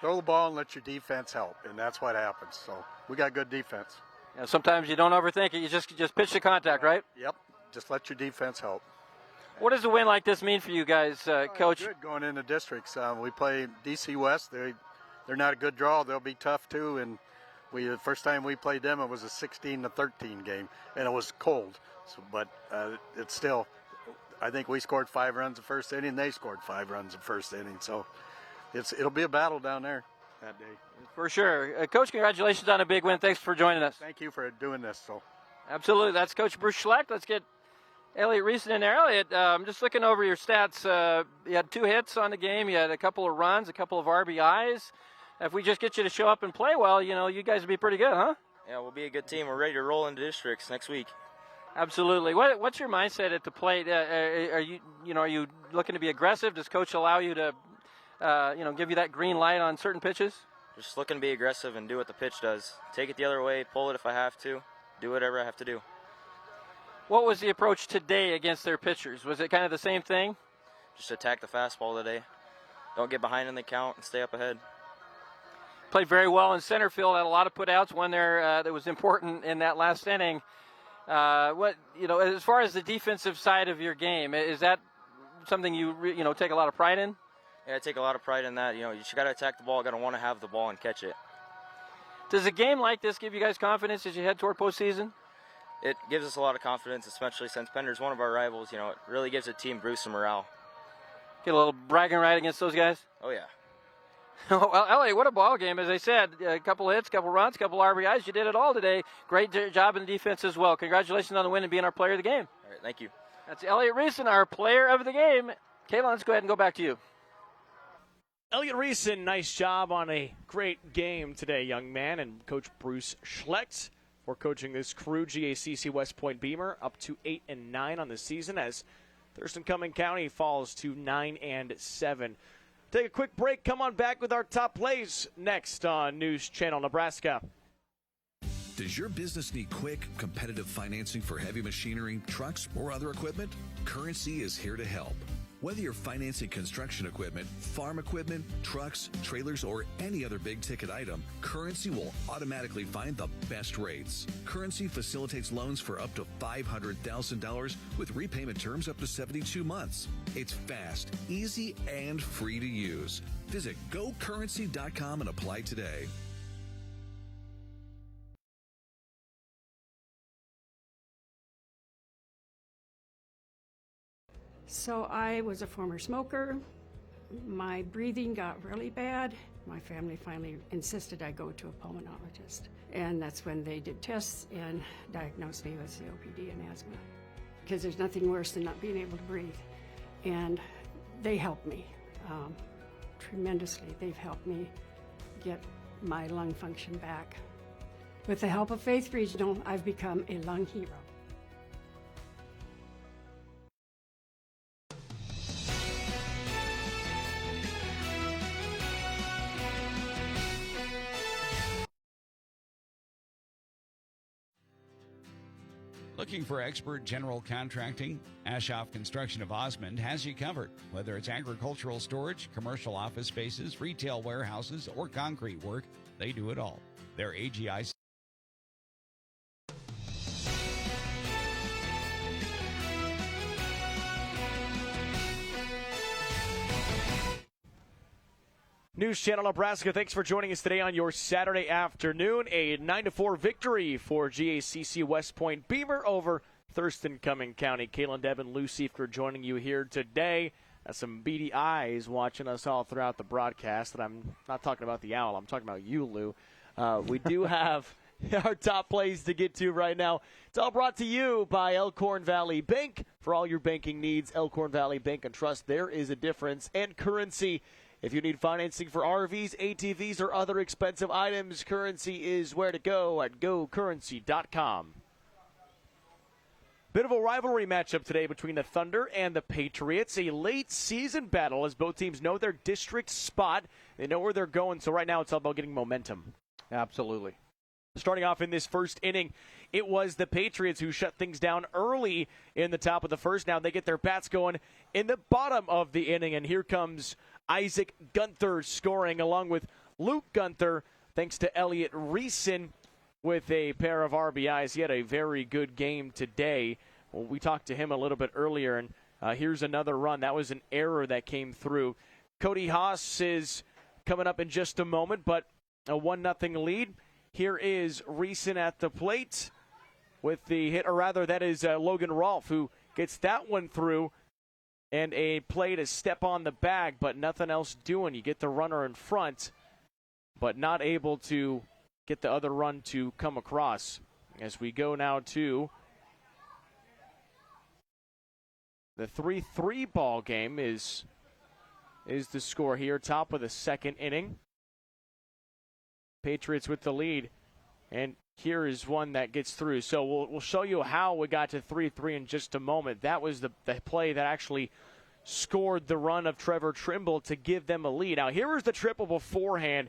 Throw the ball and let your defense help, and that's what happens. So we got good defense. Yeah, sometimes you don't overthink it. You just pitch the contact, right? Yep. Just let your defense help. What does a win like this mean for you guys, Coach? Good going into districts. We play DC West. They're not a good draw. They'll be tough too. And the first time we played them, it was a 16-13 game, and it was cold. So, but it's still. I think we scored 5 runs the first inning. They scored 5 runs the first inning. So it'll be a battle down there. that day. For sure. Coach, congratulations on a big win. Thanks for joining us. Thank you for doing this. So, absolutely. That's Coach Bruce Schlecht. Let's get Elliot Reeson in there. Elliot, I'm just looking over your stats. You had 2 hits on the game. You had a couple of runs, a couple of RBIs. If we just get you to show up and play well, you guys would be pretty good, huh? Yeah, we'll be a good team. We're ready to roll into districts next week. Absolutely. What's your mindset at the plate? Are you looking to be aggressive? Does Coach allow you to, give you that green light on certain pitches? Just looking to be aggressive and do what the pitch does. Take it the other way, pull it if I have to, do whatever I have to do. What was the approach today against their pitchers? Was it kind of the same thing? Just attack the fastball today. Don't get behind in the count and stay up ahead. Played very well in center field. Had a lot of putouts. One there that was important in that last inning. As far as the defensive side of your game, is that something you take a lot of pride in? Yeah, I take a lot of pride in that. You just got to attack the ball, got to want to have the ball and catch it. Does a game like this give you guys confidence as you head toward postseason? It gives us a lot of confidence, especially since Pender's one of our rivals. It really gives the team boost and morale. Get a little bragging right against those guys? Oh, yeah. Well, Elliot, what a ball game. As I said, a couple hits, a couple runs, a couple RBIs. You did it all today. Great job in the defense as well. Congratulations on the win and being our player of the game. All right, thank you. That's Elliot Reeson, our player of the game. Kayla, let's go ahead and go back to you. Elliot Reeson, nice job on a great game today, young man. And Coach Bruce Schlecht for coaching this crew. GACC West Point Beemer up to 8-9 on the season as Thurston Cuming County falls to 9-7. Take a quick break. Come on back with our top plays next on News Channel Nebraska. Does your business need quick, competitive financing for heavy machinery, trucks, or other equipment? Currency is here to help. Whether you're financing construction equipment, farm equipment, trucks, trailers, or any other big-ticket item, Currency will automatically find the best rates. Currency facilitates loans for up to $500,000 with repayment terms up to 72 months. It's fast, easy, and free to use. Visit GoCurrency.com and apply today. So I was a former smoker. My breathing got really bad. My family finally insisted I go to a pulmonologist. And that's when they did tests and diagnosed me with COPD and asthma. Because there's nothing worse than not being able to breathe. And they helped me tremendously. They've helped me get my lung function back. With the help of Faith Regional, I've become a lung hero. Looking for expert general contracting? Ashoff Construction of Osmond has you covered. Whether it's agricultural storage, commercial office spaces, retail warehouses, or concrete work, they do it all. Their AGI. News Channel Nebraska, thanks for joining us today on your Saturday afternoon. A 9-4 victory for GACC West Point Beemer over Thurston Cuming County. Kaylin Devin, Lou Siefker joining you here today. Some beady eyes watching us all throughout the broadcast. And I'm not talking about the owl. I'm talking about you, Lou. We do have our top plays to get to right now. It's all brought to you by Elkhorn Valley Bank. For all your banking needs, Elkhorn Valley Bank and Trust, there is a difference. And Currency. If you need financing for RVs, ATVs, or other expensive items, Currency is where to go at GoCurrency.com. Bit of a rivalry matchup today between the Thunder and the Patriots. A late season battle as both teams know their district spot. They know where they're going, so right now it's all about getting momentum. Absolutely. Starting off in this first inning, it was the Patriots who shut things down early in the top of the first. Now they get their bats going in the bottom of the inning, and here comes Isaac Gunther scoring along with Luke Gunther, thanks to Elliot Reeson with a pair of RBIs. He had a very good game today. Well, we talked to him a little bit earlier, and here's another run. That was an error that came through. Cody Haas is coming up in just a moment, but a 1-0 lead. Here is Reeson at the plate with the hit, or rather that is Logan Rolfe who gets that one through. And a play to step on the bag, but nothing else doing. You get the runner in front. but not able to get the other run to come across. As we go now to the 3-3 ball game is the score here, top of the second inning. Patriots with the lead, and here is one that gets through. So we'll show you how we got to 3-3 in just a moment. That was the play that actually scored the run of Trevor Trimble to give them a lead. Now here was the triple beforehand,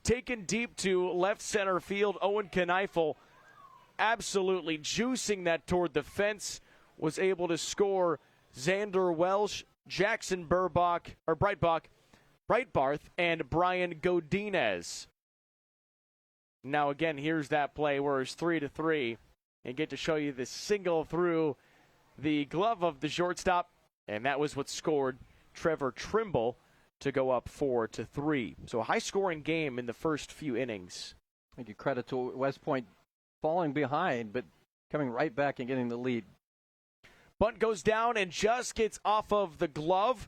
taken deep to left center field. Owen Kneifel absolutely juicing that toward the fence, was able to score. Xander Welsh, Jackson Breitbarth, and Brian Godinez. Now again, here's that play where it's 3-3, and get to show you the single through the glove of the shortstop, and that was what scored Trevor Trimble to go up 4-3. So a high-scoring game in the first few innings. I give credit to West Point falling behind, but coming right back and getting the lead. Bunt goes down and just gets off of the glove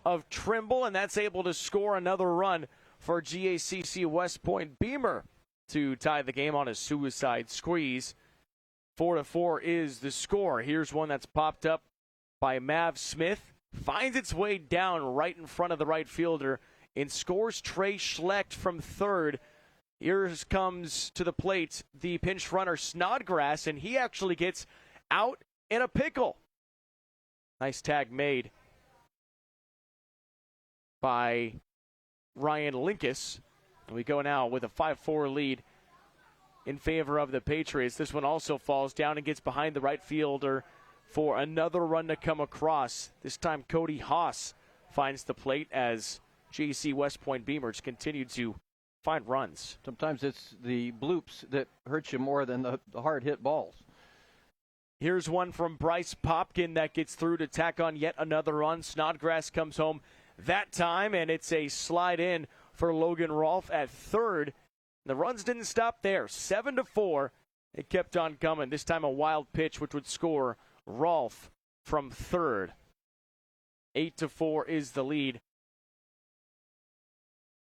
of Trimble, and that's able to score another run for GACC West Point. Beemer to tie the game on a suicide squeeze. 4-4 is the score. Here's one that's popped up by Mav Smith. Finds its way down right in front of the right fielder and scores Trey Schlecht from third. Here comes to the plate the pinch runner Snodgrass, and he actually gets out in a pickle. Nice tag made by Ryan Linkus. And we go now with a 5-4 lead in favor of the Patriots. This one also falls down and gets behind the right fielder for another run to come across. This time Cody Haas finds the plate as GC West Point Beamers continue to find runs. Sometimes it's the bloops that hurt you more than the hard-hit balls. Here's one from Bryce Popkin that gets through to tack on yet another run. Snodgrass comes home that time, and it's a slide in for Logan Rolfe at third. The runs didn't stop there. 7-4. It kept on coming. This time a wild pitch, which would score Rolfe from third. 8-4 is the lead.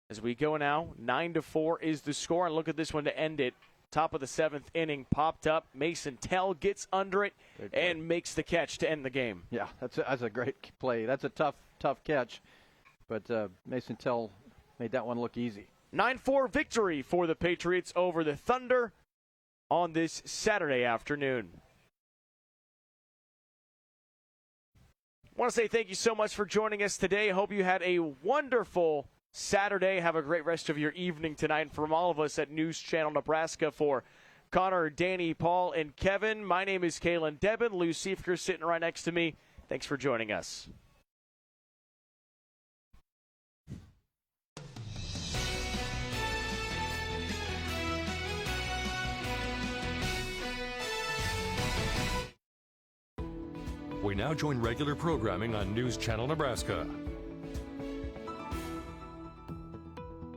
As we go now, 9-4 is the score. And look at this one to end it. Top of the seventh inning, popped up. Mason Tell gets under it and makes the catch to end the game. Yeah, that's a great play. That's a tough catch. But Mason Tell made that one look easy. 9-4 victory for the Patriots over the Thunder on this Saturday afternoon. I want to say thank you so much for joining us today. I hope you had a wonderful Saturday. Have a great rest of your evening tonight. And from all of us at News Channel Nebraska, for Connor, Danny, Paul, and Kevin, my name is Kalen Debin. Lou Siefker sitting right next to me. Thanks for joining us. We now join regular programming on News Channel Nebraska.